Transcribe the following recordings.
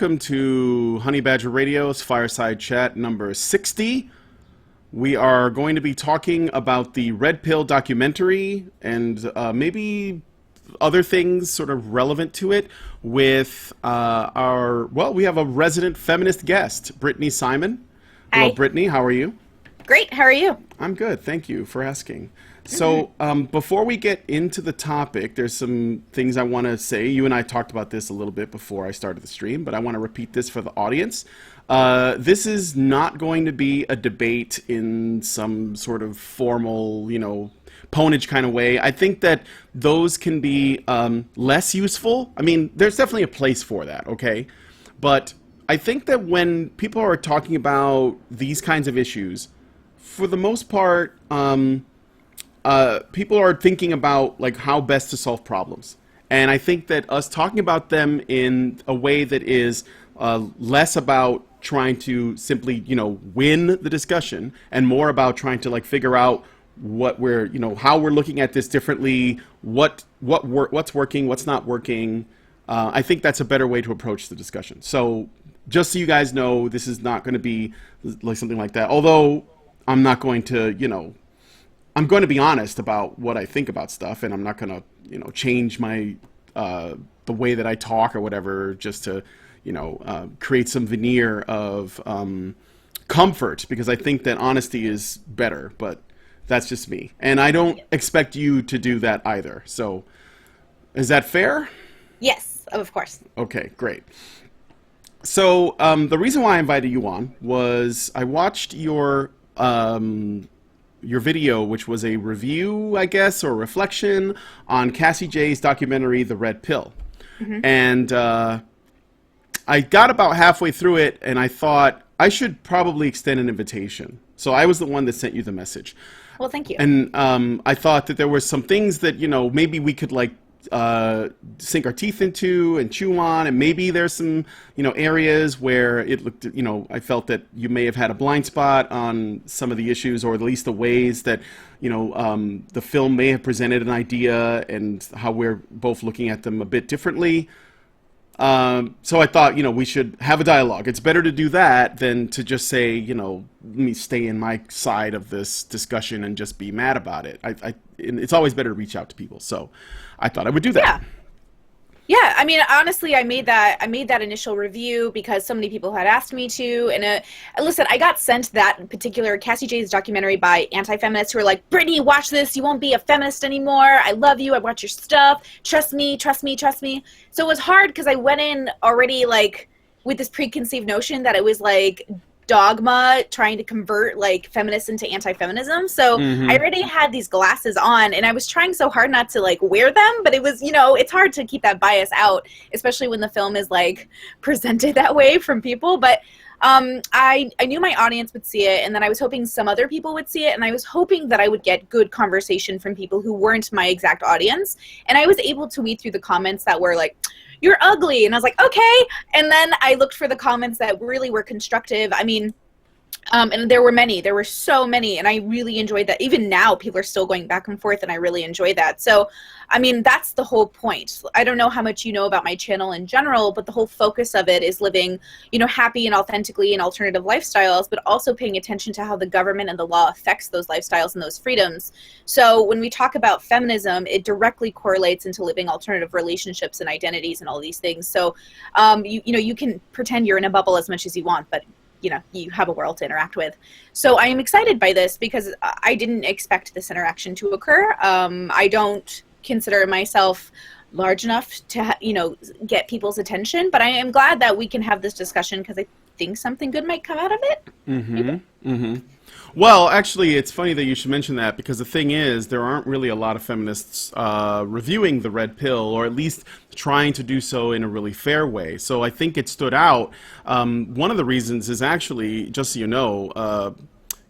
Welcome to Honey Badger Radio's Fireside Chat number 60. We are going to be talking about the Red Pill documentary and maybe other things sort of relevant to it with we have a resident feminist guest, Brittany Simon. Hello, Hi. Brittany. How are you? Great. How are you? I'm good. Thank you for asking. So before we get into the topic, there's some things I want to say. You and I talked about this a little bit before I started the stream, but I want to repeat this for the audience. This is not going to be a debate in some sort of formal, ponage kind of way. I think that those can be less useful. I mean, there's definitely a place for that, okay? But I think that when people are talking about these kinds of issues, for the most part, people are thinking about like how best to solve problems. And I think that us talking about them in a way that is less about trying to simply, win the discussion and more about trying to like figure out what we're, how we're looking at this differently, what's working, what's not working. I think that's a better way to approach the discussion. So just so you guys know, this is not going to be like something like that. Although I'm not going to, I'm going to be honest about what I think about stuff, and I'm not going to, change my the way that I talk or whatever just to, create some veneer of comfort, because I think that honesty is better. But that's just me, and I don't expect you to do that either. So, is that fair? Yes, of course. Okay, great. So the reason why I invited you on was I watched your video, which was a review, I guess, or reflection on Cassie J's documentary, The Red Pill. Mm-hmm. And I got about halfway through it, and I thought I should probably extend an invitation. So I was the one that sent you the message. Well, thank you. And I thought that there were some things that, maybe we could like sink our teeth into and chew on, and maybe there's some areas where it looked, I felt that you may have had a blind spot on some of the issues, or at least the ways that the film may have presented an idea and how we're both looking at them a bit differently. So I thought, we should have a dialogue. It's better to do that than to just say, let me stay in my side of this discussion and just be mad about it. It's always better to reach out to people. So I thought I would do that. Yeah. Yeah, I mean, honestly, I made that initial review because so many people had asked me to. And listen, I got sent that particular Cassie J's documentary by anti-feminists who were like, Brittany, watch this. You won't be a feminist anymore. I love you. I watch your stuff. Trust me, trust me, trust me. So it was hard because I went in already like with this preconceived notion that it was like dogma trying to convert like feminists into anti-feminism. So I already had these glasses on, and I was trying so hard not to like wear them, but it was, it's hard to keep that bias out, especially when the film is like presented that way from people. But I knew my audience would see it, and then I was hoping some other people would see it, and I was hoping that I would get good conversation from people who weren't my exact audience. And I was able to weed through the comments that were like, you're ugly. And I was like, okay. And then I looked for the comments that really were constructive. I mean, and there were so many, and I really enjoyed that. Even now, people are still going back and forth, and I really enjoy that. So, I mean, that's the whole point. I don't know how much you know about my channel in general, but the whole focus of it is living, happy and authentically in alternative lifestyles, but also paying attention to how the government and the law affects those lifestyles and those freedoms. So when we talk about feminism, it directly correlates into living alternative relationships and identities and all these things. So, you can pretend you're in a bubble as much as you want, but you have a world to interact with. So I am excited by this because I didn't expect this interaction to occur. I don't consider myself large enough to, get people's attention, but I am glad that we can have this discussion because I think something good might come out of it. Well, actually, it's funny that you should mention that, because the thing is, there aren't really a lot of feminists reviewing the Red Pill, or at least trying to do so in a really fair way. So I think it stood out. One of the reasons is actually, just so you know,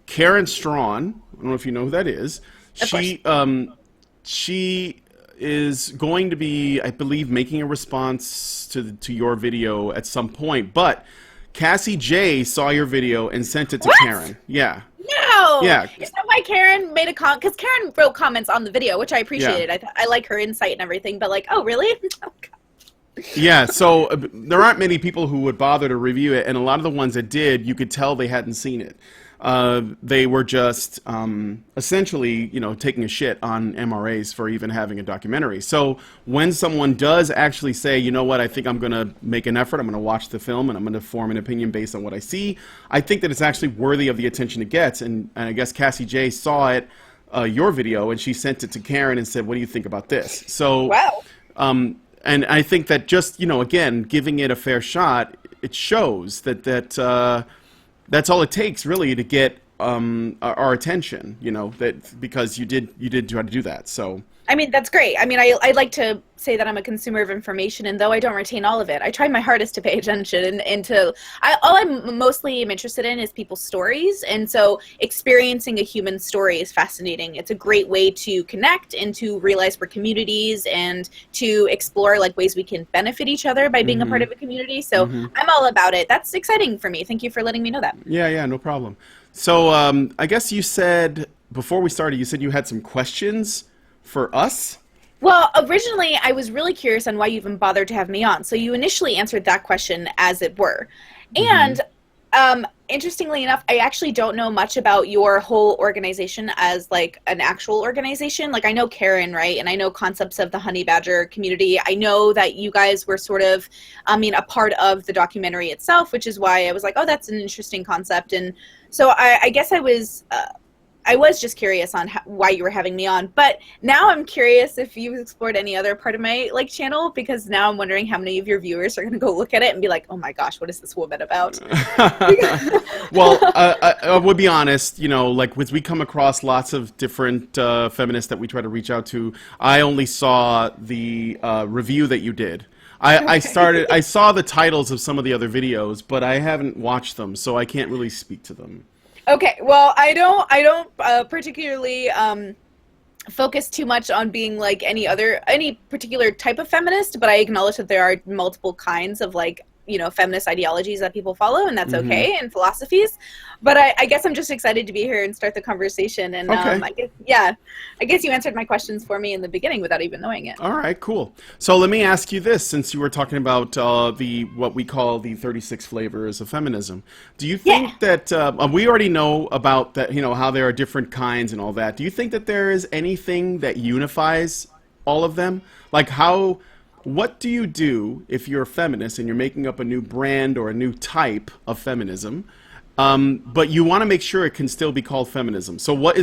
Karen Strawn, I don't know if you know who that is. She is going to be, I believe, making a response to your video at some point, but Cassie J saw your video and sent it to Karen. Yeah. No. Yeah. Is that why Karen made a comment? Because Karen wrote comments on the video, which I appreciated. I like her insight and everything, but like, oh, really? Oh, God. Yeah, so there aren't many people who would bother to review it, and a lot of the ones that did, you could tell they hadn't seen it. They were just essentially, taking a shit on MRAs for even having a documentary. So when someone does actually say, you know what, I think I'm going to make an effort, I'm going to watch the film, and I'm going to form an opinion based on what I see, I think that it's actually worthy of the attention it gets. And I guess Cassie J saw it, your video, and she sent it to Karen and said, what do you think about this? So, Wow. and I think that just, again, giving it a fair shot, it shows that that's all it takes really to get our attention, that because you did try to do that. So I mean, that's great. I mean, I like to say that I'm a consumer of information, and though I don't retain all of it, I try my hardest to pay attention all I'm mostly interested in is people's stories. And so experiencing a human story is fascinating. It's a great way to connect and to realize we're communities and to explore like ways we can benefit each other by being a part of a community. So I'm all about it. That's exciting for me. Thank you for letting me know that. yeah, no problem. So I guess you said before we started, you said you had some questions for us? Well, originally I was really curious on why you even bothered to have me on. So you initially answered that question as it were. And interestingly enough, I actually don't know much about your whole organization as like an actual organization. Like I know Karen, right? And I know concepts of the honey badger community. I know that you guys were sort of, a part of the documentary itself, which is why I was like, oh, that's an interesting concept. And so I guess I was just curious on why you were having me on, but now I'm curious if you've explored any other part of my channel, because now I'm wondering how many of your viewers are going to go look at it and be like, oh my gosh, what is this woman about? Well, I would be honest, as we come across lots of different feminists that we try to reach out to, I only saw the review that you did. I saw the titles of some of the other videos, but I haven't watched them, so I can't really speak to them. Okay, well, I don't particularly focus too much on being like any particular type of feminist, but I acknowledge that there are multiple kinds of feminist ideologies that people follow, and that's okay, and philosophies. But I guess I'm just excited to be here and start the conversation. And okay. I guess you answered my questions for me in the beginning without even knowing it. All right, cool. So let me ask you this, since you were talking about what we call the 36 flavors of feminism. Do you think that we already know about that? How there are different kinds and all that. Do you think that there is anything that unifies all of them? What do you do if you're a feminist and you're making up a new brand or a new type of feminism, but you want to make sure it can still be called feminism? So what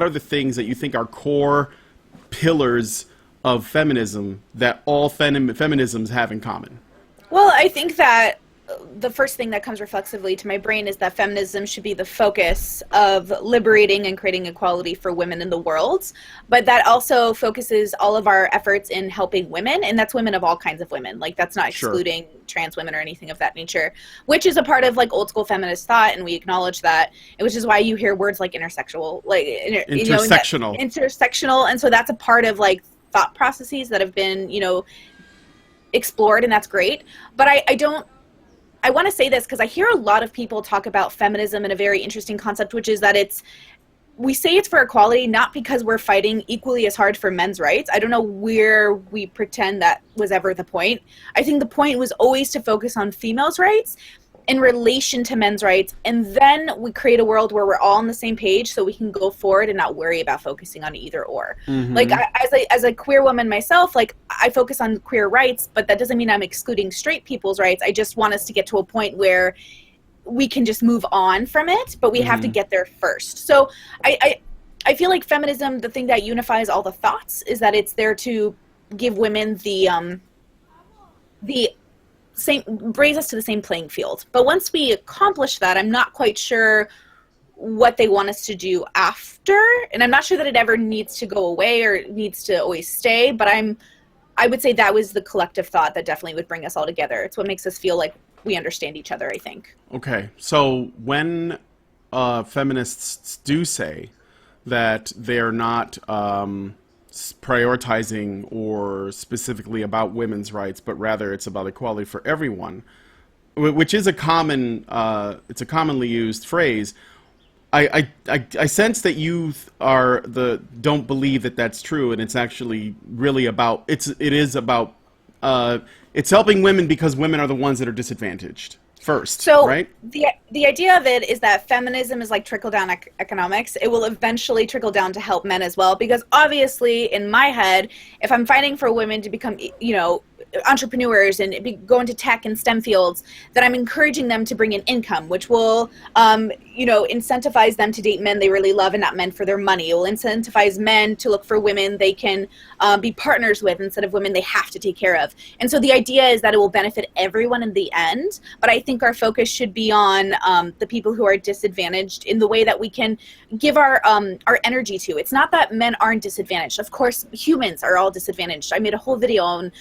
are the things that you think are core pillars of feminism that all feminisms have in common? Well, I think that the first thing that comes reflexively to my brain is that feminism should be the focus of liberating and creating equality for women in the world, but that also focuses all of our efforts in helping women, and that's women of all kinds of women. Like that's not excluding trans women or anything of that nature, which is a part of old school feminist thought, and we acknowledge that, which is why you hear words like intersexual, intersectional, intersectional, and so that's a part of thought processes that have been explored, and that's great. But I want to say this because I hear a lot of people talk about feminism in a very interesting concept, which is that we say it's for equality, not because we're fighting equally as hard for men's rights. I don't know where we pretend that was ever the point. I think the point was always to focus on females' rights in relation to men's rights, and then we create a world where we're all on the same page so we can go forward and not worry about focusing on either or. As a queer woman myself, I focus on queer rights, but that doesn't mean I'm excluding straight people's rights. I just want us to get to a point where we can just move on from it, but we have to get there first. So I feel like feminism, the thing that unifies all the thoughts is that it's there to give women the same, raise us to the same playing field. But once we accomplish that, I'm not quite sure what they want us to do after, and I'm not sure that it ever needs to go away or needs to always stay, but I would say that was the collective thought that definitely would bring us all together. It's what makes us feel like we understand each other, I think. Okay, so when feminists do say that they're not prioritizing or specifically about women's rights, but rather it's about equality for everyone, which is a commonly used phrase. I sense that you don't believe that that's true, and it's actually really about it is about It's helping women because women are the ones that are disadvantaged first, So right? the idea of it is that feminism is like trickle down economics. It will eventually trickle down to help men as well, because obviously in my head, if I'm fighting for women to become, entrepreneurs and go into tech and STEM fields, then I'm encouraging them to bring in income, which will, incentivize them to date men they really love and not men for their money. It will incentivize men to look for women they can be partners with instead of women they have to take care of. And so the idea is that it will benefit everyone in the end, but I think our focus should be on the people who are disadvantaged in the way that we can give our energy to. It's not that men aren't disadvantaged. Of course, humans are all disadvantaged. I made a whole video on,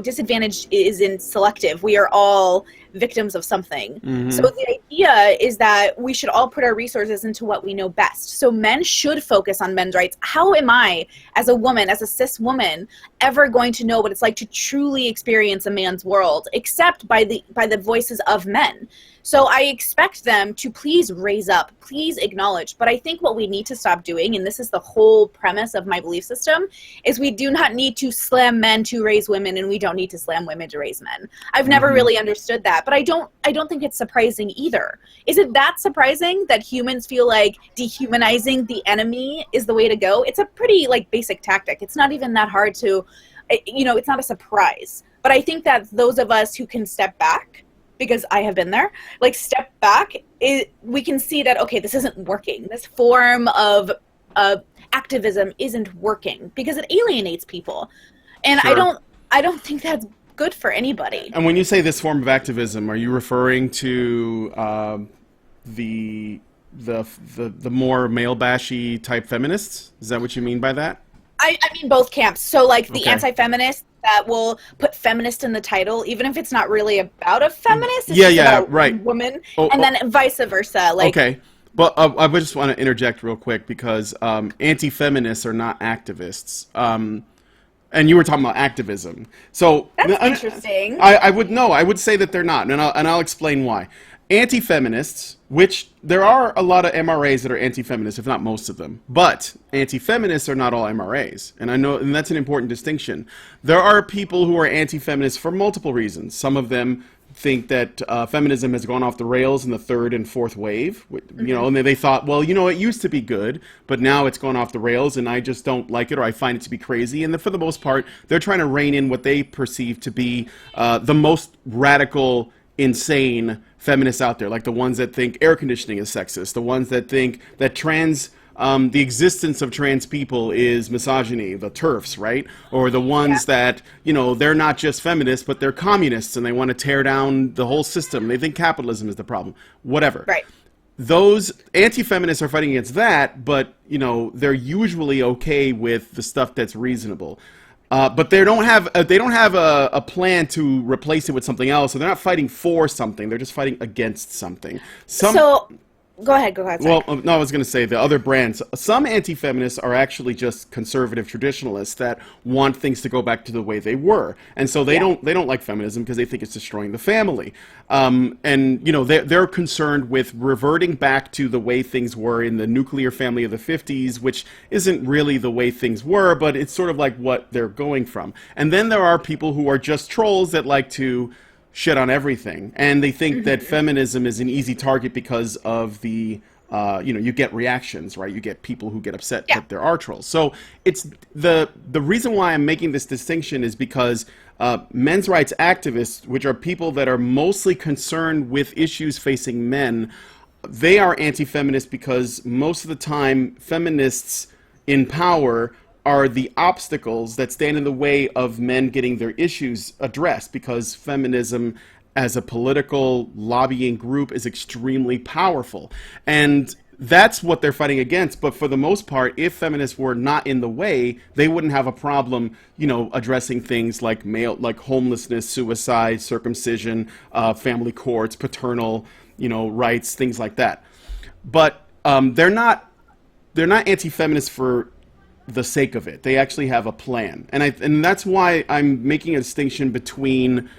disadvantage isn't selective. We are all victims of something. Mm-hmm. So the idea is that we should all put our resources into what we know best. So men should focus on men's rights. How am I, as a woman, as a cis woman, ever going to know what it's like to truly experience a man's world, except by the voices of men? So I expect them to please raise up, please acknowledge. But I think what we need to stop doing, and this is the whole premise of my belief system, is we do not need to slam men to raise women, and we don't need to slam women to raise men. I've never really understood that, but I don't think it's surprising either. Is it that surprising that humans feel like dehumanizing the enemy is the way to go? It's a pretty basic tactic. It's not even that hard to, it's not a surprise. But I think that those of us who can step back, because I have been there, step back, we can see that, okay, this isn't working. This form of activism isn't working because it alienates people. And Sure. I don't think that's good for anybody. And when you say this form of activism, are you referring to the more male bashy type feminists? Is that what you mean by that? I mean both camps. So the Okay. anti-feminists that will put feminist in the title, even if it's not really about a feminist. It's Yeah, just yeah, about a right. woman, Oh, and then vice versa. Okay. But I would just want to interject real quick because anti-feminists are not activists. And you were talking about activism. So That's interesting. I would say that they're not, and I'll explain why. Anti-feminists, which there are a lot of MRAs that are anti-feminists, if not most of them, but anti-feminists are not all MRAs, and that's an important distinction. There are people who are anti-feminists for multiple reasons. Some of them think that feminism has gone off the rails in the third and fourth wave, and they thought, well, it used to be good, but now it's gone off the rails, and I just don't like it, or I find it to be crazy. And for the most part, they're trying to rein in what they perceive to be the most radical, insane feminists out there, like the ones that think air conditioning is sexist, the ones that think that the existence of trans people is misogyny, the TERFs, right? Or the ones that, they're not just feminists, but they're communists and they want to tear down the whole system. They think capitalism is the problem. Whatever. Right. Those anti-feminists are fighting against that, but, they're usually okay with the stuff that's reasonable. But they don't have a plan to replace it with something else. So they're not fighting for something. They're just fighting against something. So go ahead. Sorry. Well, no, I was going to say the other brands. Some anti-feminists are actually just conservative traditionalists that want things to go back to the way they were, and so they don't like feminism because they think it's destroying the family. They're concerned with reverting back to the way things were in the nuclear family of the 50s, which isn't really the way things were, but it's sort of like what they're going from. And then there are people who are just trolls that like to shit on everything, and they think that feminism is an easy target because of the you get reactions, right? You get people who get upset that there are trolls. So it's the reason why I'm making this distinction is because men's rights activists, which are people that are mostly concerned with issues facing men, they are anti-feminist because most of the time feminists in power are the obstacles that stand in the way of men getting their issues addressed, because feminism as a political lobbying group is extremely powerful. And that's what they're fighting against. But for the most part, if feminists were not in the way, they wouldn't have a problem, addressing things like homelessness, suicide, circumcision, family courts, paternal, rights, things like that. But they're not anti-feminists for the sake of it. They actually have a plan, and that's why I'm making a distinction between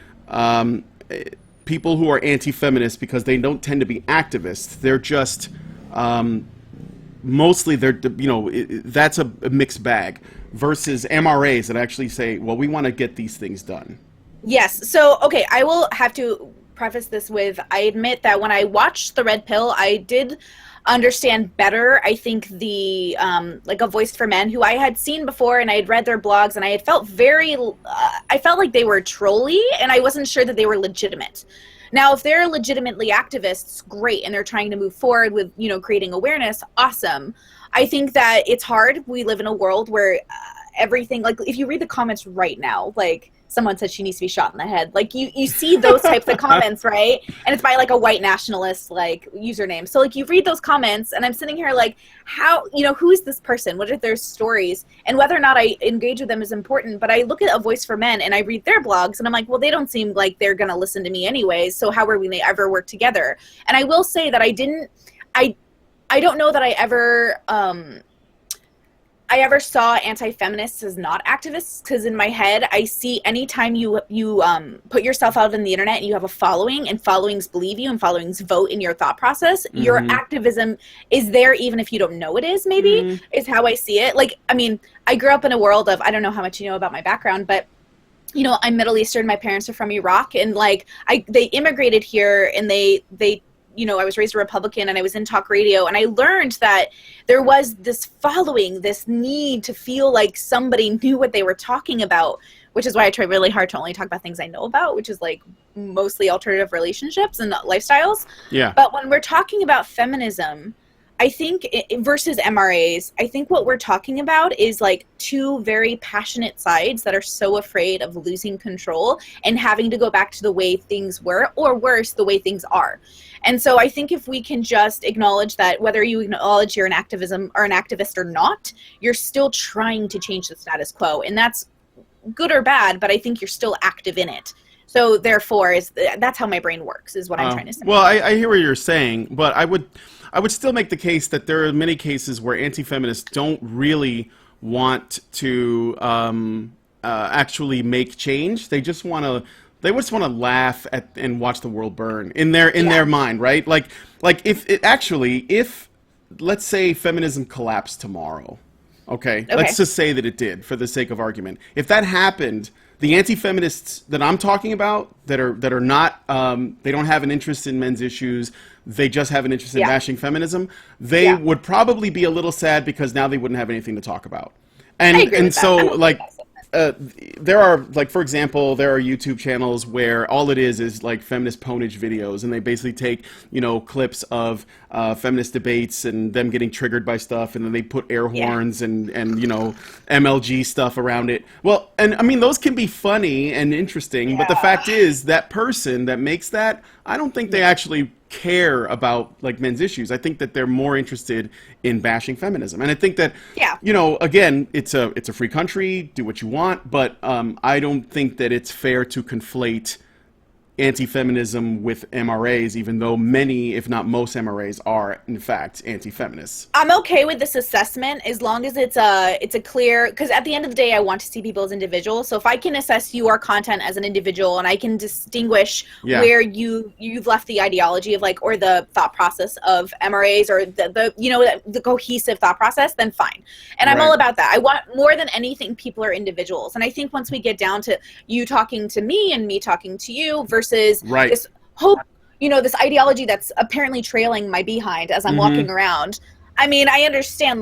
people who are anti-feminist, because they don't tend to be activists. They're just mostly that's a mixed bag. versus MRAs that actually say, well, we want to get these things done? Yes. So, okay, I will have to preface this with, I admit that when I watched The Red Pill, I did understand better, I think, the like A Voice for Men, who I had seen before, and I had read their blogs, and I had felt I felt like they were trolly, and I wasn't sure that they were legitimate. Now, if they're legitimately activists, great, and they're trying to move forward with, creating awareness, awesome. I think that it's hard. We live in a world where everything, like, if you read the comments right now, like, someone said she needs to be shot in the head. Like, you see those types of comments, right? And it's by, like, a white nationalist, like, username. So, like, you read those comments, and I'm sitting here like, how, who is this person? What are their stories? And whether or not I engage with them is important. But I look at A Voice for Men, and I read their blogs, and I'm like, well, they don't seem like they're going to listen to me anyways, so how are we going to ever work together? And I will say that I don't know that I ever saw anti-feminists as not activists, because in my head, I see anytime you put yourself out on the internet and you have a following, and followings believe you and followings vote in your thought process, your activism is there even if you don't know it is, maybe, is how I see it. Like, I mean, I grew up in a world of, I don't know how much you know about my background, but I'm Middle Eastern, my parents are from Iraq, and like, they immigrated here, and they I was raised a Republican, and I was in talk radio, and I learned that there was this following, this need to feel like somebody knew what they were talking about, which is why I try really hard to only talk about things I know about, which is like mostly alternative relationships and lifestyles. Yeah. But when we're talking about feminism, I think versus MRAs, I think what we're talking about is like two very passionate sides that are so afraid of losing control and having to go back to the way things were, or worse, the way things are. And so I think if we can just acknowledge that whether you acknowledge you're an activist or not, you're still trying to change the status quo. And that's good or bad, but I think you're still active in it. So therefore, that's how my brain works, is what I'm trying to say. Well, I hear what you're saying, but I would still make the case that there are many cases where anti-feminists don't really want to actually make change. They just want to laugh at and watch the world burn in their mind, right? Like if let's say feminism collapsed tomorrow, okay? Let's just say that it did, for the sake of argument. If that happened, the anti-feminists that I'm talking about, that are not, they don't have an interest in men's issues, they just have an interest in bashing feminism, they would probably be a little sad, because now they wouldn't have anything to talk about. And I agree with so that. like, there are, like, for example, there are YouTube channels where all it is like feminist ponage videos, and they basically take, clips of feminist debates and them getting triggered by stuff, and then they put air horns and MLG stuff around it. Well, and I mean, those can be funny and interesting, but the fact is, that person that makes that, I don't think they actually care about, like, men's issues. I think that they're more interested in bashing feminism, and I think that again, it's a free country, do what you want, but I don't think that it's fair to conflate anti-feminism with MRAs, even though many, if not most, MRAs are in fact anti-feminists. I'm okay with this assessment as long as it's a clear, because at the end of the day, I want to see people as individuals. So if I can assess your content as an individual, and I can distinguish where you've left the ideology of, like, or the thought process of MRAs, or the cohesive thought process, then fine. And I'm all about that. I want, more than anything, people are individuals. And I think once we get down to you talking to me and me talking to you versus this hope, this ideology that's apparently trailing my behind as I'm walking around. I mean, I understand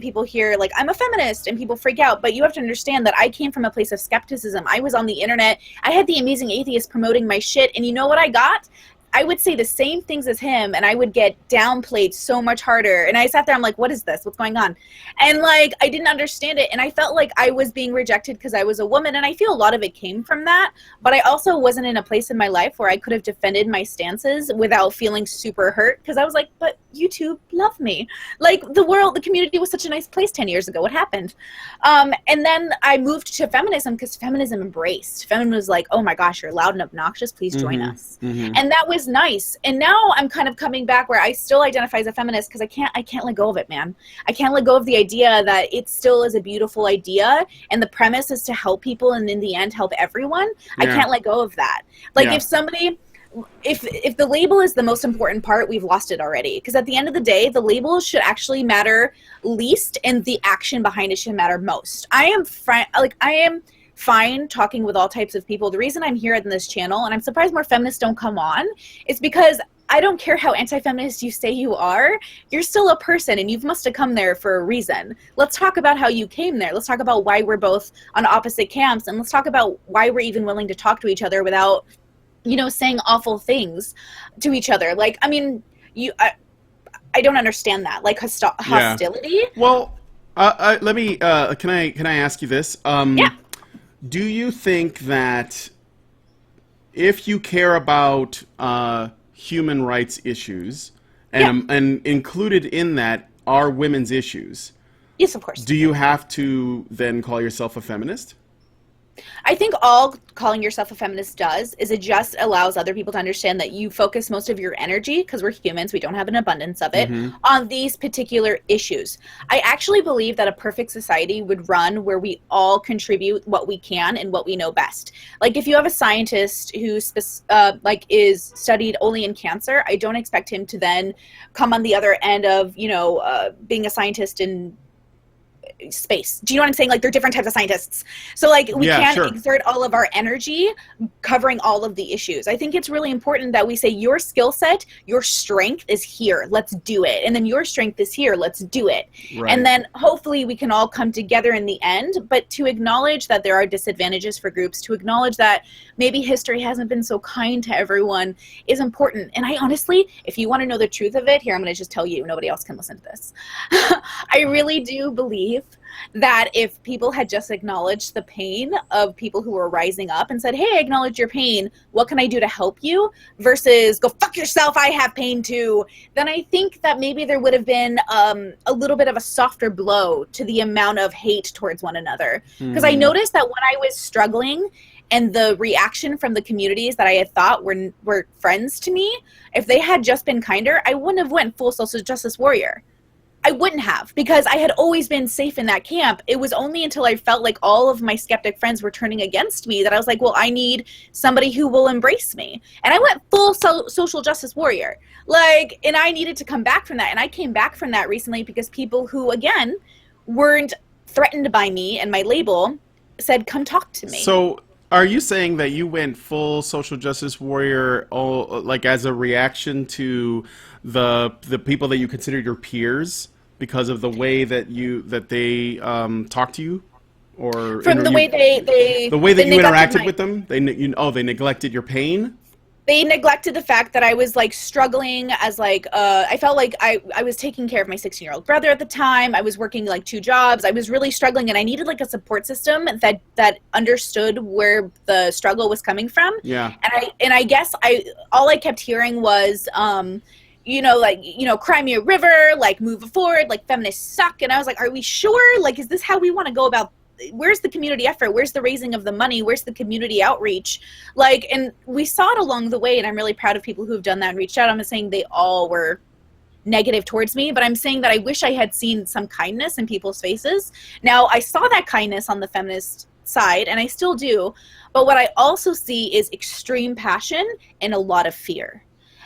people here, like, I'm a feminist, and people freak out, but you have to understand that I came from a place of skepticism. I was on the internet. I had the Amazing Atheist promoting my shit, and you know what I got? I would say the same things as him, and I would get downplayed so much harder. And I sat there, I'm like, what is this? What's going on? And, like, I didn't understand it. And I felt like I was being rejected because I was a woman. And I feel a lot of it came from that. But I also wasn't in a place in my life where I could have defended my stances without feeling super hurt. Because I was like, but YouTube loved me. Like, the community was such a nice place 10 years ago. What happened? And then I moved to feminism because feminism embraced. Feminism was like, oh my gosh, you're loud and obnoxious. Please join us. And that was nice. And now I'm kind of coming back where I still identify as a feminist, because I can't let go of it, man. I can't let go of the idea that it still is a beautiful idea, and the premise is to help people, and in the end help everyone. I can't let go of that. Like, if somebody, if the label is the most important part, we've lost it already. Because at the end of the day, the label should actually matter least, and the action behind it should matter most. I am fine talking with all types of people. The reason I'm here on this channel, and I'm surprised more feminists don't come on, is because I don't care how anti-feminist you say you are, you're still a person, and you must have come there for a reason. Let's talk about how you came there. Let's talk about why we're both on opposite camps, and let's talk about why we're even willing to talk to each other without, saying awful things to each other. Like, I mean, I don't understand that. Like, hostility. Yeah. Well, let me, can I ask you this? Yeah. Do you think that if you care about human rights issues, and included in that are women's issues, yes, of course, do you have to then call yourself a feminist? I think all calling yourself a feminist does is it just allows other people to understand that you focus most of your energy, because we're humans, we don't have an abundance of it, on these particular issues. I actually believe that a perfect society would run where we all contribute what we can and what we know best. Like, if you have a scientist who is studied only in cancer, I don't expect him to then come on the other end of being a scientist in space. Do you know what I'm saying? Like, they're different types of scientists. So, like, we can't exert all of our energy covering all of the issues. I think it's really important that we say your skill set, your strength is here. Let's do it. And then your strength is here. Let's do it. Right. And then hopefully we can all come together in the end. But to acknowledge that there are disadvantages for groups, to acknowledge that maybe history hasn't been so kind to everyone is important. And I honestly, if you want to know the truth of it, here, I'm going to just tell you, nobody else can listen to this. I really do believe that if people had just acknowledged the pain of people who were rising up and said, hey, I acknowledge your pain, what can I do to help you? Versus go fuck yourself, I have pain too. Then I think that maybe there would have been a little bit of a softer blow to the amount of hate towards one another. Because I noticed that when I was struggling and the reaction from the communities that I had thought were friends to me, if they had just been kinder, I wouldn't have went full social justice warrior. I wouldn't have, because I had always been safe in that camp. It was only until I felt like all of my skeptic friends were turning against me that I was like, well, I need somebody who will embrace me. And I went full social justice warrior. Like, and I needed to come back from that. And I came back from that recently because people who, again, weren't threatened by me and my label said, come talk to me. So are you saying that you went full social justice warrior, like as a reaction to the people that you considered your peers because of the way that they talked to you, or from the way they you interacted with them? They neglected your pain. They neglected the fact that I was like struggling as like I felt like I was taking care of my 16-year-old brother at the time. I was working like 2 jobs. I was really struggling, and I needed like a support system that understood where the struggle was coming from. Yeah. And I guess all I kept hearing was cry me a river, like move forward, like feminists suck. And I was like, are we sure? Like, is this how we want to go about? Where's the community effort? Where's the raising of the money? Where's the community outreach? Like, and we saw it along the way, and I'm really proud of people who have done that and reached out. I'm not saying they all were negative towards me, but I'm saying that I wish I had seen some kindness in people's faces. Now, I saw that kindness on the feminist side, and I still do, but what I also see is extreme passion and a lot of fear.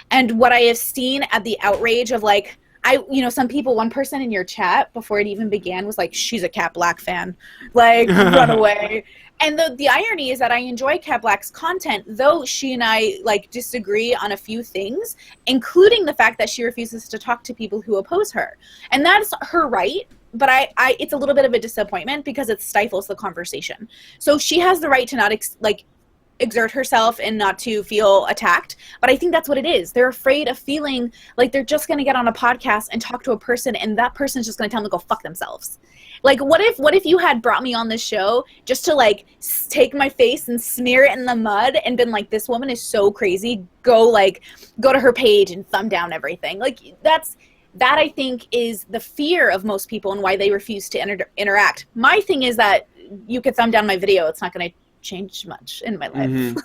And what I have seen at the outrage of like, some people, one person in your chat before it even began was like, she's a Cat Black fan, like, run away. And the irony is that I enjoy Cat Black's content, though she and I like disagree on a few things, including the fact that she refuses to talk to people who oppose her. And that's her right. But it's a little bit of a disappointment because it stifles the conversation. So she has the right to not exert herself and not to feel attacked, but I think that's what it is. They're afraid of feeling like they're just going to get on a podcast and talk to a person, and that person's just going to tell them to go fuck themselves. Like, what if you had brought me on this show just to like take my face and smear it in the mud and been like, this woman is so crazy, go to her page and thumb down everything. Like, that I think is the fear of most people and why they refuse to interact. My thing is that you could thumb down my video, it's not going to changed much in my life.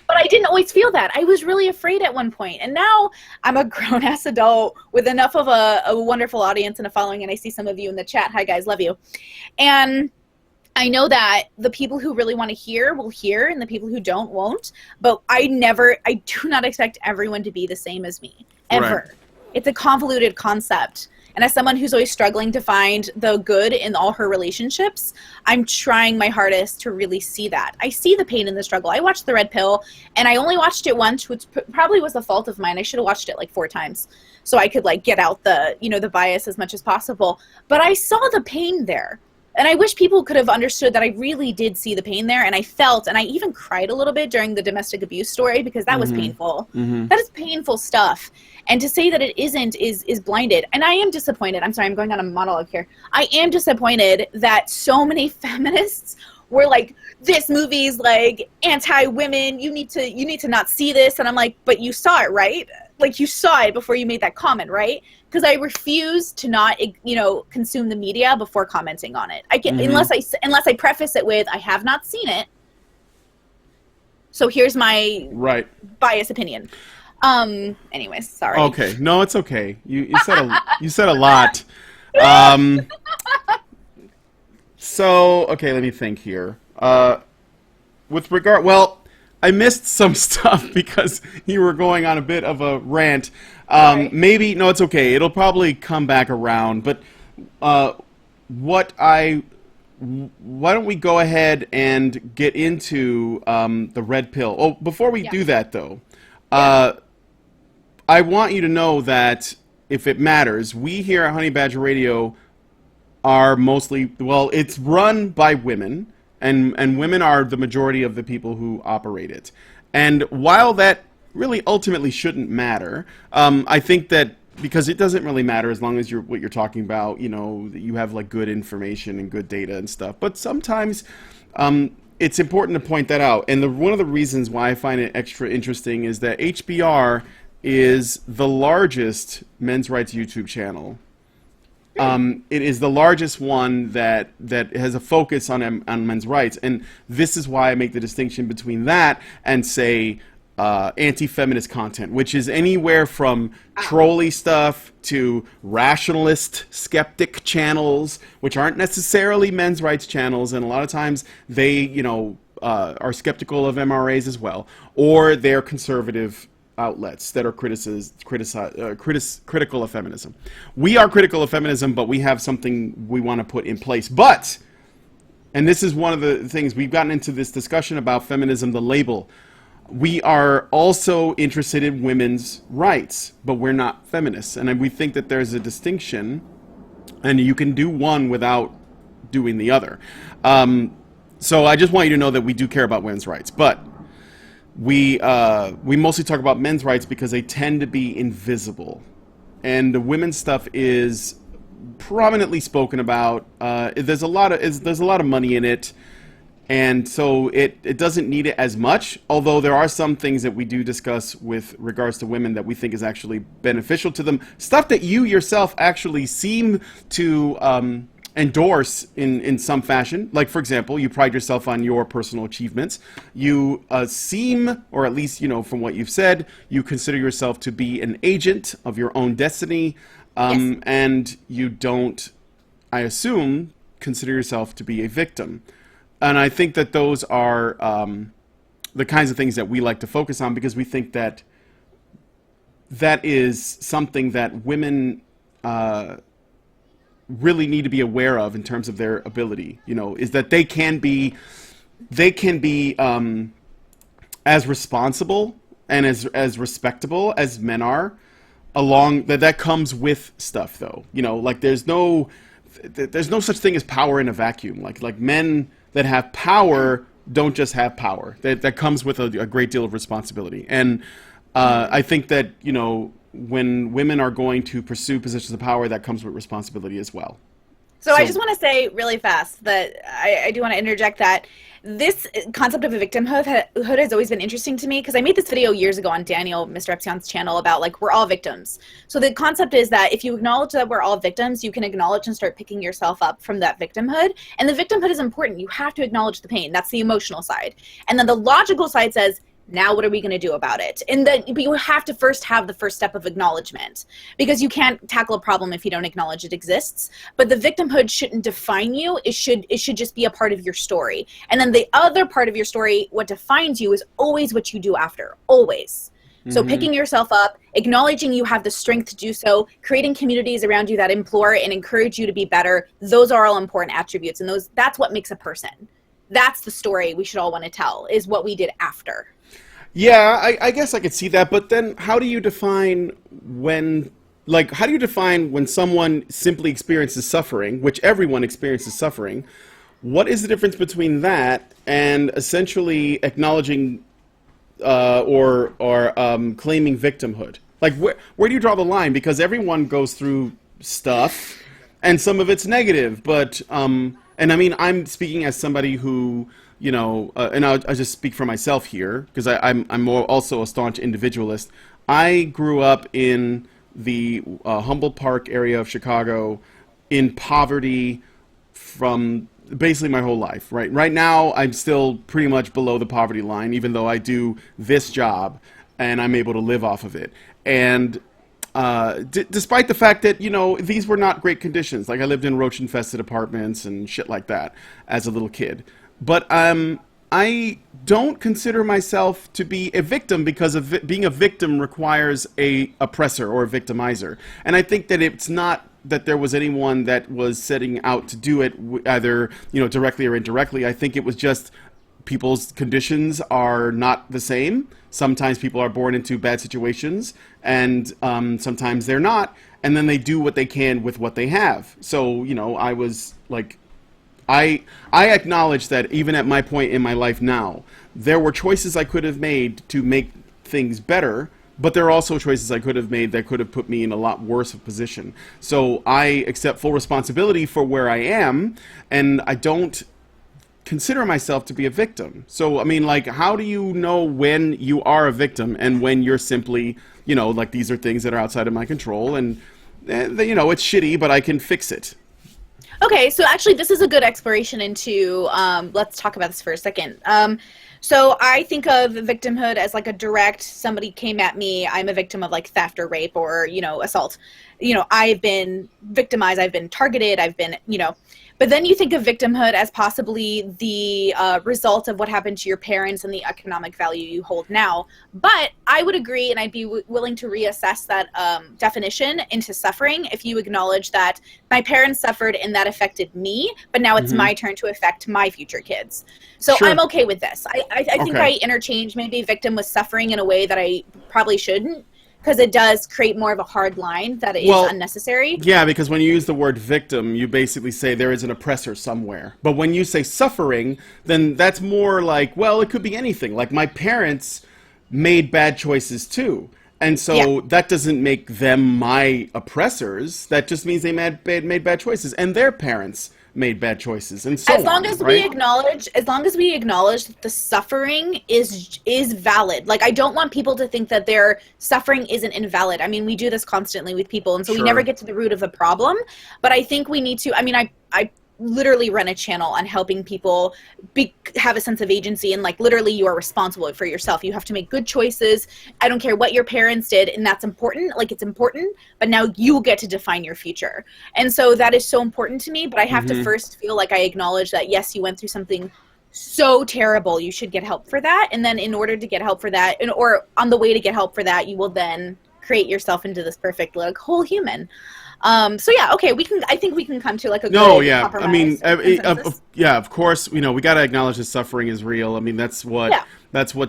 But I didn't always feel that. I was really afraid at one point, and now I'm a grown-ass adult with enough of a wonderful audience and a following, and I see some of you in the chat. Hi guys, love you. And I know that the people who really want to hear will hear, and the people who don't won't. But I do not expect everyone to be the same as me, ever. Right. It's a convoluted concept. And as someone who's always struggling to find the good in all her relationships, I'm trying my hardest to really see that. I see the pain and the struggle. I watched The Red Pill, and I only watched it once, which probably was the fault of mine. I should have watched it like 4 times so I could like get out the, the bias as much as possible. But I saw the pain there. And I wish people could have understood that I really did see the pain there, and I felt, and I even cried a little bit during the domestic abuse story because that was painful. That is painful stuff. And to say that it isn't is blinded. And I am disappointed. I'm sorry, I'm going on a monologue here. I am disappointed that so many feminists were like, this movie's like anti-women. You need to not see this. And I'm like, but you saw it, right? Like, you saw it before you made that comment, right? Because I refuse to not, consume the media before commenting on it. Unless I preface it with, I have not seen it. So here's my biased opinion. Anyways, sorry. Okay, no, it's okay. You said a lot. So okay, let me think here. With regard, well, I missed some stuff because you were going on a bit of a rant. Maybe, no, it's okay. It'll probably come back around. But why don't we go ahead and get into the red pill? Oh, before we do that, though, I want you to know that if it matters, we here at Honey Badger Radio are mostly, well, it's run by women. And women are the majority of the people who operate it. And while that really ultimately shouldn't matter, I think that because it doesn't really matter as long as what you're talking about, that you have like good information and good data and stuff. But sometimes it's important to point that out. And one of the reasons why I find it extra interesting is that HBR is the largest men's rights YouTube channel. It is the largest one that has a focus on men's rights, and this is why I make the distinction between that and, say, anti-feminist content, which is anywhere from trolly stuff to rationalist skeptic channels, which aren't necessarily men's rights channels, and a lot of times they, are skeptical of MRAs as well, or they're conservative outlets that are critical of feminism. We are critical of feminism, but we have something we want to put in place. But, and this is one of the things, we've gotten into this discussion about feminism, the label. We are also interested in women's rights, but we're not feminists. And we think that there's a distinction, and you can do one without doing the other. So I just want you to know that we do care about women's rights. But we mostly talk about men's rights because they tend to be invisible, and the women's stuff is prominently spoken about. There's a lot of money in it, and so it doesn't need it as much. Although there are some things that we do discuss with regards to women that we think is actually beneficial to them. Stuff that you yourself actually seem to endorse in some fashion. Like, for example, you pride yourself on your personal achievements. You seem, or at least, from what you've said, you consider yourself to be an agent of your own destiny. Yes. And you don't, I assume, consider yourself to be a victim. And I think that those are the kinds of things that we like to focus on, because we think that that is something that women really need to be aware of in terms of their ability, is that they can be as responsible and as respectable as men are. Along that comes with stuff, though. Like there's no such thing as power in a vacuum. Like men that have power don't just have power. That comes with a great deal of responsibility. And I think that when women are going to pursue positions of power, that comes with responsibility as well. So I just want to say really fast that I do want to interject that this concept of a victimhood has always been interesting to me, because I made this video years ago on Daniel, Mr. Epsion's channel, about like, we're all victims. So the concept is that if you acknowledge that we're all victims, you can acknowledge and start picking yourself up from that victimhood. And the victimhood is important. You have to acknowledge the pain. That's the emotional side. And then the logical side says, Now what are we going to do about it? And then but you have to first have the first step of acknowledgement, because you can't tackle a problem if you don't acknowledge it exists. But the victimhood shouldn't define you. It should just be a part of your story. And then the other part of your story, what defines you, is always what you do after, always. So picking yourself up, acknowledging you have the strength to do so, creating communities around you that implore and encourage you to be better, those are all important attributes. And that's what makes a person. That's the story we should all want to tell, is what we did after. Yeah, I guess I could see that, but then how do you define when someone simply experiences suffering, which everyone experiences suffering? What is the difference between that and essentially acknowledging or claiming victimhood? Like, where do you draw the line? Because everyone goes through stuff, and some of it's negative, but and I mean, I'm speaking as somebody who, and I'll just speak for myself here, because I'm also a staunch individualist. I grew up in the Humboldt Park area of Chicago in poverty from basically my whole life. Right now, I'm still pretty much below the poverty line, even though I do this job and I'm able to live off of it. And despite the fact that, these were not great conditions. Like, I lived in roach-infested apartments and shit like that as a little kid. But I don't consider myself to be a victim, because being a victim requires a oppressor or a victimizer. And I think that it's not that there was anyone that was setting out to do it, either, directly or indirectly. I think it was just people's conditions are not the same. Sometimes people are born into bad situations, and sometimes they're not, and then they do what they can with what they have. So, I was like, I acknowledge that even at my point in my life now, there were choices I could have made to make things better, but there are also choices I could have made that could have put me in a lot worse of position. So I accept full responsibility for where I am, and I don't consider myself to be a victim. So, I mean, like, how do you know when you are a victim and when you're simply, like, these are things that are outside of my control, and, it's shitty, but I can fix it? Okay, so actually this is a good exploration into, let's talk about this for a second. So I think of victimhood as like a direct, somebody came at me, I'm a victim of like theft or rape or, assault. I've been victimized, I've been targeted, I've been, but then you think of victimhood as possibly the result of what happened to your parents and the economic value you hold now. But I would agree, and I'd be willing to reassess that definition into suffering if you acknowledge that my parents suffered and that affected me, but now it's my turn to affect my future kids. So Sure. I'm okay with this. I think Okay. I interchange maybe victim with suffering in a way that I probably shouldn't, because it does create more of a hard line that is unnecessary. Yeah, because when you use the word victim, you basically say there is an oppressor somewhere. But when you say suffering, then that's more like, well, it could be anything. Like, my parents made bad choices too. And so that doesn't make them my oppressors. That just means they made bad choices. And their parents made bad choices, and so as long as right? we acknowledge that the suffering is valid. Like, I don't want people to think that their suffering isn't invalid. I mean, we do this constantly with people, and so we never get to the root of the problem. But I think we need to, I literally run a channel on helping people have a sense of agency, and like, literally, you are responsible for yourself. You have to make good choices. I don't care what your parents did, and that's important. Like, it's important, but now you get to define your future. And so that is so important to me, but I have to first feel like I acknowledge that, yes, you went through something so terrible, you should get help for that. And then in order to get help for that, or on the way to get help for that, you will then create yourself into this perfect, like, whole human. So yeah, okay, I think we can come to like a good compromise. I mean, of course, we got to acknowledge that suffering is real. I mean, that's what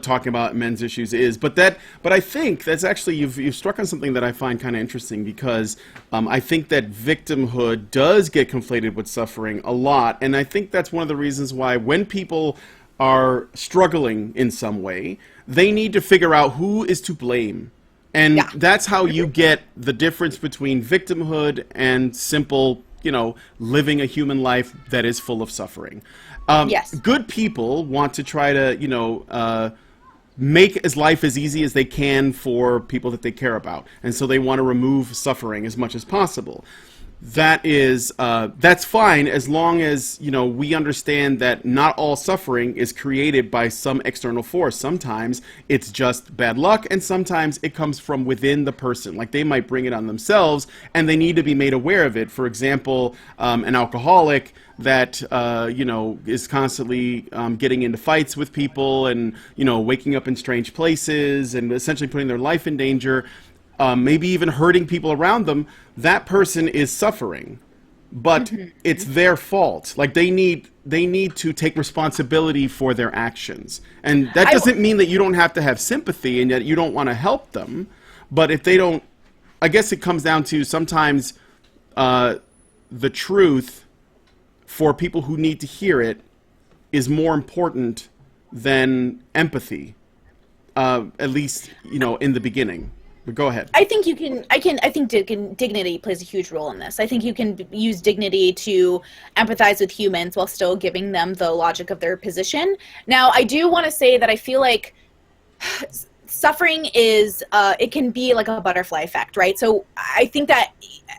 talking about men's issues is. But I think that's actually, you've struck on something that I find kind of interesting, because I think that victimhood does get conflated with suffering a lot, and I think that's one of the reasons why when people are struggling in some way, they need to figure out who is to blame. And that's how you get the difference between victimhood and simple, living a human life that is full of suffering. Yes. Good people want to try to, make life as easy as they can for people that they care about. And so they want to remove suffering as much as possible. that is that's fine as long as we understand that not all suffering is created by some external force. Sometimes it's just bad luck, and sometimes it comes from within the person. Like they might bring it on themselves, and they need to be made aware of it. For example, an alcoholic that is constantly getting into fights with people, and waking up in strange places, and essentially putting their life in danger. Maybe even hurting people around them, that person is suffering, but it's their fault. Like they need to take responsibility for their actions. And that doesn't mean that you don't have to have sympathy and that you don't want to help them. But if they don't, I guess it comes down to sometimes the truth for people who need to hear it is more important than empathy, at least, in the beginning. But go ahead. I think dignity plays a huge role in this. I think you can use dignity to empathize with humans while still giving them the logic of their position. Now, I do want to say that I feel like suffering is, it can be like a butterfly effect, right? So I think that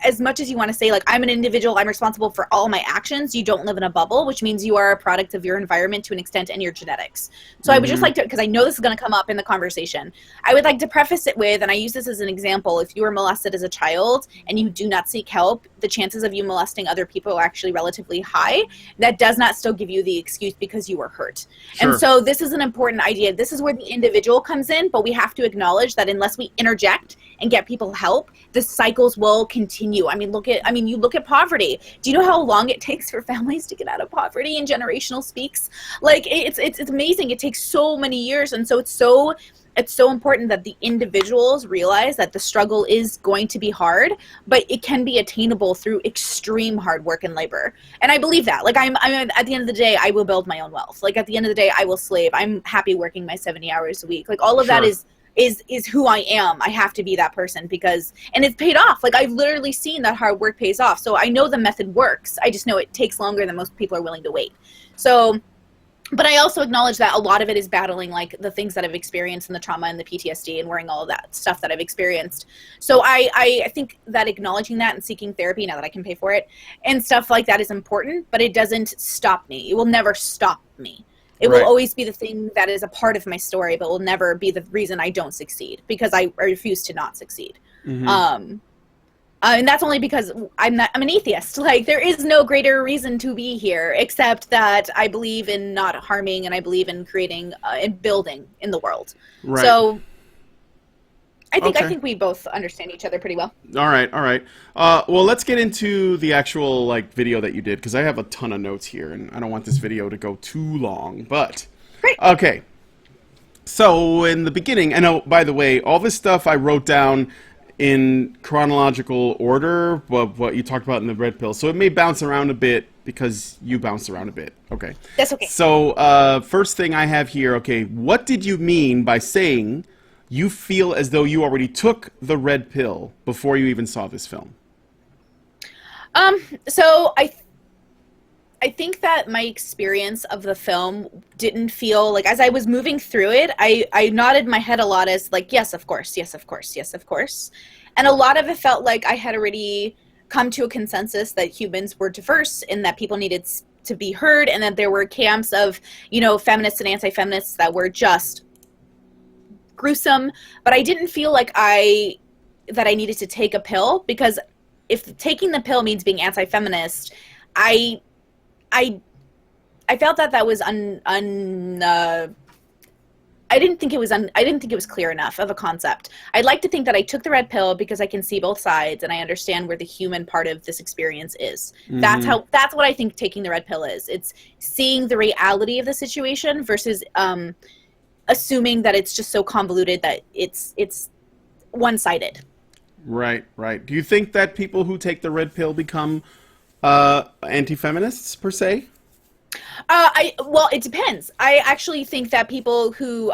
as much as you want to say, like, I'm an individual, I'm responsible for all my actions, you don't live in a bubble, which means you are a product of your environment to an extent and your genetics. So I would just like to, because I know this is going to come up in the conversation, I would like to preface it with, and I use this as an example, if you were molested as a child and you do not seek help, the chances of you molesting other people are actually relatively high. That does not still give you the excuse because you were hurt. Sure. And so this is an important idea. This is where the individual comes in, but we have to acknowledge that unless we interject and get people help, the cycles will continue. You look at poverty. Do you know how long it takes for families to get out of poverty in generational speaks? Like it's amazing. It takes so many years, and so it's so important that the individuals realize that the struggle is going to be hard, but it can be attainable through extreme hard work and labor. And I believe that. Like I'm at the end of the day, I will build my own wealth. Like at the end of the day, I will slave. I'm happy working my 70 hours a week. Like all of that is who I am. I have to be that person and it's paid off. Like I've literally seen that hard work pays off. So I know the method works. I just know it takes longer than most people are willing to wait. So, but I also acknowledge that a lot of it is battling like the things that I've experienced and the trauma and the PTSD and wearing all of that stuff that I've experienced. So I think that acknowledging that and seeking therapy now that I can pay for it and stuff like that is important, but it doesn't stop me. It will never stop me. It will always be the thing that is a part of my story, but will never be the reason I don't succeed because I refuse to not succeed. And that's only because I'm an atheist. Like there is no greater reason to be here except that I believe in not harming and I believe in creating and building in the world. Right. So I think we both understand each other pretty well. All right. Well, let's get into the actual video that you did because I have a ton of notes here and I don't want this video to go too long. But great. Okay. So in the beginning, and by the way, all this stuff I wrote down in chronological order of what you talked about in the red pill. So it may bounce around a bit because you bounced around a bit. Okay. That's okay. So first thing I have here, okay, what did you mean by saying you feel as though you already took the red pill before you even saw this film? So I think that my experience of the film didn't feel like, as I was moving through it, I nodded my head a lot as like, yes, of course, yes, of course, yes, of course. And a lot of it felt like I had already come to a consensus that humans were diverse and that people needed to be heard and that there were camps of, feminists and anti-feminists that were just gruesome, but I didn't feel like I needed to take a pill because if taking the pill means being anti-feminist, I felt that was I didn't think it was clear enough of a concept. I'd like to think that I took the red pill because I can see both sides and I understand where the human part of this experience is. That's what I think taking the red pill is. It's seeing the reality of the situation versus assuming that it's just so convoluted that it's one-sided. Right. Do you think that people who take the red pill become anti-feminists per se? Well, it depends. I actually think that people who,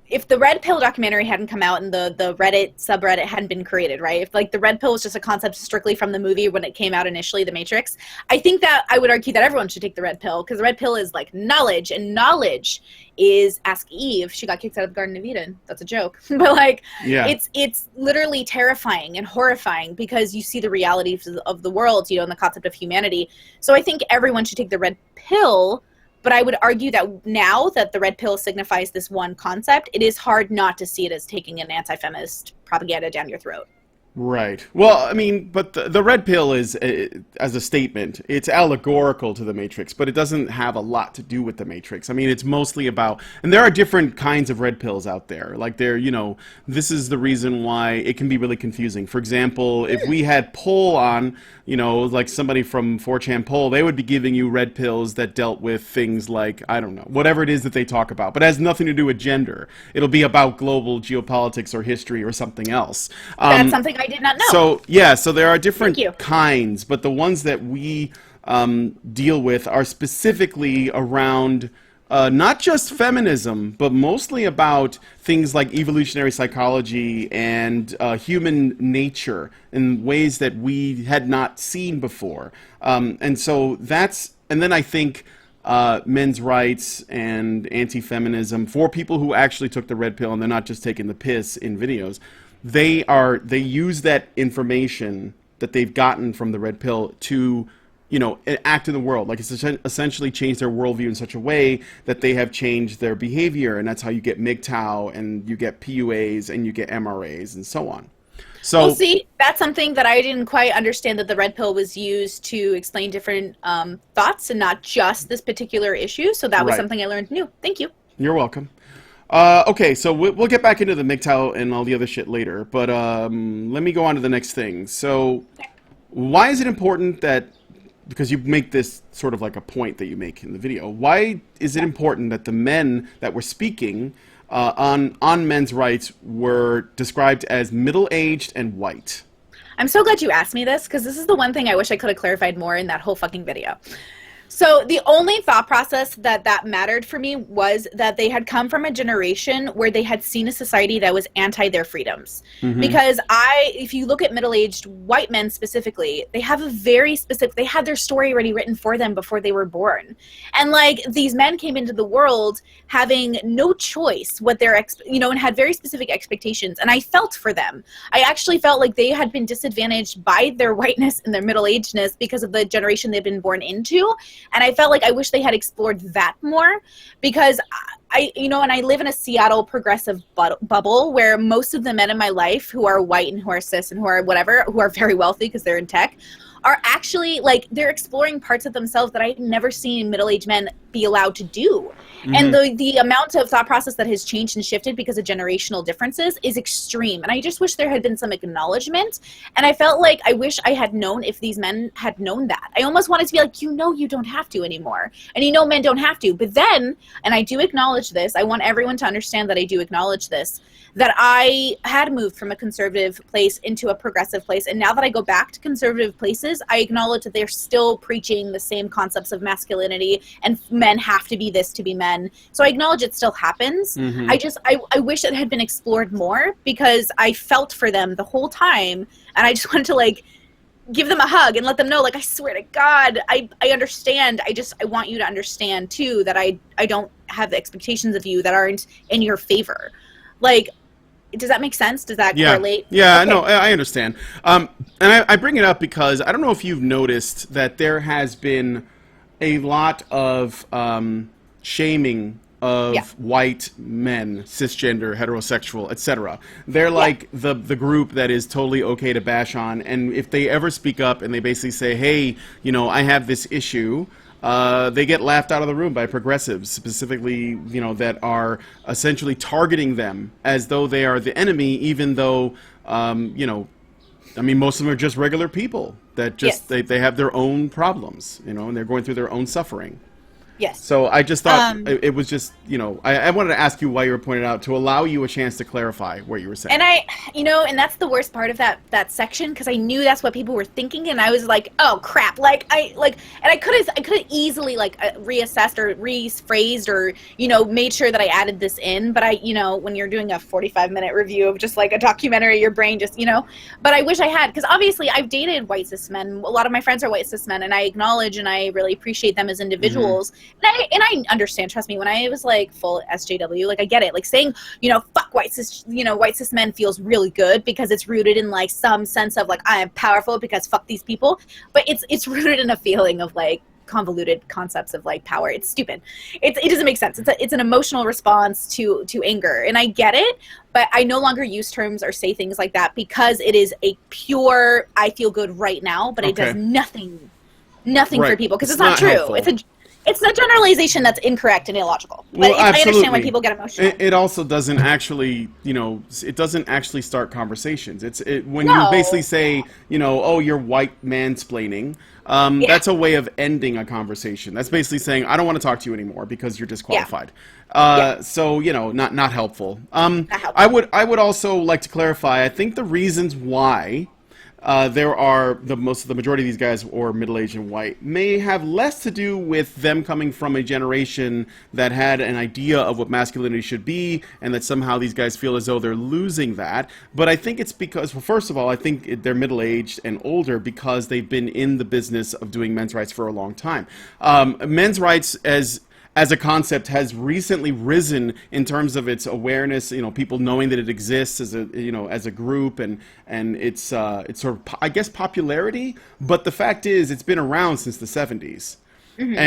if the red pill documentary hadn't come out and the Reddit subreddit hadn't been created, right? If the red pill was just a concept strictly from the movie when it came out initially, The Matrix, I think that I would argue that everyone should take the red pill because the red pill is knowledge, and knowledge is ask Eve. She got kicked out of the Garden of Eden. That's a joke. But like, Yeah. it's literally terrifying and horrifying because you see the reality of the world, you know, and the concept of humanity. So I think everyone should take the red pill. But I would argue that now that the red pill signifies this one concept, it is hard not to see it as taking an anti-feminist propaganda down your throat. Right. Well, I mean, but the red pill is, as a statement, it's allegorical to the Matrix, but it doesn't have a lot to do with the Matrix. I mean, it's mostly about, and there are different kinds of red pills out there. Like you know, this is the reason why it can be really confusing. For example, if we had Poll on, you know, like somebody from 4chan Poll, they would be giving you red pills that dealt with things like, I don't know, whatever it is that they talk about, but it has nothing to do with gender. It'll be about global geopolitics or history or something else. That's something I did not know. So, yeah, so there are different kinds, but the ones that we deal with are specifically around not just feminism, but mostly about things like evolutionary psychology and human nature in ways that we had not seen before. And so that's, and then I think men's rights and anti-feminism, for people who actually took the red pill and they're not just taking the piss in videos, they use that information that they've gotten from the red pill to, you know, act in the world. Like, it's essentially changed their worldview in such a way that they have changed their behavior, and that's how you get MGTOW, and you get PUAs, and you get MRAs, and so on. So, well, see, that's something that I didn't quite understand, that the red pill was used to explain different thoughts and not just this particular issue. So that was something I learned new. Thank you. You're welcome. Okay, so we'll get back into the MGTOW and all the other shit later, but let me go on to the next thing. So why is it important that, because you make this sort of like a point that you make in the video, why is it important that the men that were speaking on men's rights were described as middle-aged and white? I'm so glad you asked me this, because this is the one thing I wish I could have clarified more in that whole fucking video. So the only thought process that mattered for me was that they had come from a generation where they had seen a society that was anti their freedoms. Because if you look at middle-aged white men specifically, they have a very specific, they had their story already written for them before they were born. And like, these men came into the world having no choice what their, you know, and had very specific expectations. And I felt for them. I actually felt like they had been disadvantaged by their whiteness and their middle-agedness because of the generation they've been born into. And I felt like I wish they had explored that more, because you know, and I live in a Seattle progressive bubble where most of the men in my life who are white and who are cis and who are whatever, who are very wealthy because they're in tech, are actually like, they're exploring parts of themselves that I've never seen middle-aged men be allowed to do. And the amount of thought process that has changed and shifted because of generational differences is extreme. And I just wish there had been some acknowledgement. And I felt like I wish I had known if these men had known that. I almost wanted to be like, you know, you don't have to anymore. And you know, men don't have to. But then, and I do acknowledge this, I want everyone to understand that I do acknowledge this, that I had moved from a conservative place into a progressive place. And now that I go back to conservative places, I acknowledge that they're still preaching the same concepts of masculinity and men have to be this to be men. So I acknowledge it still happens. I wish it had been explored more, because I felt for them the whole time. And I just wanted to like give them a hug and let them know, like, I swear to God, I understand. I want you to understand too, that I don't have the expectations of you that aren't in your favor. Like, does that make sense? Does that correlate? Yeah, okay. No, I understand. And I bring it up because I don't know if you've noticed that there has been a lot of shaming of white men, cisgender, heterosexual, etc. They're like the group that is totally okay to bash on, and if they ever speak up and they basically say, hey, you know, I have this issue, they get laughed out of the room by progressives, specifically, you know, that are essentially targeting them as though they are the enemy, even though, you know, I mean, most of them are just regular people that just, they have their own problems, you know, and they're going through their own suffering. Yes. So I just thought it was just, you know, I wanted to ask you why you were pointed out to allow you a chance to clarify what you were saying. And you know, and that's the worst part of that section, because I knew that's what people were thinking, and I was like, oh crap, and I could have easily like reassessed or rephrased or, you know, made sure that I added this in, but you know, when you're doing a 45-minute review of just like a documentary, your brain just, you know, but I wish I had, because obviously I've dated white cis men. A lot of my friends are white cis men, and I acknowledge and I really appreciate them as individuals. And I understand, trust me, when I was like full SJW, like I get it, like saying, fuck white cis men feels really good because it's rooted in like some sense of like I am powerful because fuck these people, but it's rooted in a feeling of like convoluted concepts of like power. It's stupid. It doesn't make sense. It's an emotional response to anger, and I get it, but I no longer use terms or say things like that because it is a pure I feel good right now, but it does nothing for people because it's not true. Helpful. It's a generalization that's incorrect and illogical. But Well, I understand why people get emotional. It also doesn't actually, it doesn't actually start conversations. When you basically say, oh, you're white mansplaining, that's a way of ending a conversation. That's basically saying, I don't want to talk to you anymore because you're disqualified. So, not helpful. Not helpful. I would also like to clarify, I think the reasons why there are the majority of these guys or middle-aged and white may have less to do with them coming from a generation that had an idea of what masculinity should be, and that somehow these guys feel as though they're losing that. But I think it's because, well, first of all, I think they're middle-aged and older because they've been in the business of doing men's rights for a long time. Men's rights as a concept has recently risen in terms of its awareness, people knowing that it exists as a group and its sort of, I guess, popularity. But the fact is, it's been around since the 70s. Mm-hmm.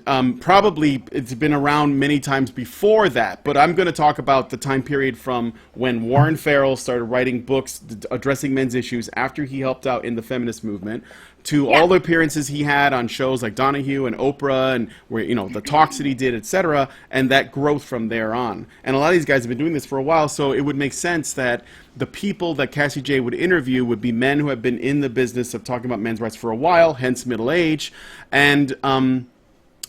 And probably it's been around many times before that. But I'm going to talk about the time period from when Warren Farrell started writing books addressing men's issues after he helped out in the feminist movement, to all the appearances he had on shows like Donahue and Oprah, and where the talks that he did, etc., and that growth from there on. And a lot of these guys have been doing this for a while, so it would make sense that the people that Cassie J would interview would be men who have been in the business of talking about men's rights for a while, hence middle age, and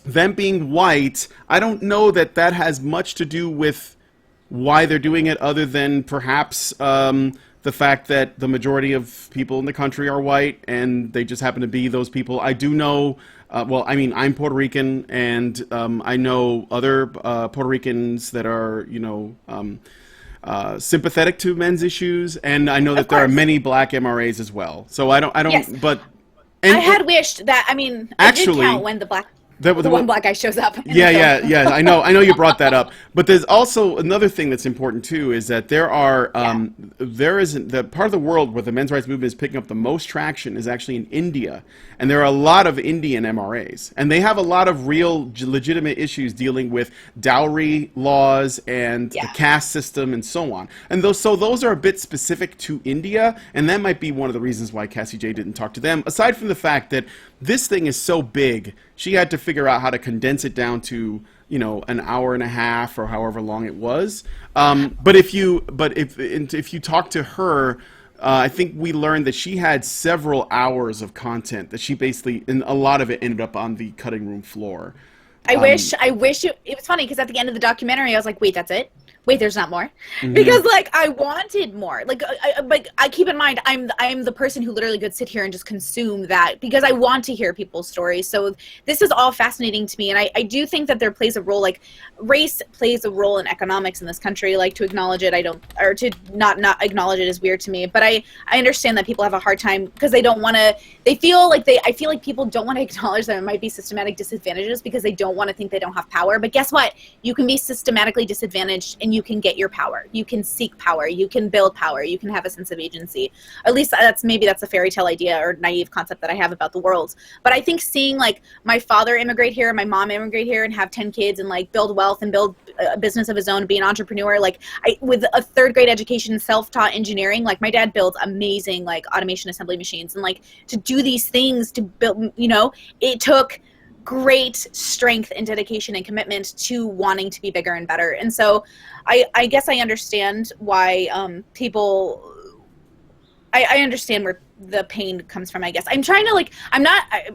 them being white. I don't know that has much to do with why they're doing it, other than perhaps the fact that the majority of people in the country are white, and they just happen to be those people. I do know, I'm Puerto Rican, and I know other Puerto Ricans that are, sympathetic to men's issues, and I know that there are many black MRAs as well. So I don't, yes. But... I had wished that, actually, did count when the one black guy shows up. Yeah. I know you brought that up, but there's also another thing that's important too, is that there isn't the part of the world where the men's rights movement is picking up the most traction is actually in India, and there are a lot of Indian MRAs, and they have a lot of real legitimate issues dealing with dowry laws and the caste system and so on. And those are a bit specific to India, and that might be one of the reasons why Cassie J didn't talk to them. Aside from the fact that this thing is so big, she had to figure out how to condense it down to, an hour and a half or however long it was. But if you talk to her, I think we learned that she had several hours of content that she basically, and a lot of it ended up on the cutting room floor. I wish it was funny because at the end of the documentary, I was like, wait, that's it? Wait, there's not more? Mm-hmm. Because I wanted more. I keep in mind, I'm the person who literally could sit here and just consume that because I want to hear people's stories. So this is all fascinating to me, and I do think that there plays a role, race plays a role in economics in this country. To acknowledge it, to not acknowledge it is weird to me. But I understand that people have a hard time because they don't want to. I feel like people don't want to acknowledge that it might be systematic disadvantages because they don't want to think they don't have power. But guess what? You can be systematically disadvantaged and you can get your power. You can seek power. You can build power. You can have a sense of agency. At least that's a fairy tale idea or naive concept that I have about the world. But I think seeing my father immigrate here, my mom immigrate here, and have 10 kids and build wealth and build a business of his own, be an entrepreneur. With a third grade education, self-taught engineering. My dad builds amazing automation assembly machines, and to do these things to build. It took great strength and dedication and commitment to wanting to be bigger and better. And so I guess I understand why people, I understand where the pain comes from, I guess. I'm trying to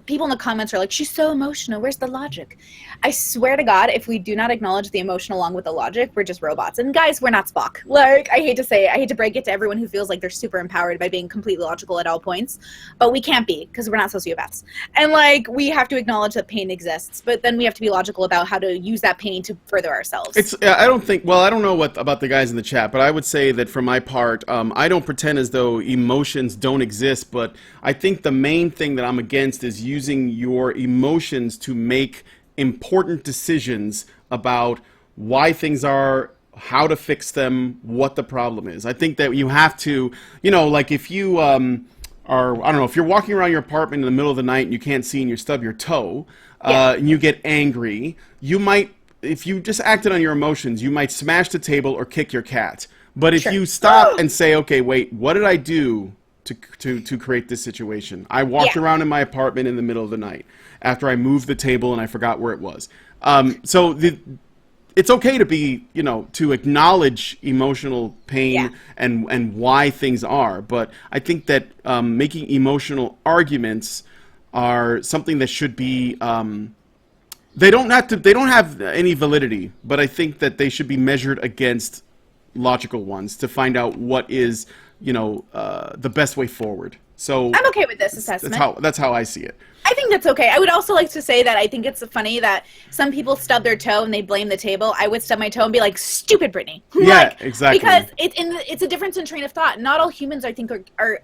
people in the comments are she's so emotional, where's the logic? I swear to God, if we do not acknowledge the emotion along with the logic, we're just robots. And guys, we're not Spock. I hate to break it to everyone who feels like they're super empowered by being completely logical at all points, but we can't be, because we're not sociopaths. And we have to acknowledge that pain exists, but then we have to be logical about how to use that pain to further ourselves. I don't know about the guys in the chat, but I would say that for my part, I don't pretend as though emotions don't exist. But I think the main thing that I'm against is using your emotions to make important decisions about why things are, how to fix them, what the problem is. I think that you have to, like if you are, I don't know, if you're walking around your apartment in the middle of the night and you can't see and you stub your toe, and you get angry, you might, if you just acted on your emotions, you might smash the table or kick your cat. But if you stop and say, okay, wait, what did I do to create this situation? I walked around in my apartment in the middle of the night after I moved the table and I forgot where it was. It's okay to be, to acknowledge emotional pain and why things are. But I think that making emotional arguments are something that should be, they don't have any validity, but I think that they should be measured against logical ones to find out what is, the best way forward. So I'm okay with this assessment. That's how I see it. I think that's okay. I would also like to say that I think it's funny that some people stub their toe and they blame the table. I would stub my toe and be like, "Stupid Brittany." Yeah, exactly. Because it's a difference in train of thought. Not all humans, I think, are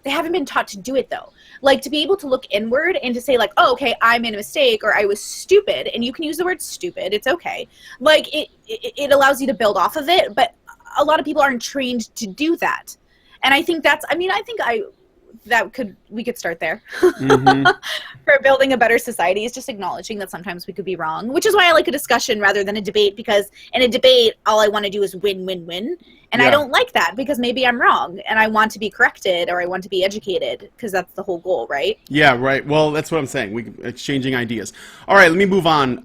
they haven't been taught to do it though. Like to be able to look inward and to say like, "Oh, okay, I made a mistake," or "I was stupid," and you can use the word stupid. It's okay. Like it allows you to build off of it, but a lot of people aren't trained to do that, and I think that's. We could start there. For building a better society is just acknowledging that sometimes we could be wrong, which is why I like a discussion rather than a debate, because in a debate all I want to do is win, and I don't like that because maybe I'm wrong and I want to be corrected or I want to be educated, because that's the whole goal, right? Yeah, right. Well, that's what I'm saying. We exchanging ideas. All right, let me move on.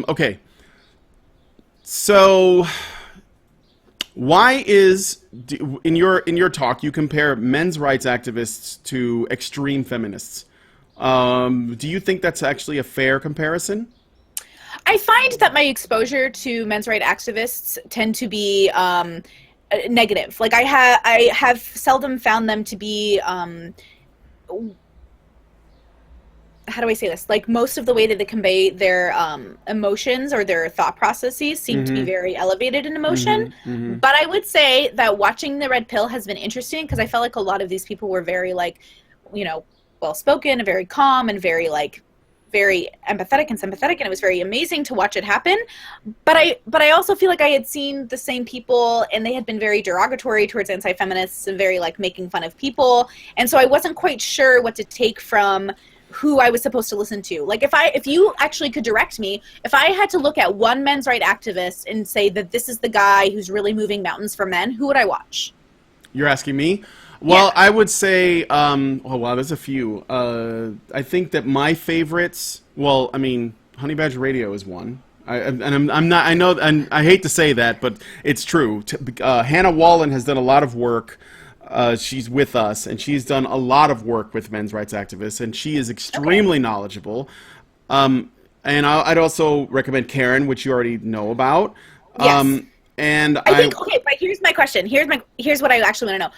Okay, so why in your talk you compare men's rights activists to extreme feminists? Do you think that's actually a fair comparison? I find that my exposure to men's rights activists tend to be negative. Like I have seldom found them to be how do I say this? Like most of the way that they convey their emotions or their thought processes seem to be very elevated in emotion. But I would say that watching The Red Pill has been interesting because I felt like a lot of these people were very like, well-spoken and very calm and very empathetic and sympathetic, and it was very amazing to watch it happen. But I also feel like I had seen the same people and they had been very derogatory towards anti-feminists and very like making fun of people. And so I wasn't quite sure what to take from who I was supposed to listen to. Like if you actually could direct me, if I had to look at one men's rights activist and say that this is the guy who's really moving mountains for men, who would I watch? You're asking me? Well, I would say, oh wow, there's a few. I think that my favorites, well, I mean, Honey Badger Radio is one. I'm not, I know, and I hate to say that, but it's true. Hannah Wallen has done a lot of work. She's with us, and she's done a lot of work with men's rights activists, and she is extremely knowledgeable. And I'd also recommend Karen, which you already know about. Yes. And I think okay, but here's my question. Here's what I actually want to know.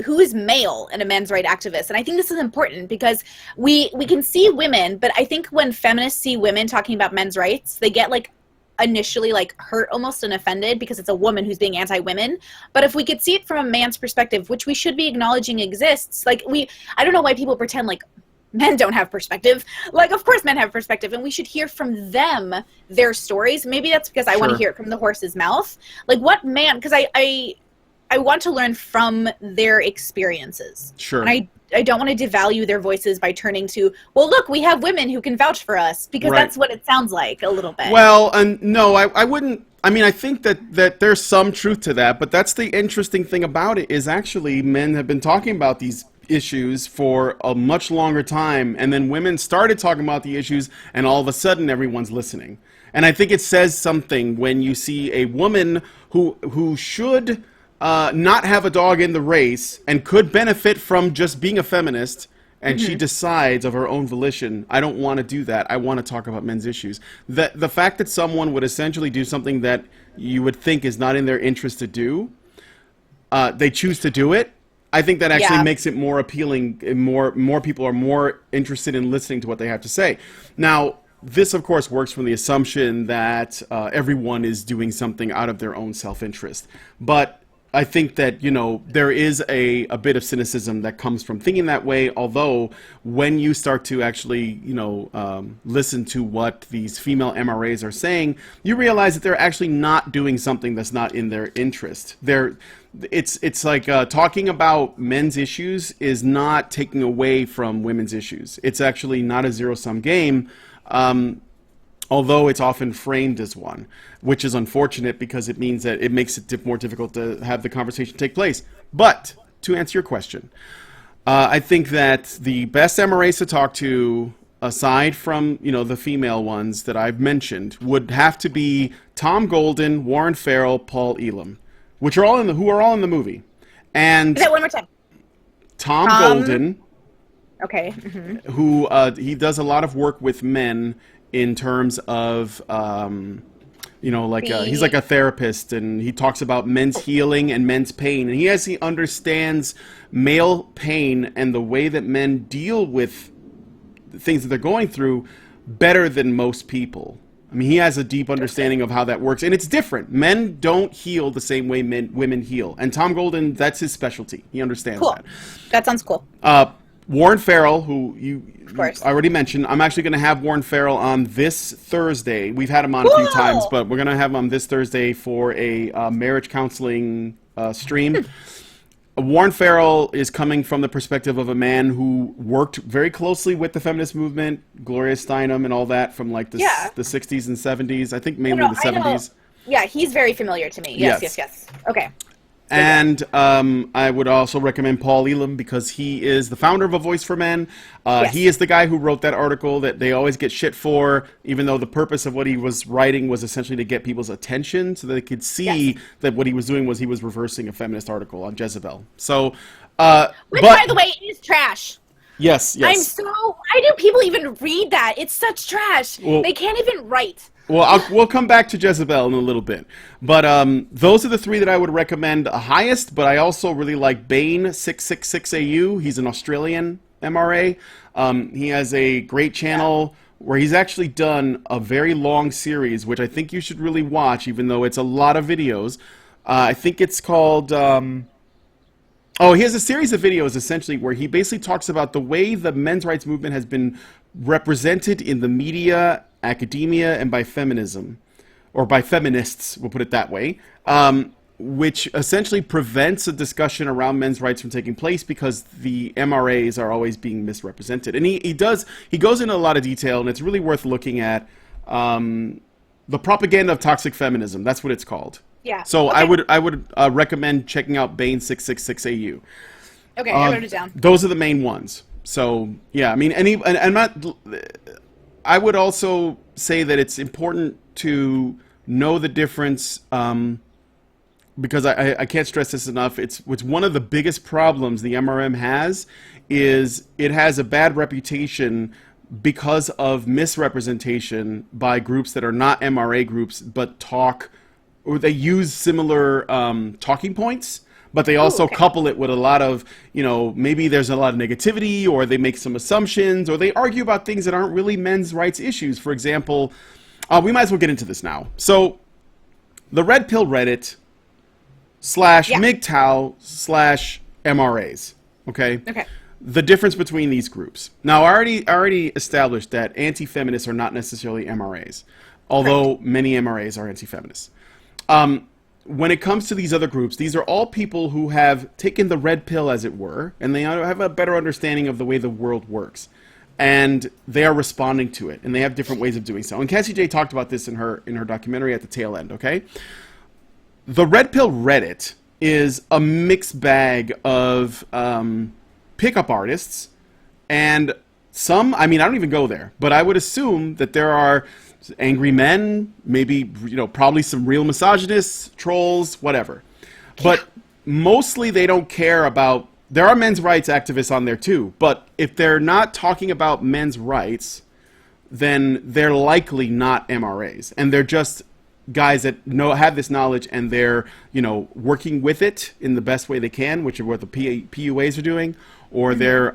Who is male in a men's rights activist? And I think this is important because we can see women, but I think when feminists see women talking about men's rights, they get like initially like hurt almost and offended because it's a woman who's being anti-women. But if we could see it from a man's perspective, which we should be acknowledging exists, like I don't know why people pretend like men don't have perspective. Like, of course men have perspective, and we should hear from them their stories. Maybe that's because I want to hear it from the horse's mouth. Like, what man, because I want to learn from their experiences. Sure. And I don't want to devalue their voices by turning to, well, look, we have women who can vouch for us, because that's what it sounds like a little bit. Well, no, I wouldn't. I mean, I think that there's some truth to that, but that's the interesting thing about it is actually men have been talking about these issues for a much longer time, and then women started talking about the issues, and all of a sudden everyone's listening. And I think it says something when you see a woman who should not have a dog in the race and could benefit from just being a feminist, and she decides of her own volition, I don't want to do that. I want to talk about men's issues. The fact that someone would essentially do something that you would think is not in their interest to do, they choose to do it, I think that actually makes it more appealing, and more people are more interested in listening to what they have to say. Now, this, of course, works from the assumption that everyone is doing something out of their own self-interest. But I think that, there is a bit of cynicism that comes from thinking that way. Although when you start to actually, listen to what these female MRAs are saying, you realize that they're actually not doing something that's not in their interest. It's like talking about men's issues is not taking away from women's issues. It's actually not a zero-sum game. Although it's often framed as one, which is unfortunate because it means that it makes it more difficult to have the conversation take place. But to answer your question, I think that the best MRAs to talk to, aside from the female ones that I've mentioned, would have to be Tom Golden, Warren Farrell, Paul Elam, who are all in the movie. And say it one more time. Tom Golden, okay, mm-hmm. who he does a lot of work with men. In terms of, he's like a therapist, and he talks about men's healing and men's pain. And he understands male pain and the way that men deal with the things that they're going through better than most people. I mean, he has a deep understanding of how that works. And it's different. Men don't heal the same way women heal. And Tom Golden, that's his specialty. He understands that. That sounds cool. Warren Farrell, who you already mentioned, I'm actually going to have Warren Farrell on this Thursday. We've had him on a few times, but we're going to have him on this Thursday for a marriage counseling stream. Warren Farrell is coming from the perspective of a man who worked very closely with the feminist movement, Gloria Steinem and all that from like the 60s and 70s. I think mainly the 70s. Yeah, he's very familiar to me. Yes. Okay. And I would also recommend Paul Elam because he is the founder of A Voice for Men. He is the guy who wrote that article that they always get shit for, even though the purpose of what he was writing was essentially to get people's attention so that they could see that what he was doing was he was reversing a feminist article on Jezebel. So, which, by the way, is trash. Yes. Why do people even read that? It's such trash. Well, they can't even write. Well, we'll come back to Jezebel in a little bit. But those are the three that I would recommend highest, but I also really like Bane666AU. He's an Australian MRA. He has a great channel where he's actually done a very long series, which I think you should really watch, even though it's a lot of videos. I think it's called... he has a series of videos, essentially, where he basically talks about the way the men's rights movement has been represented in the media, academia, and by feminism, or by feminists, we'll put it that way, which essentially prevents a discussion around men's rights from taking place because the MRAs are always being misrepresented. And he goes into a lot of detail, and it's really worth looking at. The propaganda of toxic feminism, that's what it's called. Yeah. So I would recommend checking out Bane666AU. Okay, I wrote it down. Those are the main ones. So yeah, I mean, I would also say that it's important to know the difference, because I can't stress this enough. It's one of the biggest problems the MRM has is it has a bad reputation because of misrepresentation by groups that are not MRA groups but they use similar talking points, but they also couple it with a lot of, maybe there's a lot of negativity, or they make some assumptions, or they argue about things that aren't really men's rights issues. For example, we might as well get into this now. So the Red Pill Reddit / MGTOW / MRAs, okay? Okay. The difference between these groups. Now, I already established that anti-feminists are not necessarily MRAs, although many MRAs are anti-feminists. When it comes to these other groups, these are all people who have taken the red pill, as it were, and they have a better understanding of the way the world works. And they are responding to it, and they have different ways of doing so. And Cassie J talked about this in her documentary at the tail end, okay? The Red Pill Reddit is a mixed bag of pickup artists, and some, I don't even go there, but I would assume that there are angry men, maybe, probably some real misogynists, trolls, whatever. But mostly they don't care about, there are men's rights activists on there too, but if they're not talking about men's rights, then they're likely not MRAs. And they're just guys that have this knowledge, and they're, working with it in the best way they can, which is what the PUAs are doing, or they're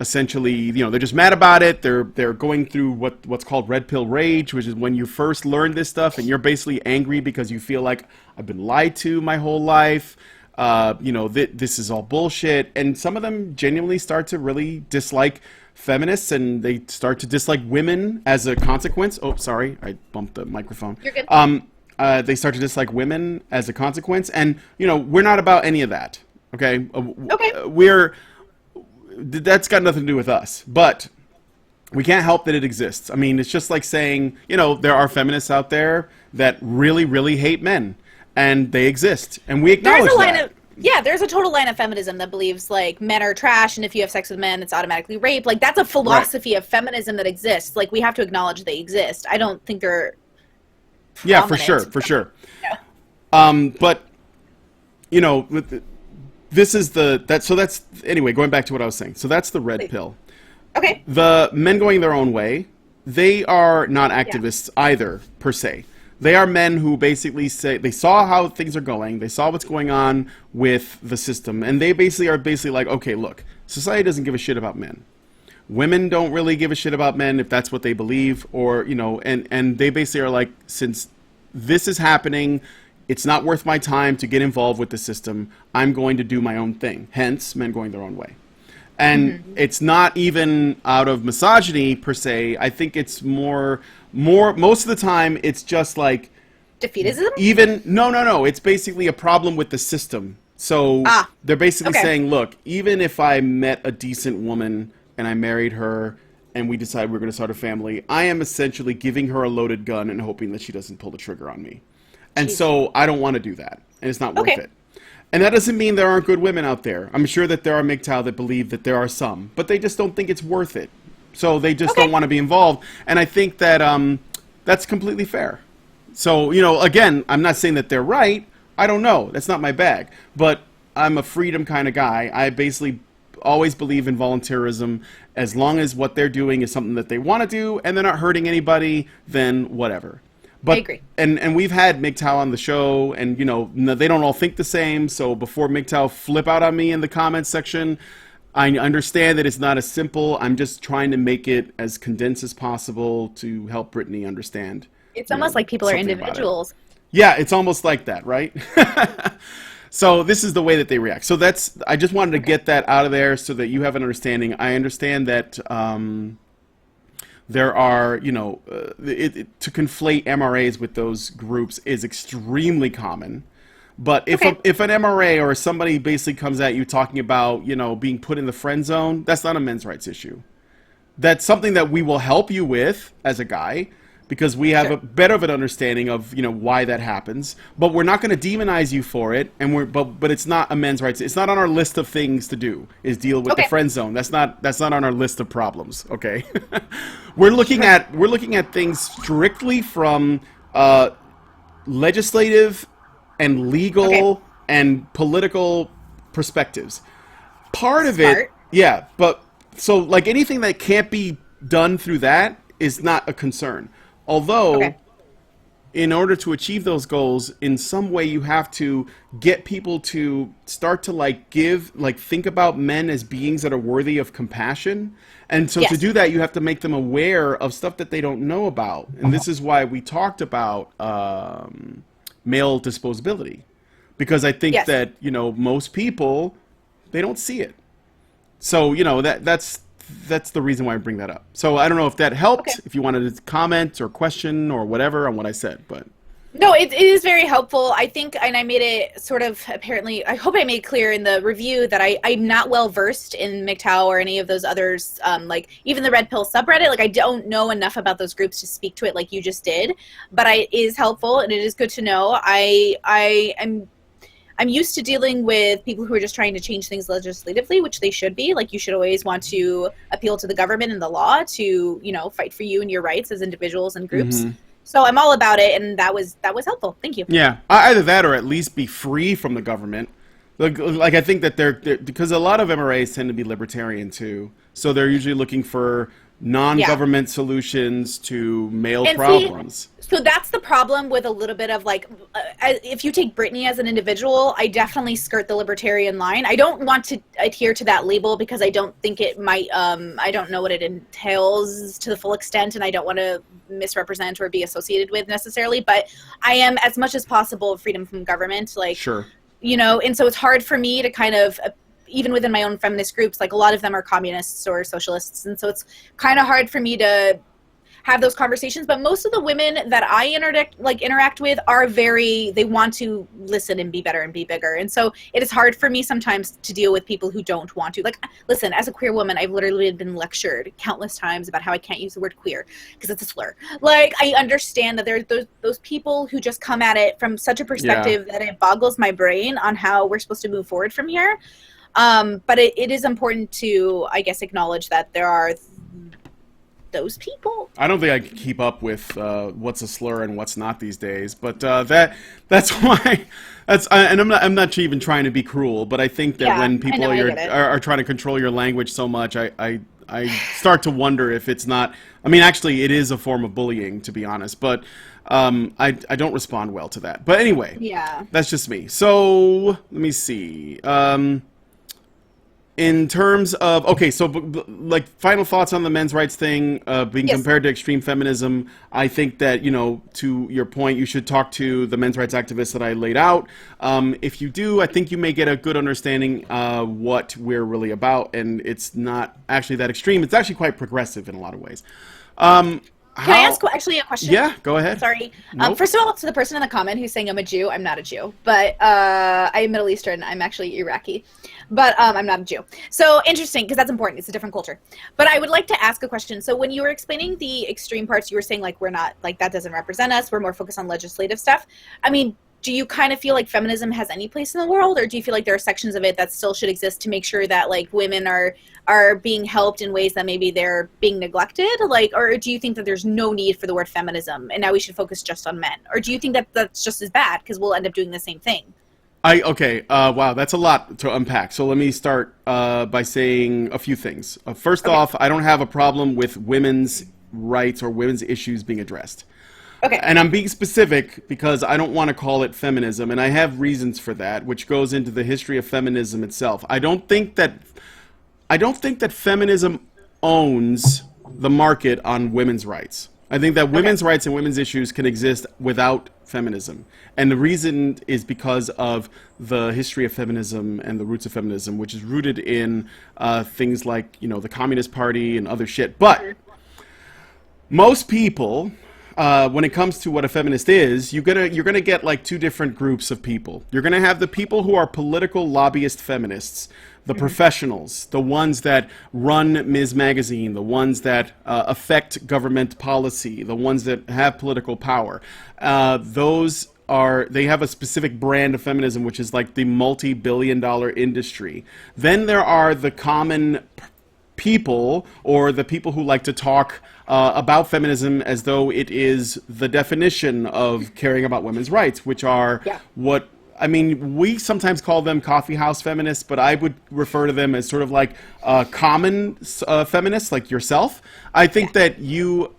essentially, they're just mad about it. They're going through what's called red pill rage, which is when you first learn this stuff and you're basically angry because you feel like I've been lied to my whole life. This is all bullshit. And some of them genuinely start to really dislike feminists, and they start to dislike women as a consequence. Oh, sorry, I bumped the microphone. You're good. They start to dislike women as a consequence, and we're not about any of that. Okay. Okay. That's got nothing to do with us, but we can't help that it exists. I mean, it's just like saying, there are feminists out there that really, really hate men, and they exist, and we acknowledge that. There's a total line of feminism that believes like men are trash, and if you have sex with men, it's automatically rape. Like that's a philosophy of feminism that exists. Like we have to acknowledge they exist. I don't think they're for sure. Yeah. But this is that's anyway, going back to what I was saying. So that's the red pill. Okay. The men going their own way, they are not activists either, per se. They are men who basically say they saw how things are going, they saw what's going on with the system, and they are like, okay, look, society doesn't give a shit about men. Women don't really give a shit about men if that's what they believe, or and they basically are like, since this is happening, it's not worth my time to get involved with the system. I'm going to do my own thing. Hence, men going their own way. And it's not even out of misogyny per se. I think it's more most of the time it's just like defeatism. No. It's basically a problem with the system. So they're basically saying, look, even if I met a decent woman and I married her and we decide we're going to start a family, I am essentially giving her a loaded gun and hoping that she doesn't pull the trigger on me. And so I don't want to do that, and it's not worth it. And that doesn't mean there aren't good women out there. I'm sure that there are MGTOW that believe that there are some, but they just don't think it's worth it. So they just don't want to be involved. And I think that that's completely fair. So, again, I'm not saying that they're right. I don't know. That's not my bag. But I'm a freedom kind of guy. I basically always believe in volunteerism. As long as what they're doing is something that they want to do and they're not hurting anybody, then whatever. But, I agree. And we've had MGTOW on the show, and, they don't all think the same. So before MGTOW flip out on me in the comments section, I understand that it's not as simple. I'm just trying to make it as condensed as possible to help Brittany understand. It's almost like people are individuals. Yeah, it's almost like that, right? So this is the way that they react. So I just wanted to get that out of there so that you have an understanding. I understand that there are, to conflate MRAs with those groups is extremely common. But if an MRA or somebody basically comes at you talking about, being put in the friend zone, that's not a men's rights issue. That's something that we will help you with as a guy, because we have a better of an understanding of, why that happens. But we're not going to demonize you for it, and but it's not a men's rights. It's not on our list of things to do, is deal with the friend zone. That's not on our list of problems, okay? We're looking at things strictly from legislative and legal and political perspectives. Part of it, but so like anything that can't be done through that is not a concern. Although, in order to achieve those goals, in some way you have to get people to start to think about men as beings that are worthy of compassion. And so to do that, you have to make them aware of stuff that they don't know about. And this is why we talked about male disposability, because I think that most people, they don't see it. So that's the reason why I bring that up. So I don't know if that helped, if you wanted to comment or question or whatever on what I said, but no, it is very helpful. I think, and I made it sort of apparently, I hope I made clear in the review that I'm not well versed in MGTOW or any of those others, like even the Red Pill subreddit. Like I don't know enough about those groups to speak to it like you just did, but it is helpful and it is good to know. I'm used to dealing with people who are just trying to change things legislatively, which they should be. Like you should always want to appeal to the government and the law to, fight for you and your rights as individuals and groups. Mm-hmm. So I'm all about it, and that was helpful. Thank you. Yeah, either that or at least be free from the government. Like I think that they're because a lot of MRAs tend to be libertarian too, so they're usually looking for non-government solutions to male And problems. so that's the problem with a little bit of like, if you take Brittany as an individual, I definitely skirt the libertarian line. I don't want to adhere to that label because I don't think it might, I don't know what it entails to the full extent, and I don't want to misrepresent or be associated with necessarily, but I am, as much as possible, freedom from government, like, Sure. you know, and so it's hard for me to kind of, even within my own feminist groups, like a lot of them are communists or socialists, and so it's kind of hard for me to have those conversations. But most of the women that I interact with are they want to listen and be better and be bigger, and so it is hard for me sometimes to deal with people who don't want to. Like, listen, as a queer woman, I've literally been lectured countless times about how I can't use the word queer because it's a slur. Like, I understand that there's those people who just come at it from such a perspective that it boggles my brain on how we're supposed to move forward from here. But it is important to, I guess, acknowledge that there are those people. I don't think I can keep up with what's a slur and what's not these days, but that's why. And I'm not even trying to be cruel, but I think that when people are trying to control your language so much, I start to wonder if it's not. I mean, actually, it is a form of bullying, to be honest, but I don't respond well to that. But anyway, that's just me. So let me see. In terms of, okay, so like final thoughts on the men's rights thing being compared to extreme feminism, I think that, you know, to your point, you should talk to the men's rights activists that I laid out. If you do, I think you may get a good understanding what we're really about, and it's not actually that extreme. It's actually quite progressive in a lot of ways. Can I ask actually a question? Yeah, go ahead. Sorry. Nope. First of all, to the person in the comment who's saying I'm a Jew, I'm not a Jew, but I am Middle Eastern. I'm actually Iraqi, but I'm not a Jew. So interesting, because that's important. It's a different culture. But I would like to ask a question. So when you were explaining the extreme parts, you were saying like we're not, like that doesn't represent us. We're more focused on legislative stuff. I mean, do you kind of feel like feminism has any place in the world, or do you feel like there are sections of it that still should exist to make sure that like women are being helped in ways that maybe they're being neglected? Like, or do you think that there's no need for the word feminism and now we should focus just on men? Or do you think that that's just as bad because we'll end up doing the same thing? Wow, that's a lot to unpack. So let me start by saying a few things. First off, I don't have a problem with women's rights or women's issues being addressed. Okay. And I'm being specific because I don't want to call it feminism, and I have reasons for that, which goes into the history of feminism itself. I don't think that feminism owns the market on women's rights. I think that women's rights and women's issues can exist without feminism. And the reason is because of the history of feminism and the roots of feminism, which is rooted in things like, you know, the Communist Party and other shit. But most people, when it comes to what a feminist is, you're gonna get like two different groups of people. You're gonna have the people who are political lobbyist feminists, the professionals, the ones that run Ms. Magazine, the ones that affect government policy, the ones that have political power. They have a specific brand of feminism, which is like the multi-billion-dollar industry. Then there are the common people, or the people who like to talk about feminism as though it is the definition of caring about women's rights, which are we sometimes call them coffee house feminists, but I would refer to them as sort of like common feminists, like yourself. I think that you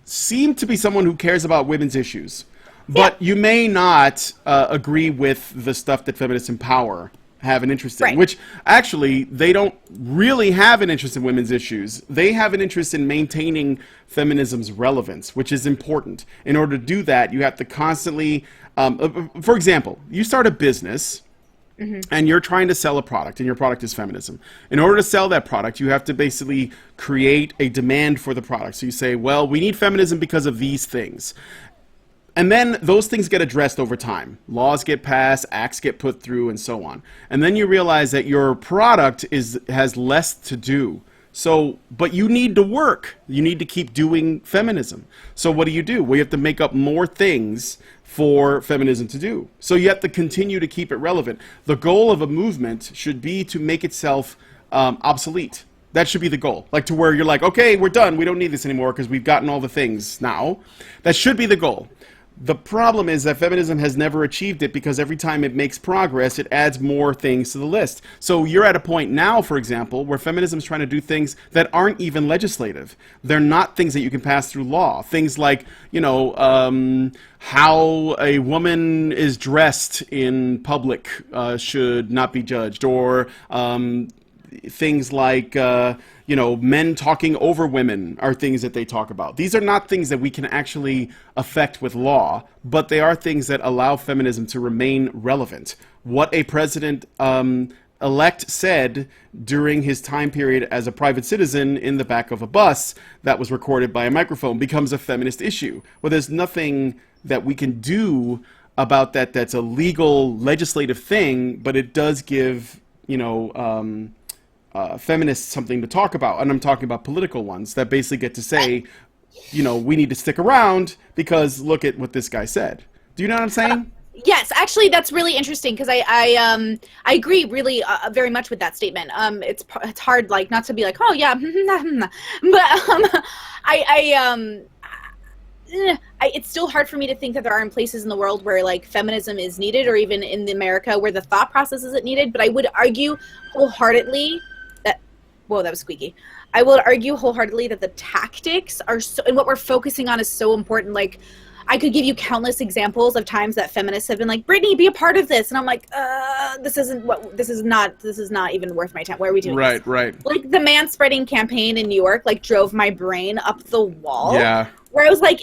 seem to be someone who cares about women's issues, but you may not agree with the stuff that feminists in power have an interest in, which actually they don't really have an interest in women's issues. They have an interest in maintaining feminism's relevance, which is important. In order to do that, you have to constantly, for example, you start a business and you're trying to sell a product, and your product is feminism. In order to sell that product, you have to basically create a demand for the product. So you say, well, we need feminism because of these things. And then those things get addressed over time. Laws get passed, acts get put through, and so on. And then you realize that your product has less to do. So, but you need to work. You need to keep doing feminism. So what do? Well, you have to make up more things for feminism to do. So you have to continue to keep it relevant. The goal of a movement should be to make itself obsolete. That should be the goal. Like to where you're like, okay, we're done. We don't need this anymore because we've gotten all the things now. That should be the goal. The problem is that feminism has never achieved it because every time it makes progress, it adds more things to the list. So you're at a point now, for example, where feminism is trying to do things that aren't even legislative. They're not things that you can pass through law. Things like, how a woman is dressed in public should not be judged, or things like, men talking over women are things that they talk about. These are not things that we can actually affect with law, but they are things that allow feminism to remain relevant. What a president elect said during his time period as a private citizen in the back of a bus that was recorded by a microphone becomes a feminist issue. Well, there's nothing that we can do about that that's a legal legislative thing, but it does give, feminists something to talk about, and I'm talking about political ones that basically get to say, we need to stick around because look at what this guy said. Do you know what I'm saying? Yes, actually, that's really interesting because I agree really very much with that statement. It's hard like not to be like, oh yeah, but it's still hard for me to think that there aren't places in the world where like feminism is needed, or even in America where the thought process isn't needed. But I would argue wholeheartedly that, whoa, that was squeaky. I would argue wholeheartedly that the tactics are so, and what we're focusing on is so important. Like, I could give you countless examples of times that feminists have been like, Brittany, be a part of this. And I'm like, this is not even worth my time. Why are we doing this? Right. Like the man-spreading campaign in New York, like drove my brain up the wall. Yeah. Where I was like,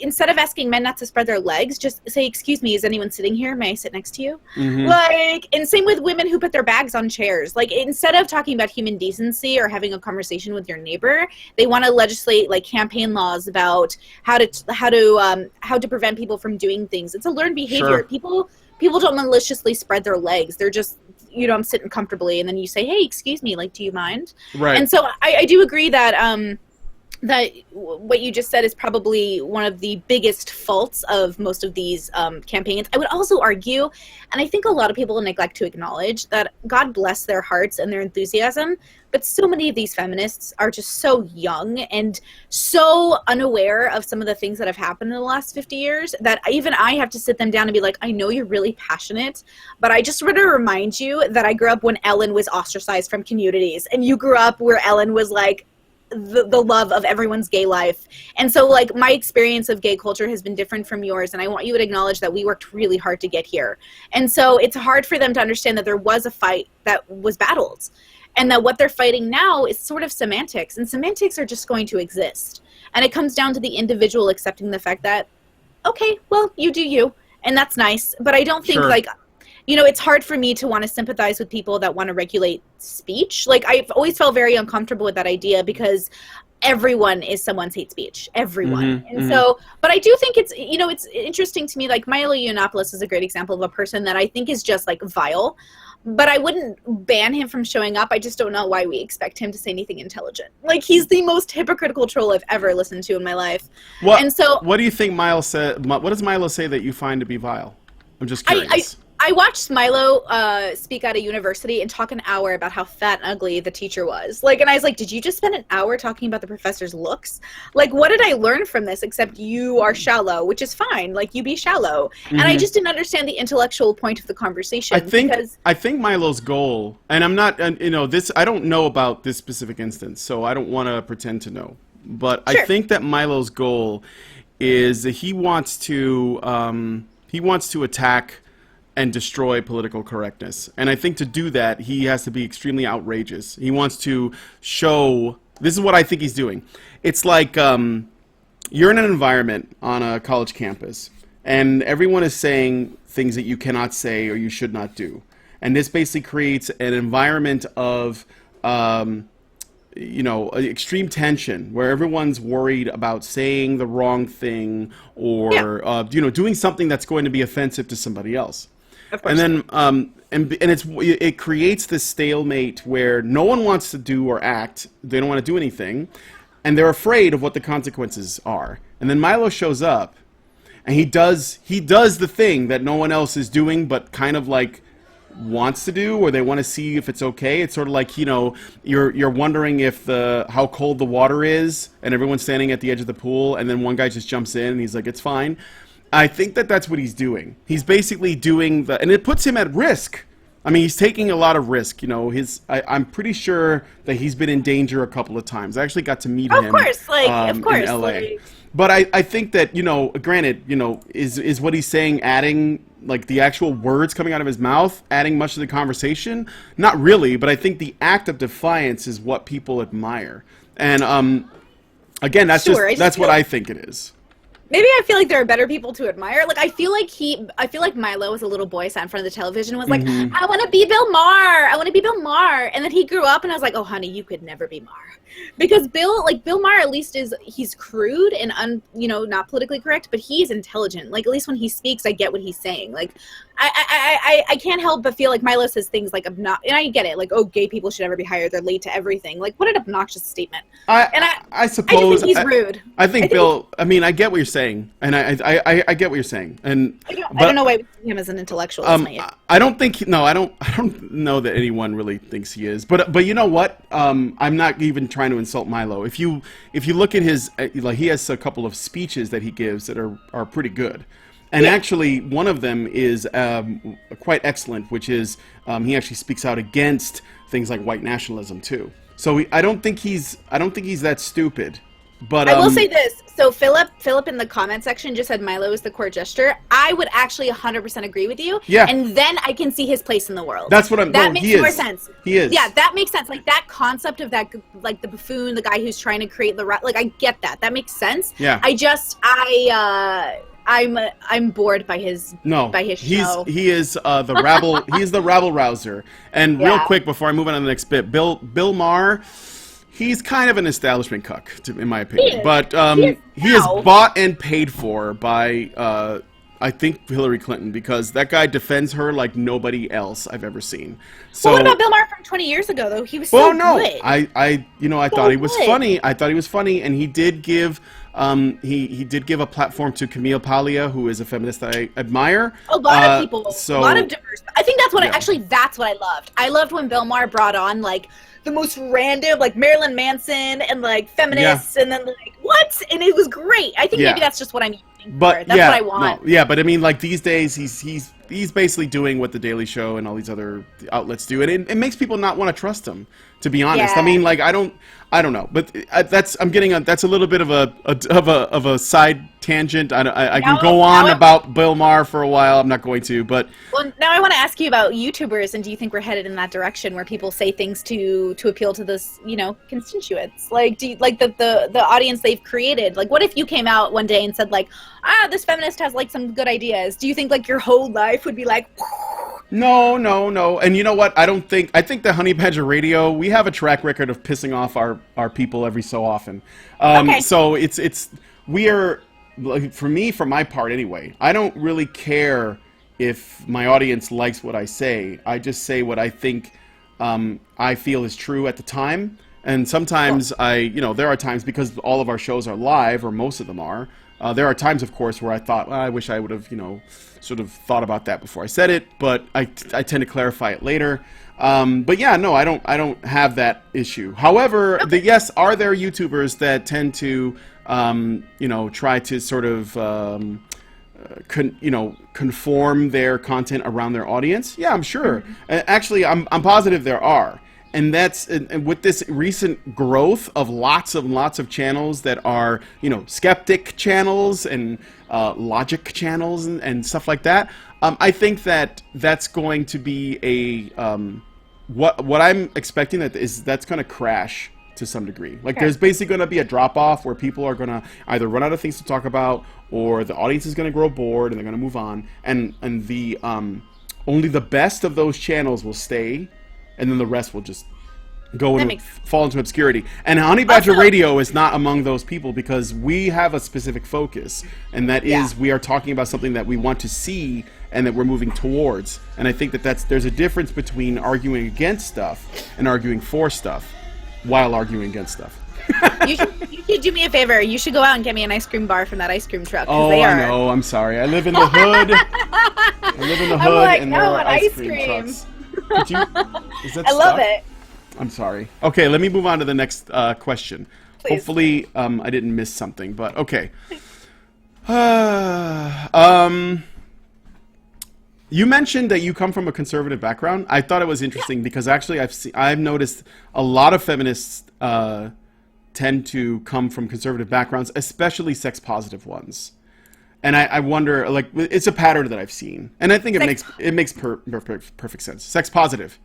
instead of asking men not to spread their legs, just say, excuse me, is anyone sitting here? May I sit next to you? Mm-hmm. Like, and same with women who put their bags on chairs. Like, instead of talking about human decency or having a conversation with your neighbor, they want to legislate like campaign laws about how to prevent people from doing things. It's a learned behavior. Sure. People don't maliciously spread their legs. They're just, I'm sitting comfortably, and then you say, hey, excuse me, like, do you mind? Right. And so I do agree that that what you just said is probably one of the biggest faults of most of these campaigns. I would also argue, and I think a lot of people neglect to acknowledge, that God bless their hearts and their enthusiasm, but so many of these feminists are just so young and so unaware of some of the things that have happened in the last 50 years that even I have to sit them down and be like, I know you're really passionate, but I just want to remind you that I grew up when Ellen was ostracized from communities, and you grew up where Ellen was like, the love of everyone's gay life. And so like my experience of gay culture has been different from yours, and I want you to acknowledge that we worked really hard to get here. And so it's hard for them to understand that there was a fight that was battled, and that what they're fighting now is sort of semantics, and semantics are just going to exist. And it comes down to the individual accepting the fact that, okay, well, you do you, and that's nice, but I don't think Sure. like, it's hard for me to want to sympathize with people that want to regulate speech. Like, I've always felt very uncomfortable with that idea because everyone is someone's hate speech. Everyone. Mm-hmm, And so, but I do think it's, it's interesting to me. Like, Milo Yiannopoulos is a great example of a person that I think is just, like, vile. But I wouldn't ban him from showing up. I just don't know why we expect him to say anything intelligent. Like, he's the most hypocritical troll I've ever listened to in my life. And so, what do you think Milo said? What does Milo say that you find to be vile? I'm just curious. I watched Milo speak at a university and talk an hour about how fat and ugly the teacher was. Like, and I was like, did you just spend an hour talking about the professor's looks? Like, what did I learn from this except you are shallow, which is fine. Like, you be shallow. Mm-hmm. And I just didn't understand the intellectual point of the conversation. I think Milo's goal, and I'm not, I don't know about this specific instance, so I don't want to pretend to know. But Sure. I think that Milo's goal is that he wants to attack and destroy political correctness. And I think to do that, he has to be extremely outrageous. He wants to show, this is what I think he's doing. It's like you're in an environment on a college campus, and everyone is saying things that you cannot say or you should not do. And this basically creates an environment of extreme tension where everyone's worried about saying the wrong thing or doing something that's going to be offensive to somebody else. Of course. And then it creates this stalemate where no one wants to do or act. They don't want to do anything, and they're afraid of what the consequences are. And then Milo shows up, and he does the thing that no one else is doing, but kind of like wants to do, or they want to see if it's okay. It's sort of like, you're wondering if how cold the water is, and everyone's standing at the edge of the pool, and then one guy just jumps in and he's like, it's fine. I think that that's what he's doing. He's basically doing and it puts him at risk. I mean, he's taking a lot of risk. You know, I'm pretty sure that he's been in danger a couple of times. I actually got to meet him. Of course, in LA. But I think that, you know, granted, you know, is what he's saying adding, like, the actual words coming out of his mouth, adding much to the conversation? Not really, but I think the act of defiance is what people admire. And again, that's what I think it is. Maybe I feel like there are better people to admire. Like, I feel like Milo was a little boy, sat in front of the television, was like, I want to be Bill Maher. I want to be Bill Maher. And then he grew up, and I was like, oh, honey, you could never be Maher. Because Bill Maher at least he's crude and not politically correct, but he's intelligent. Like, at least when he speaks, I get what he's saying. Like, I can't help but feel like Milo says things like and I get it, like, oh, gay people should never be hired, they're late to everything. Like, what an obnoxious statement. I suppose I think he's rude. I think Bill. I mean, I get what you're saying, and I get what you're saying, and I don't know why we see him as an intellectual. I don't think I don't know that anyone really thinks he is, but you know what? I'm not even trying to insult Milo. If you look at his, like, he has a couple of speeches that he gives that are pretty good. And actually, one of them is quite excellent, which is he actually speaks out against things like white nationalism too. So I don't think he's that stupid. But I will say this. So Philip in the comment section just said Milo is the court jester. I would actually 100% agree with you. Yeah. And then I can see his place in the world. That's what That makes more sense. He is. Yeah, that makes sense. Like, that concept of that, like, the buffoon, the guy who's trying to create like, I get that. That makes sense. Yeah. I'm bored by his show. He is the rabble. He is the rabble rouser. And real quick before I move on to the next bit, Bill Maher, he's kind of an establishment cuck, in my opinion. But he is bought and paid for by I think Hillary Clinton, because that guy defends her like nobody else I've ever seen. So, what about Bill Maher from 20 years ago, though? He was so good. I thought he was funny. I thought he was funny, and he did give. He did give a platform to Camille Paglia, who is a feminist that I admire. A lot of people, a lot of diverse. I think that's what that's what I loved. I loved when Bill Maher brought on, like, the most random, like, Marilyn Manson and, like, feminists, and then, like, what? And it was great. I think maybe that's just what I'm using for. That's what I want. No, but I mean, like, these days he's basically doing what The Daily Show and all these other outlets do, and it makes people not want to trust him, to be honest. I mean, like, I don't know, but that's a little bit of a side tangent. I can go on about Bill Maher for a while. I'm not going to, but now I want to ask you about YouTubers, and do you think we're headed in that direction where people say things to appeal to this, constituents? Like, do you, like the audience they've created? Like, what if you came out one day and said, like, this feminist has, like, some good ideas? Do you think, like, your whole life would be like? No. And you know what? I think the Honey Badger Radio, we have a track record of pissing off our people every so often. So we are, like, for me, for my part anyway, I don't really care if my audience likes what I say. I just say what I think I feel is true at the time. And sometimes there are times, because all of our shows are live, or most of them are, there are times, of course, where I thought, I wish I would have, sort of thought about that before I said it, but I tend to clarify it later. But yeah, no, I don't have that issue. However, yes, are there YouTubers that tend to, try to sort of, conform their content around their audience? Yeah, I'm sure. Actually, I'm positive there are. And that's, and with this recent growth of lots of channels that are, skeptic channels and logic channels and stuff like that, I think that that's going to be a what I'm expecting that's going to crash to some degree. Like, there's basically going to be a drop off where people are going to either run out of things to talk about, or the audience is going to grow bored and they're going to move on, and the only the best of those channels will stay, and then the rest will just fall into obscurity. And Honey Badger Radio is not among those people, because we have a specific focus, and that is we are talking about something that we want to see and that we're moving towards. And I think there's a difference between arguing against stuff and arguing for stuff while arguing against stuff. You should do me a favor. You should go out and get me an ice cream bar from that ice cream truck. Oh, I know. I'm sorry. I live in the hood. And there are ice cream trucks. I love it. I'm sorry. Okay, let me move on to the next question. Please. Hopefully, I didn't miss something, but okay. You mentioned that you come from a conservative background. I thought it was interesting because actually I've noticed a lot of feminists tend to come from conservative backgrounds, especially sex positive ones. And I wonder, like, it's a pattern that I've seen, and I think it makes perfect sense. Sex positive.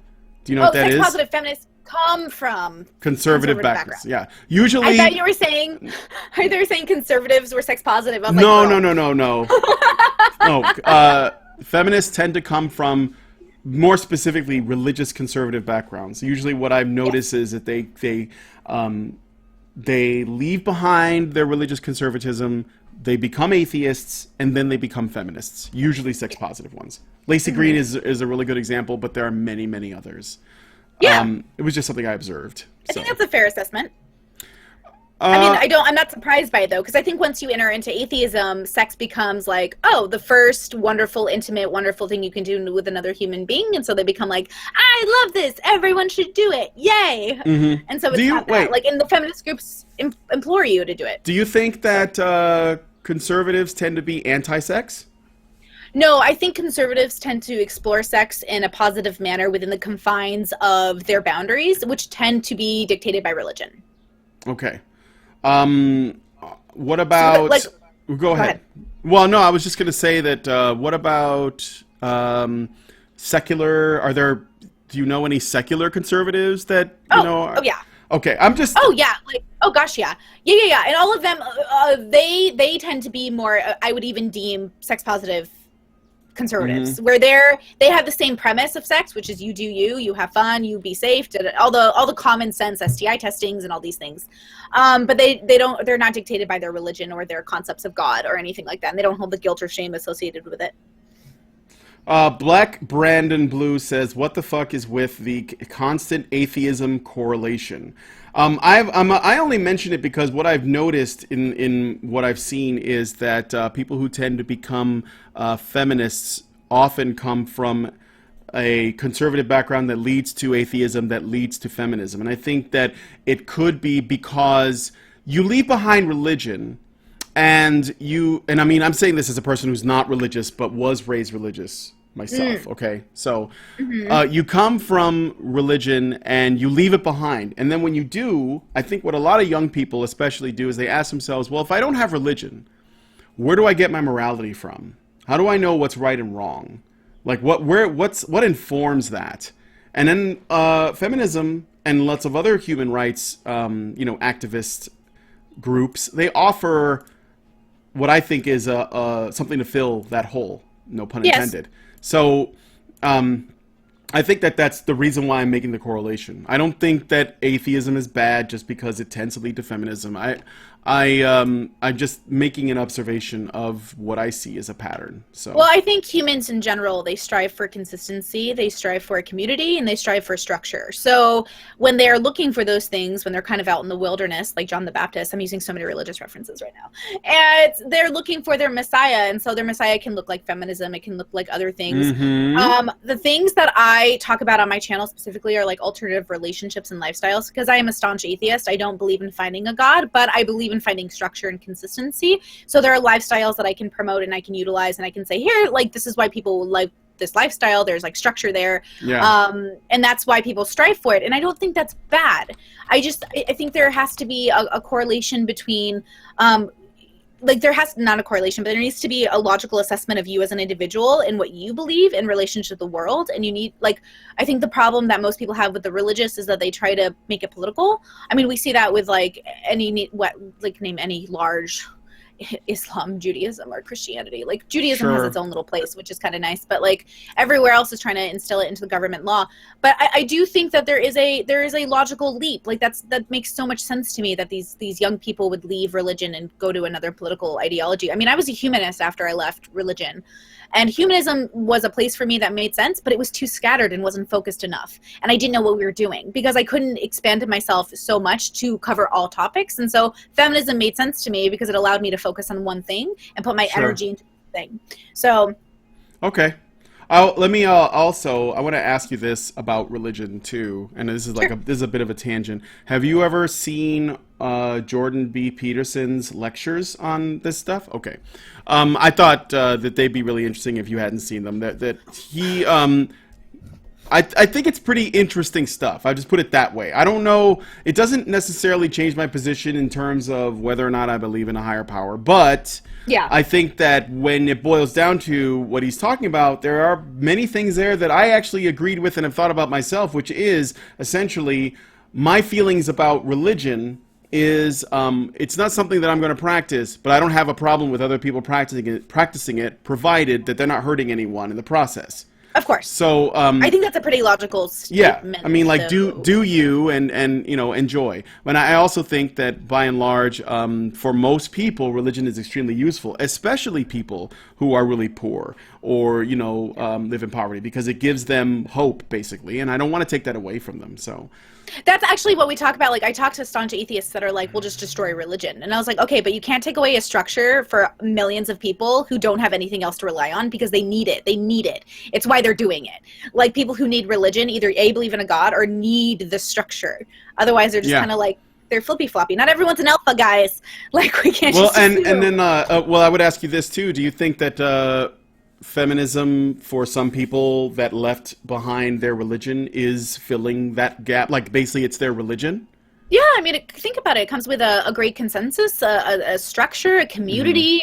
Do you know what that is? Sex positive feminists come from conservative backgrounds. Yeah, usually. I thought you were saying, conservatives were sex positive. I was no. Feminists tend to come from more specifically religious conservative backgrounds. Usually, what I've noticed is that they leave behind their religious conservatism. They become atheists, and then they become feminists, usually sex-positive ones. Lacey Green is a really good example, but there are many, many others. Yeah. It was just something I observed. I think that's a fair assessment. I'm not surprised by it, though, because I think once you enter into atheism, sex becomes like, oh, the first wonderful, intimate, wonderful thing you can do with another human being, and so they become like, I love this, everyone should do it, yay! Mm-hmm. And so it's not that. Like, and the feminist groups implore you to do it. Do you think that conservatives tend to be anti-sex? No, I think conservatives tend to explore sex in a positive manner within the confines of their boundaries, which tend to be dictated by religion. Okay. What about... Go ahead. Well, no, I was just going to say that, what about secular... Do you know any secular conservatives that, Oh, yeah. Okay, I'm just... Oh, yeah. Oh, gosh, yeah. Yeah. And all of them, they tend to be more, I would even deem sex-positive conservatives, where they have the same premise of sex, which is you do you have fun, you be safe, all the common sense STI testings and all these things. But they're not dictated by their religion or their concepts of God or anything like that. And they don't hold the guilt or shame associated with it. Black Brandon Blue says, what the fuck is with the constant atheism correlation? I only mention it because what I've noticed in what I've seen is that people who tend to become feminists often come from a conservative background that leads to atheism, that leads to feminism. And I think that it could be because you leave behind religion and I mean, I'm saying this as a person who's not religious but was raised religious myself, okay? So you come from religion and you leave it behind. And then when you do, I think what a lot of young people especially do is they ask themselves, well, if I don't have religion, where do I get my morality from? How do I know what's right and wrong? Like what informs that? And then feminism and lots of other human rights activist groups, they offer what I think is something to fill that hole, no pun intended. So I think that that's the reason why I'm making the correlation. I don't think that atheism is bad just because it tends to lead to feminism. I'm just making an observation of what I see as a pattern. So. Well, I think humans in general, they strive for consistency, they strive for a community, and they strive for structure. So when they're looking for those things, when they're kind of out in the wilderness, like John the Baptist, I'm using so many religious references right now, and they're looking for their Messiah, and so their Messiah can look like feminism, it can look like other things. The things that I talk about on my channel specifically are like alternative relationships and lifestyles, because I am a staunch atheist. I don't believe in finding a God, but I believe in finding structure and consistency. So there are lifestyles that I can promote and I can utilize, and I can say, here, like, this is why people like this lifestyle. There's like structure there. And that's why people strive for it. And I don't think that's bad. I think there has to be a correlation between, not a correlation, but there needs to be a logical assessment of you as an individual and what you believe in relation to the world. And you need, I think the problem that most people have with the religious is that they try to make it political. I mean, we see that with name any large Islam, Judaism, or Christianity. Like Judaism has its own little place, which is kind of nice, but like everywhere else is trying to instill it into the government law. But I do think that there is a logical leap. Like that makes so much sense to me that these young people would leave religion and go to another political ideology. I mean, I was a humanist after I left religion, and humanism was a place for me that made sense, but it was too scattered and wasn't focused enough. And I didn't know what we were doing because I couldn't expand myself so much to cover all topics. And so feminism made sense to me because it allowed me to focus on one thing and put my energy into the thing. So. Okay. Let me also. I want to ask you this about religion too, and this is like Sure. this is a bit of a tangent. Have you ever seen Jordan B. Peterson's lectures on this stuff? Okay, I thought that they'd be really interesting if you hadn't seen them. That he I think it's pretty interesting stuff. I just put it that way. I don't know. It doesn't necessarily change my position in terms of whether or not I believe in a higher power. But Yeah. I think that when it boils down to what he's talking about, there are many things there that I actually agreed with and have thought about myself, which is essentially my feelings about religion is it's not something that I'm going to practice, but I don't have a problem with other people practicing it, provided that they're not hurting anyone in the process. Of course. So I think that's a pretty logical yeah, statement. I mean, like, so- do you and you know, enjoy. But I also think that by and large, for most people, religion is extremely useful, especially people who are really poor or you know live in poverty, because it gives them hope, basically. And I don't want to take that away from them. So That's actually what we talk about. Like, I talk to staunch atheists that are like, we'll just destroy religion. And I was like, okay, but you can't take away a structure for millions of people who don't have anything else to rely on because they need it. They need it. It's why they're doing it. Like, people who need religion either A, believe in a god, or need the structure. Otherwise, they're just Yeah. kind of like, they're flippy floppy. Not everyone's an alpha, guys. Like, we can't well, just and assume. then well, I would ask you this too. Do you think that feminism for some people that left behind their religion is filling that gap? Like, basically, it's their religion. Yeah, I mean, think about it. It comes with a great consensus, a structure, a community,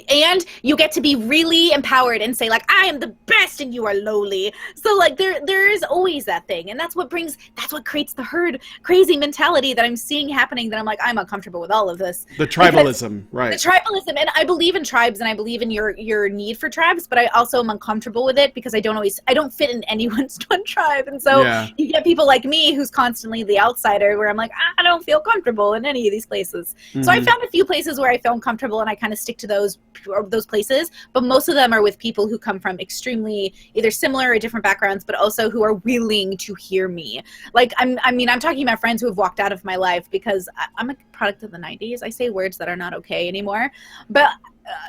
and you get to be really empowered and say, like, I am the best and you are lowly. So, like, there is always that thing. And that's what creates the herd crazy mentality that I'm seeing happening, that I'm like, I'm uncomfortable with all of this. The tribalism, right? The tribalism, and I believe in tribes, and I believe in your need for tribes, but I also am uncomfortable with it because I don't fit in anyone's one tribe, and so Yeah. you get people like me who's constantly the outsider, where I'm like, I don't feel comfortable in any of these places. So I found a few places where I feel comfortable, and I kind of stick to those places, but most of them are with people who come from extremely either similar or different backgrounds, but also who are willing to hear me. Like, I'm talking about friends who have walked out of my life because I'm a product of the 90s. I say words that are not okay anymore, but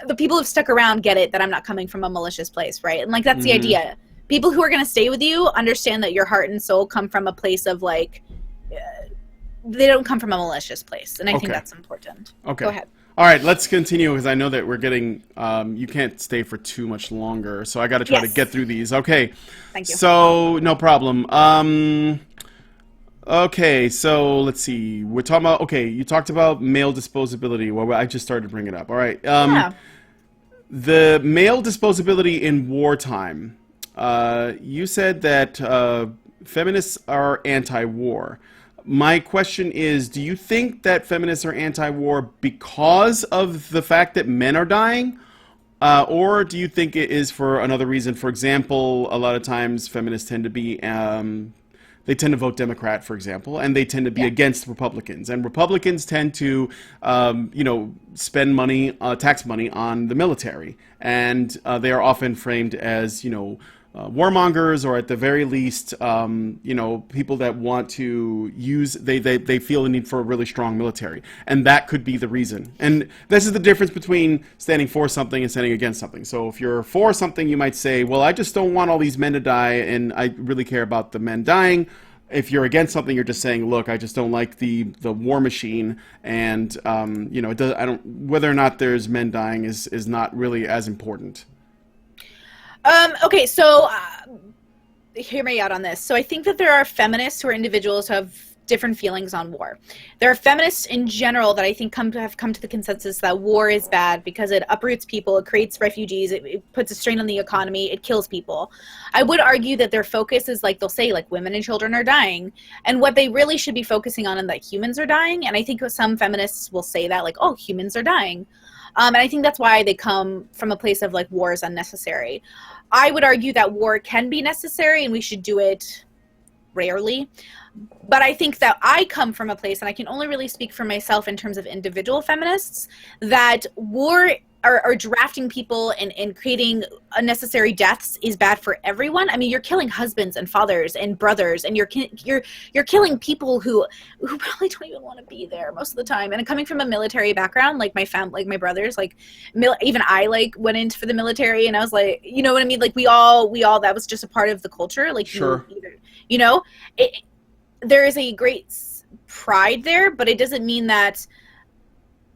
the people who've stuck around get it, that I'm not coming from a malicious place, right? And like, that's the idea. People who are going to stay with you understand that your heart and soul come from a place of like, they don't come from a malicious place, and I think Okay. that's important. Okay. Go ahead. All right, let's continue because I know that we're getting. You can't stay for too much longer, so I got to try to Yes. get through these. Okay. Thank you. So no problem. Okay, so let's see. We're talking about. Okay, you talked about male disposability. Well, I just started to bring it up. All right. Yeah. The male disposability in wartime. You said that feminists are anti-war. My question is, do you think that feminists are anti-war because of the fact that men are dying? Or do you think it is for another reason? For example, a lot of times feminists tend to be, they tend to vote Democrat, for example, and they tend to be against Republicans. And Republicans tend to, you know, spend money, tax money on the military. And they are often framed as, you know, warmongers, or at the very least, you know, people that want to use, they feel the need for a really strong military. And that could be the reason. And this is the difference between standing for something and standing against something. So if you're for something, you might say, well, I just don't want all these men to die, and I really care about the men dying. If you're against something, you're just saying, look, I just don't like the war machine, and you know, I don't, whether or not there's men dying is not really as important. Okay, so hear me out on this. So I think that there are feminists who are individuals who have different feelings on war. There are feminists in general that I think have come to the consensus that war is bad because it uproots people, it creates refugees, it puts a strain on the economy, it kills people. I would argue that their focus is, like, they'll say, like, women and children are dying, and what they really should be focusing on is that humans are dying. And I think some feminists will say that, like, oh, humans are dying. And I think that's why they come from a place of, like, war is unnecessary. I would argue that war can be necessary and we should do it rarely. But I think that I come from a place, and I can only really speak for myself in terms of individual feminists, that war are drafting people and creating unnecessary deaths is bad for everyone. I mean, you're killing husbands and fathers and brothers, and you're killing people who probably don't even want to be there most of the time. And coming from a military background, like my brothers, like even I like went into for the military, and I was like, you know what I mean? Like we all that was just a part of the culture. Like sure, you know, there is a great pride there, but it doesn't mean that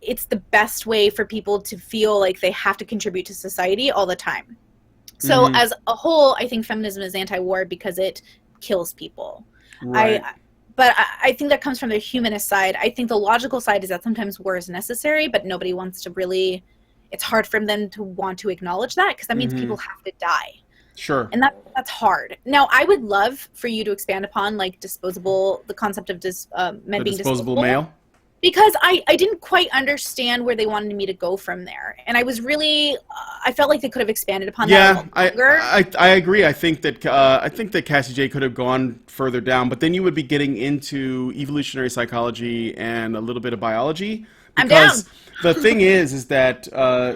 it's the best way for people to feel like they have to contribute to society all the time. So as a whole, I think feminism is anti-war because it kills people. right. But I think that comes from the humanist side. I think the logical side is that sometimes war is necessary, but nobody wants to really, it's hard for them to want to acknowledge that, because that means people have to die. Sure. And that's hard. Now, I would love for you to expand upon like the concept of men being disposable male. Because I didn't quite understand where they wanted me to go from there. And I was really, I felt like they could have expanded upon that a little longer. I agree. I think that Cassie J could have gone further down, but then you would be getting into evolutionary psychology and a little bit of biology. I'm down. The thing is that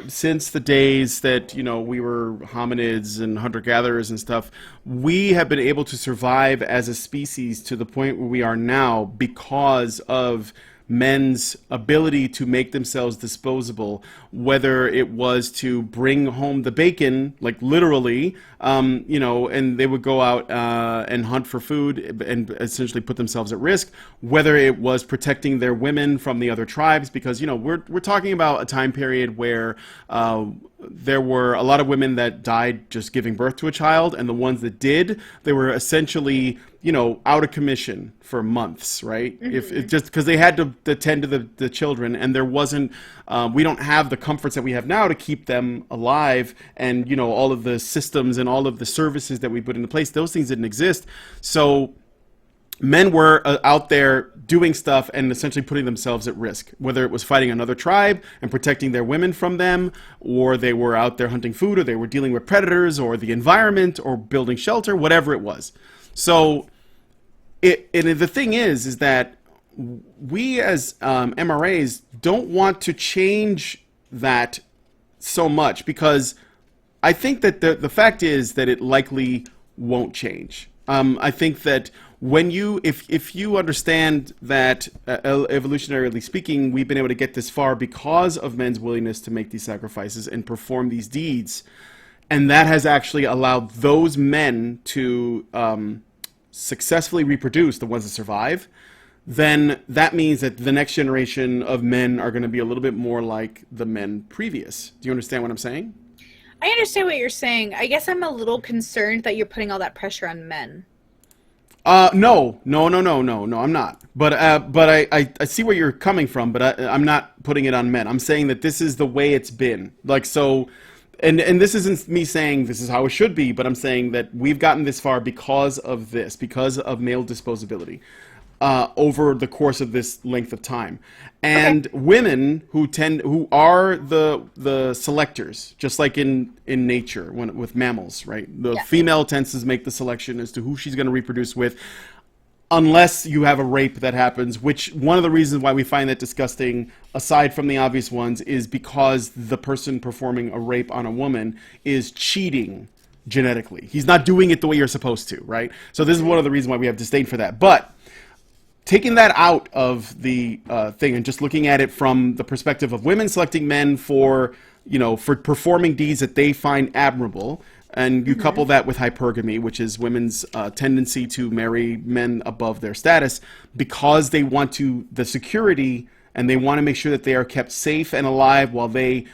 since the days that, you know, we were hominids and hunter-gatherers and stuff, we have been able to survive as a species to the point where we are now because of men's ability to make themselves disposable, whether it was to bring home the bacon, like literally, you know, and they would go out and hunt for food and essentially put themselves at risk, whether it was protecting their women from the other tribes, because, you know, we're talking about a time period where there were a lot of women that died just giving birth to a child, and the ones that did, they were essentially, you know, out of commission for months, right? If it just because they had to attend to the children, and there wasn't, we don't have the comforts that we have now to keep them alive, and, you know, all of the systems and all of the services that we put into place, those things didn't exist. So men were out there doing stuff and essentially putting themselves at risk, whether it was fighting another tribe and protecting their women from them, or they were out there hunting food, or they were dealing with predators or the environment or building shelter, whatever it was. So the thing is that we as MRAs don't want to change that so much, because I think that the fact is that it likely won't change. I think that when if you understand that evolutionarily speaking, we've been able to get this far because of men's willingness to make these sacrifices and perform these deeds, and that has actually allowed those men to successfully reproduce, the ones that survive, then that means that the next generation of men are going to be a little bit more like the men previous. Do you understand what I'm saying? I understand what you're saying. I guess I'm a little concerned that you're putting all that pressure on men. No, I'm not. But I see where you're coming from, but I'm not putting it on men. I'm saying that this is the way it's been. Like, so, and this isn't me saying this is how it should be, but I'm saying that we've gotten this far because of this, because of male disposability, over the course of this length of time. And women who are the selectors, just like in nature, with mammals, right? The female tends to make the selection as to who she's going to reproduce with, unless you have a rape that happens, which one of the reasons why we find that disgusting, aside from the obvious ones, is because the person performing a rape on a woman is cheating genetically. He's not doing it the way you're supposed to, right? So this is one of the reasons why we have disdain for that. But taking that out of the thing and just looking at it from the perspective of women selecting men for performing deeds that they find admirable, and you couple that with hypergamy, which is women's tendency to marry men above their status because they want the security, and they want to make sure that they are kept safe and alive while they,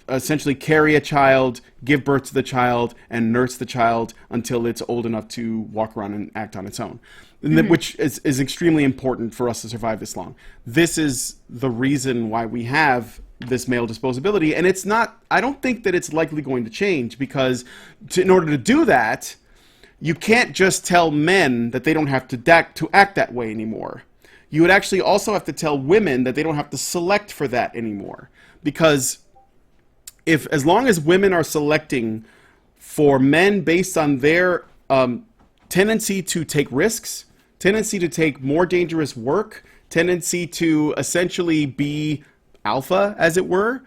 essentially carry a child, give birth to the child, and nurse the child until it's old enough to walk around and act on its own. Which is extremely important for us to survive this long. This is the reason why we have this male disposability, and it's not, I don't think that it's likely going to change, because in order to do that, you can't just tell men that they don't have to act that way anymore. You would actually also have to tell women that they don't have to select for that anymore, because as long as women are selecting for men based on their tendency to take risks, tendency to take more dangerous work, tendency to essentially be alpha, as it were,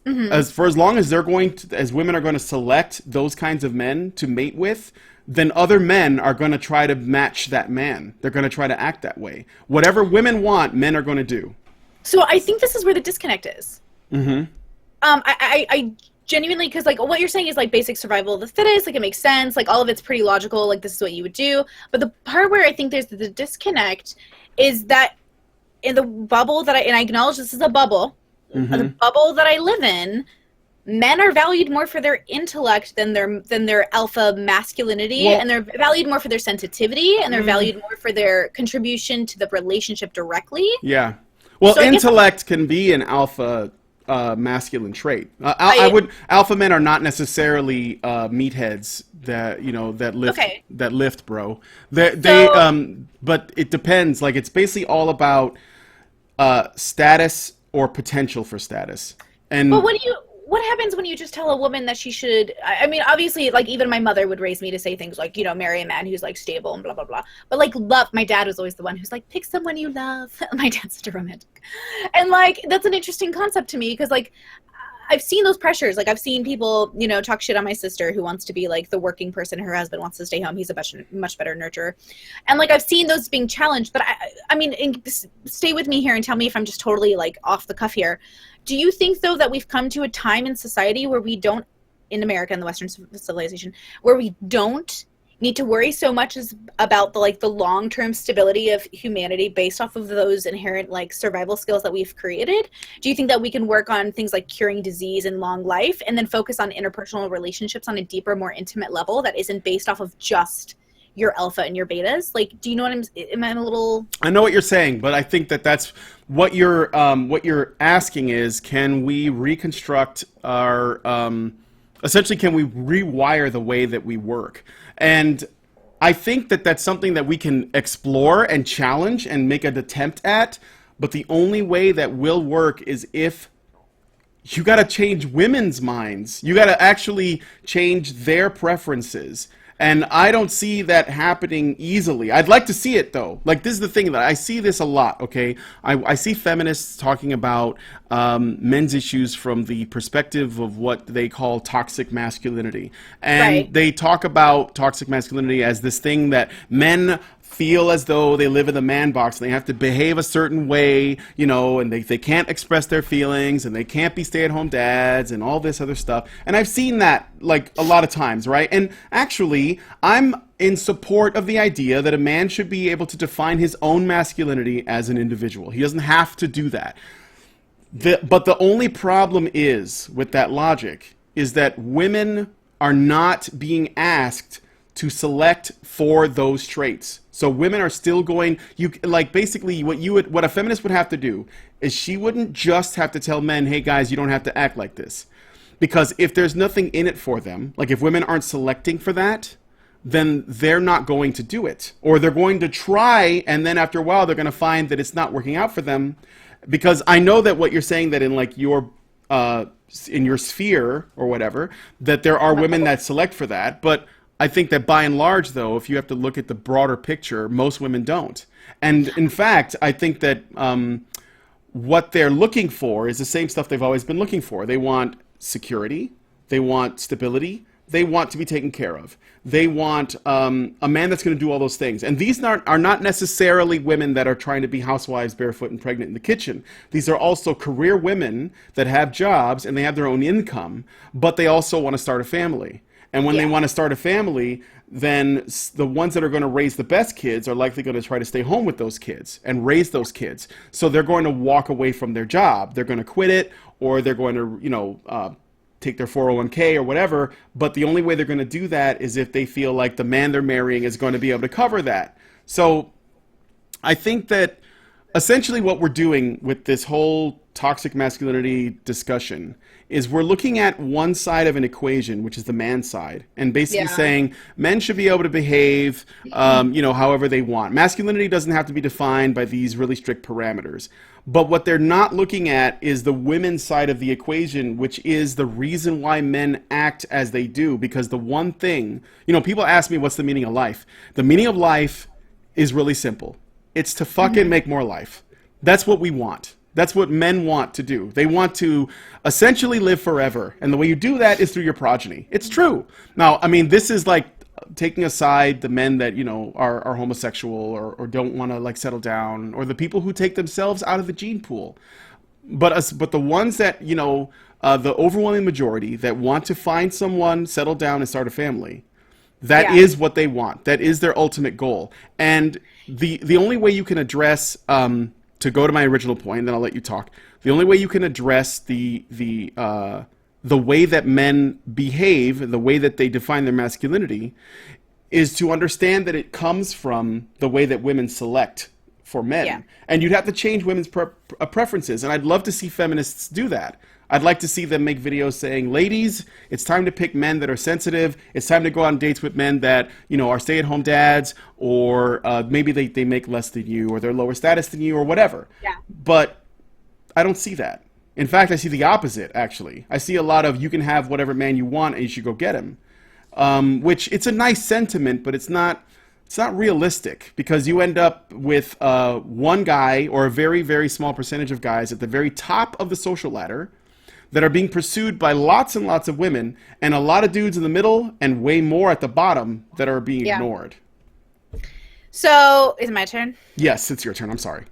as long as they're going to, as women are going to select those kinds of men to mate with, then other men are going to try to match that man. They're going to try to act that way. Whatever women want, men are going to do. So I think this is where the disconnect is. I genuinely, because like what you're saying is like basic survival of the fittest, like it makes sense, like all of it's pretty logical, like this is what you would do. But the part where I think there's the disconnect is that in the bubble that I acknowledge this is a bubble, the bubble that I live in, men are valued more for their intellect than their alpha masculinity, and they're valued more for their sensitivity, and they're valued more for their contribution to the relationship directly. Yeah. Well, so intellect can be an alpha masculine trait. Alpha men are not necessarily meatheads that lift, bro. But it depends. Like it's basically all about status or potential for status. And but what happens when you just tell a woman that she should, I mean, obviously, like, even my mother would raise me to say things like, you know, marry a man who's, like, stable and blah, blah, blah. But, like, love, my dad was always the one who's like, pick someone you love. My dad's such a romantic. And, like, that's an interesting concept to me because, like, I've seen those pressures. Like, I've seen people, you know, talk shit on my sister who wants to be, like, the working person. Her husband wants to stay home. He's a much better nurturer. And, like, I've seen those being challenged. But, I mean, stay with me here and tell me if I'm just totally, like, off the cuff here. Do you think, though, that we've come to a time in society where we don't, in America and the Western civilization, where we don't need to worry so much about the long-term stability of humanity based off of those inherent like survival skills that we've created? Do you think that we can work on things like curing disease and long life and then focus on interpersonal relationships on a deeper, more intimate level that isn't based off of just your alpha and your betas? Like, do you know what am I a little... I know what you're saying, but I think that's what you're asking is, can we reconstruct our, essentially, can we rewire the way that we work? And I think that's something that we can explore and challenge and make an attempt at, but the only way that will work is if you got to change women's minds. You got to actually change their preferences. And I don't see that happening easily. I'd like to see it, though. Like, this is the thing that I see this a lot, okay? I see feminists talking about men's issues from the perspective of what they call toxic masculinity. And they talk about toxic masculinity as this thing that men feel as though they live in the man box and they have to behave a certain way, you know, and they can't express their feelings and they can't be stay-at-home dads and all this other stuff. And I've seen that like a lot of times, right? And actually, I'm in support of the idea that a man should be able to define his own masculinity as an individual. He doesn't have to do that. But the only problem is with that logic is that women are not being asked to select for those traits. So women are still going, basically what a feminist would have to do is she wouldn't just have to tell men, hey guys, you don't have to act like this. Because if there's nothing in it for them, like if women aren't selecting for that, then they're not going to do it. Or they're going to try, and then after a while they're going to find that it's not working out for them. Because I know that what you're saying, that in like your in your sphere or whatever, that there are women that select for that, but I think that by and large, though, if you have to look at the broader picture, most women don't. And in fact, I think that what they're looking for is the same stuff they've always been looking for. They want security. They want stability. They want to be taken care of. They want a man that's going to do all those things. And these are not necessarily women that are trying to be housewives, barefoot and pregnant in the kitchen. These are also career women that have jobs and they have their own income, but they also want to start a family. And when they want to start a family, then the ones that are going to raise the best kids are likely going to try to stay home with those kids and raise those kids. So they're going to walk away from their job. They're going to quit it, or they're going to, take their 401k or whatever. But the only way they're going to do that is if they feel like the man they're marrying is going to be able to cover that. So I think that essentially what we're doing with this whole toxic masculinity discussion is we're looking at one side of an equation, which is the man side, and basically saying men should be able to behave, however they want. Masculinity doesn't have to be defined by these really strict parameters. But what they're not looking at is the women's side of the equation, which is the reason why men act as they do. Because the one thing, people ask me, what's the meaning of life? The meaning of life is really simple. It's to fucking make more life. That's what we want. That's what men want to do. They want to essentially live forever. And the way you do that is through your progeny. It's true. Now, I mean, this is like taking aside the men that, you know, are homosexual or don't want to like settle down, or the people who take themselves out of the gene pool. But the ones that, you know, the overwhelming majority that want to find someone, settle down, and start a family, that is what they want. That is their ultimate goal. And the only way you can address, to go to my original point, and then I'll let you talk. The only way you can address the way that men behave, the way that they define their masculinity, is to understand that it comes from the way that women select for men. Yeah. And you'd have to change women's preferences. And I'd love to see feminists do that. I'd like to see them make videos saying, ladies, it's time to pick men that are sensitive. It's time to go on dates with men that, you know, are stay-at-home dads, or maybe they make less than you, or they're lower status than you, or whatever. Yeah. But I don't see that. In fact, I see the opposite, actually. I see a lot of, you can have whatever man you want and you should go get him. Which, it's a nice sentiment, but it's not realistic, because you end up with one guy, or a very, very small percentage of guys at the very top of the social ladder that are being pursued by lots and lots of women, and a lot of dudes in the middle, and way more at the bottom that are being ignored. So, is it my turn? Yes, it's your turn. I'm sorry.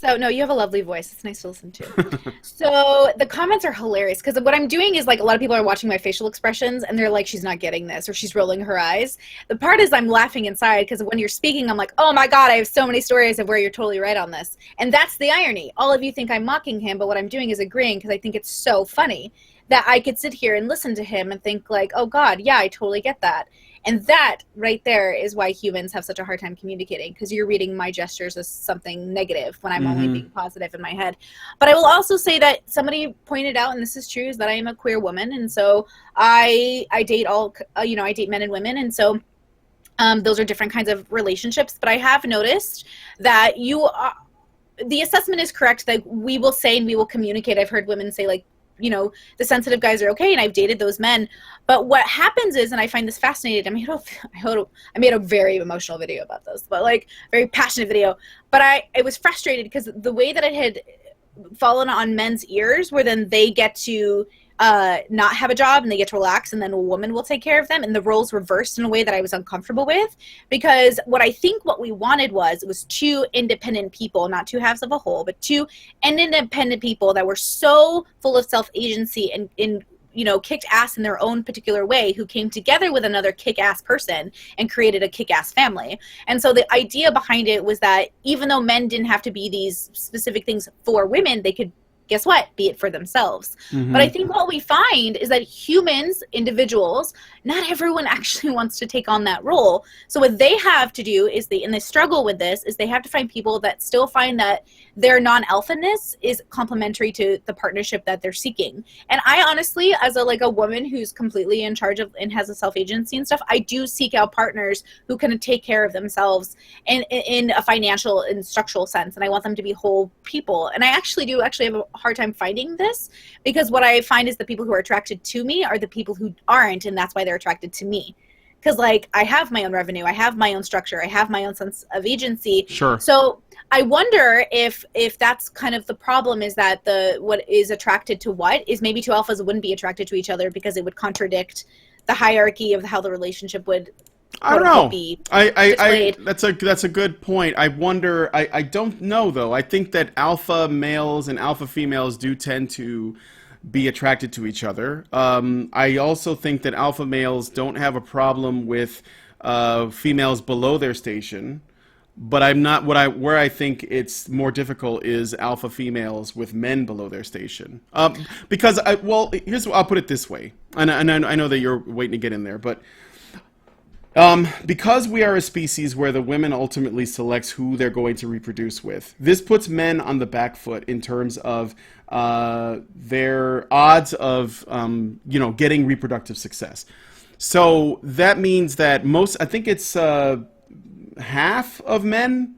So, no, you have a lovely voice. It's nice to listen to. So, the comments are hilarious, because what I'm doing is, like, a lot of people are watching my facial expressions, and they're like, she's not getting this, or she's rolling her eyes. The part is I'm laughing inside, because when you're speaking, I'm like, oh my God, I have so many stories of where you're totally right on this. And that's the irony. All of you think I'm mocking him, but what I'm doing is agreeing, because I think it's so funny that I could sit here and listen to him and think, like, oh God, yeah, I totally get that. And that right there is why humans have such a hard time communicating, because you're reading my gestures as something negative when I'm only being positive in my head. But I will also say that somebody pointed out, and this is true, is that I am a queer woman, and so I date I date men and women, and so those are different kinds of relationships. But I have noticed that the assessment is correct, that we will say and we will communicate. I've heard women say, like, you know, the sensitive guys are okay, and I've dated those men. But what happens is, and I find this fascinating, I made a very emotional video about this, but like very passionate video. But I was frustrated because the way that it had fallen on men's ears, where then they get to not have a job and they get to relax, and then a woman will take care of them, and the roles reversed in a way that I was uncomfortable with. Because what we wanted was two independent people, not two halves of a whole, but two independent people that were so full of self-agency and you know, kicked ass in their own particular way, who came together with another kick-ass person and created a kick-ass family. And so the idea behind it was that even though men didn't have to be these specific things for women, they could, guess what? Be it for themselves. But I think what we find is that humans, individuals, not everyone actually wants to take on that role. So what they have to do is and they struggle with this, is they have to find people that still find that their non-alphaness is complementary to the partnership that they're seeking. And I honestly, as a woman who's completely in charge of and has a self-agency and stuff, I do seek out partners who can take care of themselves in a financial and structural sense. And I want them to be whole people. And I actually have a hard time finding this, because what I find is the people who are attracted to me are the people who aren't, and that's why they're attracted to me. Because, like, I have my own revenue, I have my own structure, I have my own sense of agency. Sure. So I wonder if that's kind of the problem, is that what is attracted to what is maybe two alphas wouldn't be attracted to each other, because it would contradict the hierarchy of how the relationship would. I don't know. That's a good point. I wonder. I don't know though. I think that alpha males and alpha females do tend to be attracted to each other. I also think that alpha males don't have a problem with females below their station. But I'm not where I think it's more difficult is alpha females with men below their station. Because I'll put it this way, and I know that you're waiting to get in there, but. Because we are a species where the women ultimately selects who they're going to reproduce with, this puts men on the back foot in terms of their odds of getting reproductive success. So that means that I think it's half of men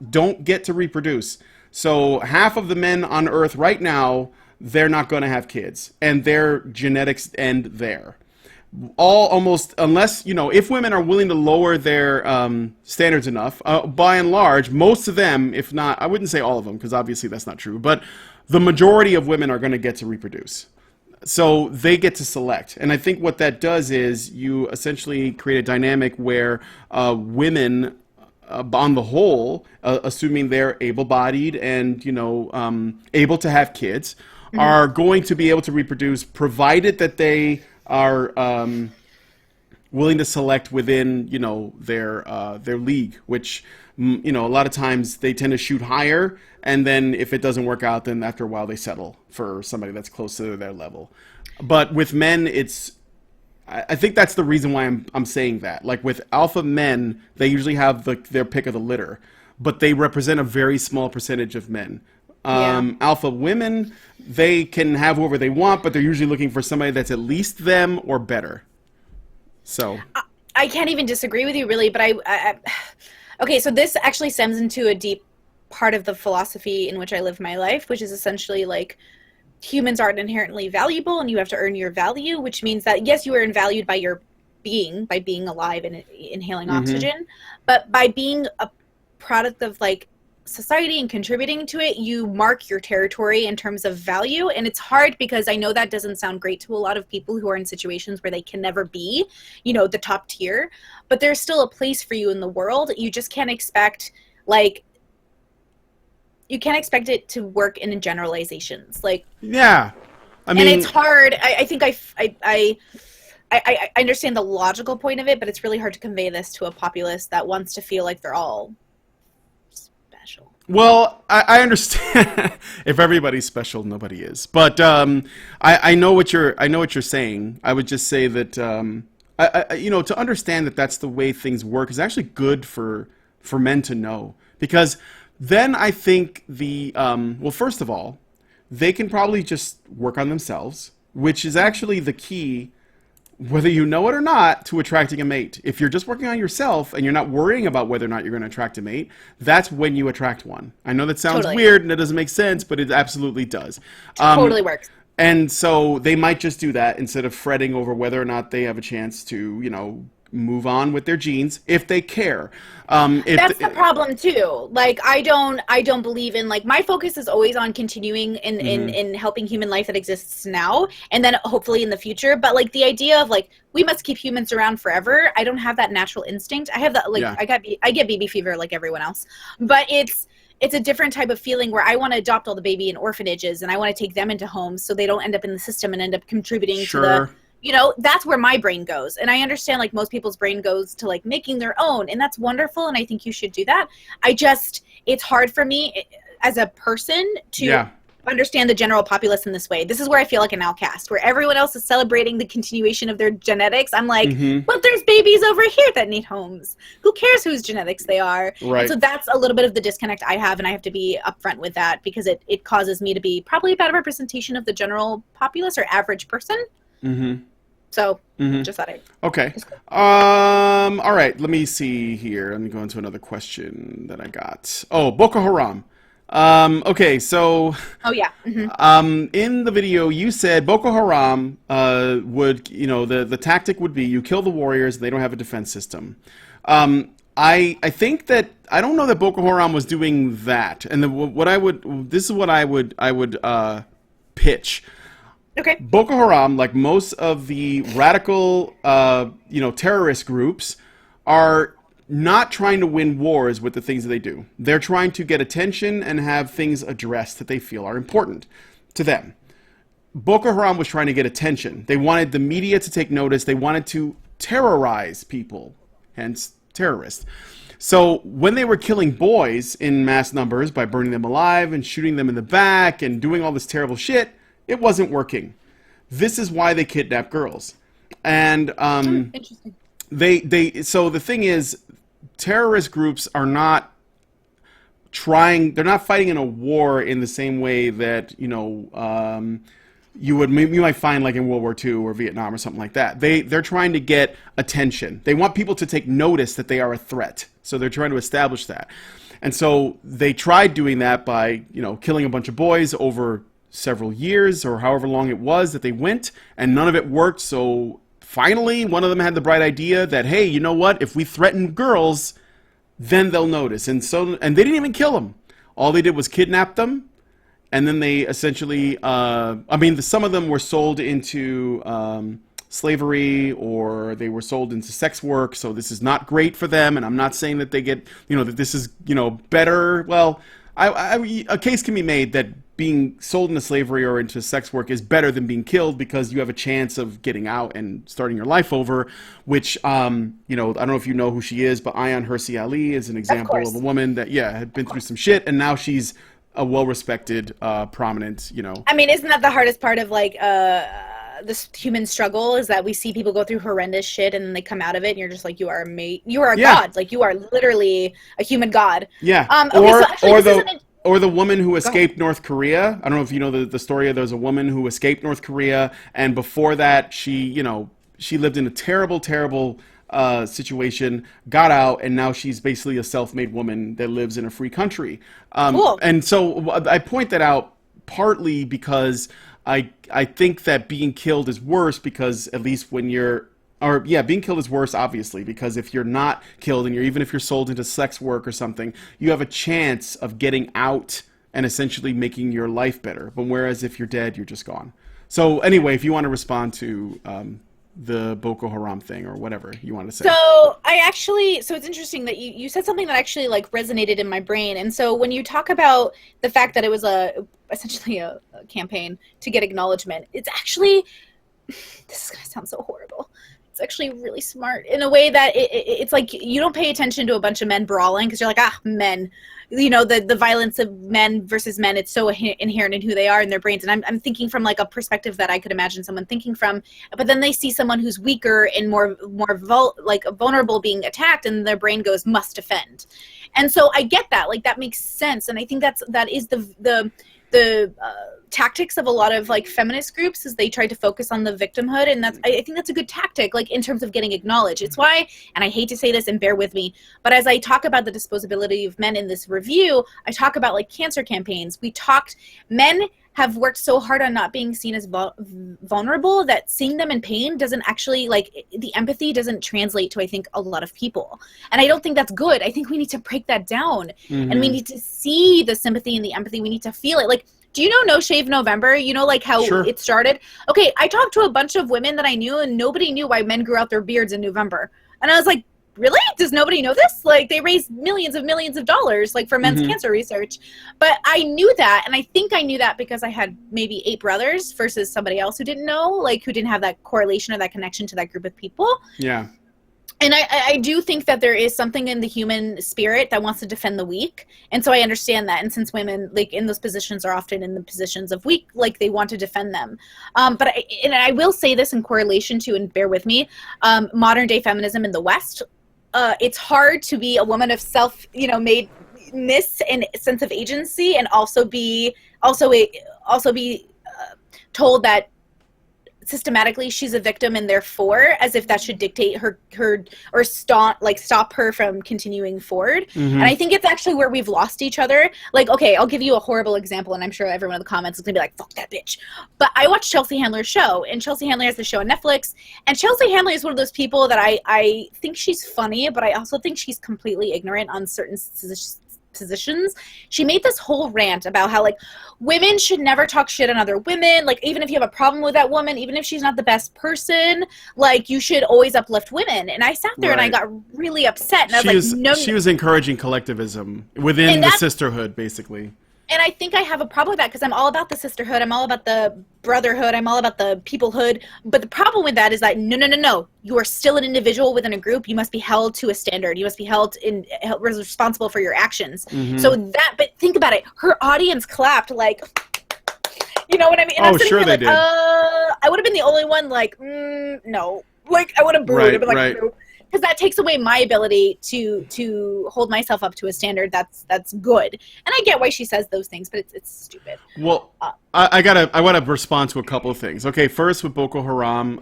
don't get to reproduce. So half of the men on Earth right now, they're not going to have kids, and their genetics end there. almost, unless, if women are willing to lower their standards enough, by and large, most of them, if not, I wouldn't say all of them, because obviously that's not true, but the majority of women are going to get to reproduce. So they get to select. And I think what that does is you essentially create a dynamic where women, on the whole, assuming they're able-bodied and, able to have kids, are going to be able to reproduce, provided that they are willing to select within, their league, which, a lot of times they tend to shoot higher, and then if it doesn't work out, then after a while they settle for somebody that's close to their level. But with men, I think that's the reason why I'm saying that. Like with alpha men, they usually have their pick of the litter, but they represent a very small percentage of men. Alpha women, they can have whoever they want, but they're usually looking for somebody that's at least them or better. So I can't even disagree with you, really, but okay, so this actually stems into a deep part of the philosophy in which I live my life, which is essentially like humans aren't inherently valuable and you have to earn your value, which means that, yes, you are valued by your being, by being alive and inhaling oxygen, but by being a product of like society and contributing to it, you mark your territory in terms of value. And it's hard because I know that doesn't sound great to a lot of people who are in situations where they can never be, the top tier, but there's still a place for you in the world. You just can't expect it to work in generalizations. Yeah. I mean, and it's hard. I think I understand the logical point of it, but it's really hard to convey this to a populace that wants to feel like they're all special. Well, I understand. If everybody's special, nobody is. But I know what you're saying. I would just say that to understand that that's the way things work is actually good for men to know, because then I think first of all, they can probably just work on themselves, which is actually the key, whether you know it or not, to attracting a mate. If you're just working on yourself and you're not worrying about whether or not you're going to attract a mate, that's when you attract one. I know that sounds weird and it doesn't make sense, but it absolutely does. Totally works. And so they might just do that instead of fretting over whether or not they have a chance to, move on with their genes if they care. That's the problem too. Like I don't believe in, like, my focus is always on continuing in helping human life that exists now and then hopefully in the future. But like the idea of like we must keep humans around forever, I don't have that natural instinct. I have that I get baby fever like everyone else, but it's a different type of feeling where I want to adopt all the baby in orphanages and I want to take them into homes so they don't end up in the system and end up contributing to the, that's where my brain goes. And I understand like most people's brain goes to like making their own, and that's wonderful. And I think you should do that. It's hard for me as a person to understand the general populace in this way. This is where I feel like an outcast, where everyone else is celebrating the continuation of their genetics. I'm like, but there's babies over here that need homes. Who cares whose genetics they are? Right. And so that's a little bit of the disconnect I have, and I have to be upfront with that because it causes me to be probably a bad representation of the general populace or average person. So just that. Okay. All right. Let me see here. Let me go into another question that I got. Oh, Boko Haram. Okay. So. Oh yeah. In the video, you said Boko Haram would, the tactic would be you kill the warriors. They don't have a defense system. I think that I don't know that Boko Haram was doing that. And this is what I would pitch. Okay. Boko Haram, like most of the radical, terrorist groups, are not trying to win wars with the things that they do. They're trying to get attention and have things addressed that they feel are important to them. Boko Haram was trying to get attention. They wanted the media to take notice. They wanted to terrorize people, hence terrorists. So when they were killing boys in mass numbers by burning them alive and shooting them in the back and doing all this terrible shit, it wasn't working. This is why they kidnap girls. And interesting. So the thing is, terrorist groups are not they're not fighting in a war in the same way that, you might find like in World War II or Vietnam or something like that. They're trying to get attention. They want people to take notice that they are a threat. So they're trying to establish that. And so they tried doing that by, killing a bunch of boys over several years or however long it was that they went, and none of it worked. So finally, one of them had the bright idea that, hey, you know what? If we threaten girls, then they'll notice. And they didn't even kill them. All they did was kidnap them. And then they essentially, some of them were sold into slavery, or they were sold into sex work. So this is not great for them. And I'm not saying that they get, that this is, better. Well, a case can be made that being sold into slavery or into sex work is better than being killed, because you have a chance of getting out and starting your life over, which, I don't know if you know who she is, but Ayaan Hirsi Ali is an example of a woman that, had been through some shit, and now she's a well-respected, prominent, I mean, isn't that the hardest part of, like, this human struggle, is that we see people go through horrendous shit and then they come out of it and you're just like, you are a god. Like, you are literally a human god. Yeah. Or the woman who escaped North Korea. I don't know if you know the story. There's a woman who escaped North Korea, and before that, she lived in a terrible, terrible situation, got out, and now she's basically a self-made woman that lives in a free country. Cool. And so I point that out partly because I think that being killed is worse, because at least when being killed is worse, obviously, because if you're not killed and even if you're sold into sex work or something, you have a chance of getting out and essentially making your life better. But whereas if you're dead, you're just gone. So anyway, if you want to respond to the Boko Haram thing or whatever you want to say. So it's interesting that you said something that actually like resonated in my brain. And so when you talk about the fact that it was essentially a campaign to get acknowledgement, it's actually, this is going to sound so horrible, it's actually really smart in a way that it's like you don't pay attention to a bunch of men brawling because you're like, men, the violence of men versus men, it's so inherent in who they are in their brains. And I'm thinking from like a perspective that I could imagine someone thinking from, but then they see someone who's weaker and more vulnerable being attacked, and their brain goes, must defend. And so I get that, like, that makes sense. And I think that is the tactics of a lot of like feminist groups, is they try to focus on the victimhood, and I think that's a good tactic, like in terms of getting acknowledged. It's why, and I hate to say this and bear with me, but as I talk about the disposability of men in this review, I talk about like cancer campaigns. Men have worked so hard on not being seen as vulnerable that seeing them in pain doesn't actually, like, the empathy doesn't translate to, I think, a lot of people. And I don't think that's good. I think we need to break that down. Mm-hmm. And we need to see the sympathy and the empathy. We need to feel it. Like, do you know No Shave November? Like how it started? Okay, I talked to a bunch of women that I knew, and nobody knew why men grew out their beards in November. And I was like, really? Does nobody know this? Like, they raised millions of dollars, like, for men's cancer research. But I knew that, and I think I knew that because I had maybe 8 brothers versus somebody else who didn't know, like, who didn't have that correlation or that connection to that group of people. Yeah. And I do think that there is something in the human spirit that wants to defend the weak. And so I understand that. And since women, like, in those positions are often in the positions of weak, like, they want to defend them. But I will say this in correlation to, and bear with me, modern day feminism in the West. It's hard to be a woman of made-ness and sense of agency, and also be told that systematically she's a victim, and therefore, as if that should dictate her or stop her from continuing forward. Mm-hmm. And I think it's actually where we've lost each other. Like, okay, I'll give you a horrible example, and I'm sure everyone in the comments is gonna be like, fuck that bitch. But I watched Chelsea Handler's show, and Chelsea Handler has the show on Netflix, and Chelsea Handler is one of those people that I think she's funny, but I also think she's completely ignorant on certain positions. She made this whole rant about how, like, women should never talk shit on other women. Like, even if you have a problem with that woman, even if she's not the best person, like, you should always uplift women. And I sat there and I got really upset. And I was like, no. She was encouraging collectivism within the sisterhood, basically. And I think I have a problem with that because I'm all about the sisterhood. I'm all about the brotherhood. I'm all about the peoplehood. But the problem with that is that, no. You are still an individual within a group. You must be held to a standard. You must be held responsible for your actions. Mm-hmm. But think about it. Her audience clapped, like, you know what I mean? And I'm sure they did. I would have been the only one, like, no. Like, I would have booed. I'd be like, no. Because that takes away my ability to hold myself up to a standard that's good. And I get why she says those things, but it's stupid. Well, I want to respond to a couple of things. Okay, first with Boko Haram,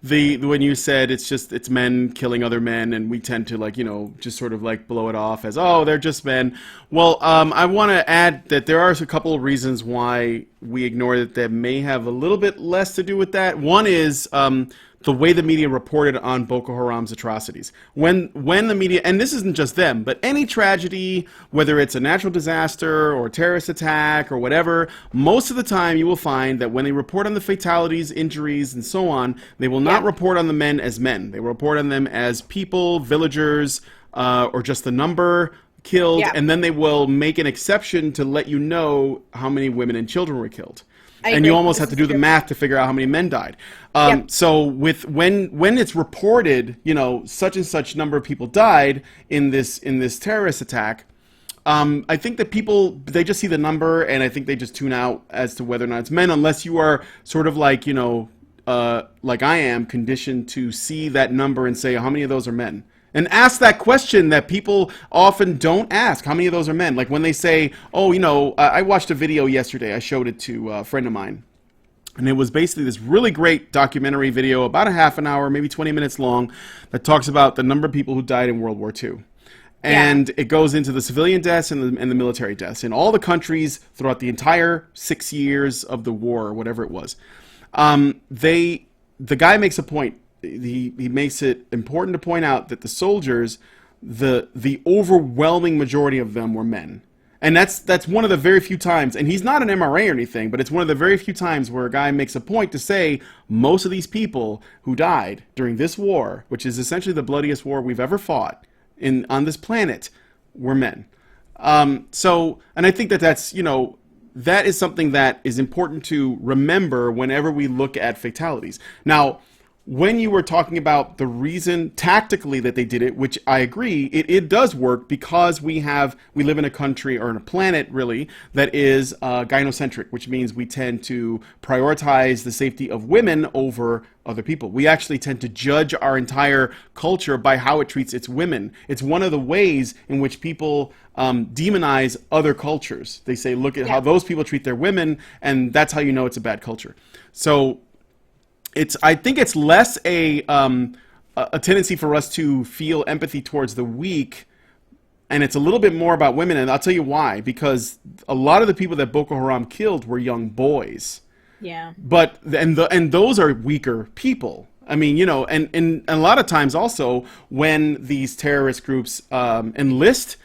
when you said it's men killing other men, and we tend to just sort of like blow it off as, oh, they're just men. Well, I want to add that there are a couple of reasons why we ignore that may have a little bit less to do with that. One is the way the media reported on Boko Haram's atrocities. When the media, and this isn't just them, but any tragedy, whether it's a natural disaster or a terrorist attack or whatever, most of the time you will find that when they report on the fatalities, injuries, and so on, they will not report on the men as men. They will report on them as people, villagers, or just the number killed, and then they will make an exception to let you know how many women and children were killed. And you almost have to do the math to figure out how many men died. So with when it's reported, you know, such and such number of people died in this terrorist attack, I think that people, they just see the number, and I think they just tune out as to whether or not it's men, unless you are sort of like, you know, like I am, conditioned to see that number and say, how many of those are men? And ask that question that people often don't ask. How many of those are men? Like when they say, oh, you know, I watched a video yesterday. I showed it to a friend of mine. And it was basically this really great documentary video, about a half an hour, maybe 20 minutes long, that talks about the number of people who died in World War II. And it goes into the civilian deaths and the military deaths in all the countries throughout the entire 6 years of the war, or whatever it was. The guy makes a point. He makes it important to point out that the soldiers, the overwhelming majority of them were men. And that's one of the very few times, and he's not an MRA or anything, but it's one of the very few times where a guy makes a point to say most of these people who died during this war, which is essentially the bloodiest war we've ever fought on this planet, were men. And I think that's, you know, that is something that is important to remember whenever we look at fatalities. Now, when you were talking about the reason tactically that they did it, which I agree, it does work because we live in a country, or in a planet really, that is gynocentric, which means we tend to prioritize the safety of women over other people. We actually tend to judge our entire culture by how it treats its women. It's one of the ways in which people demonize other cultures. They say, look at how those people treat their women, and that's how you know it's a bad culture. So I think it's less a tendency for us to feel empathy towards the weak, and it's a little bit more about women, and I'll tell you why. Because a lot of the people that Boko Haram killed were young boys. Yeah. But and those are weaker people. I mean, you know, and a lot of times also when these terrorist groups enlist,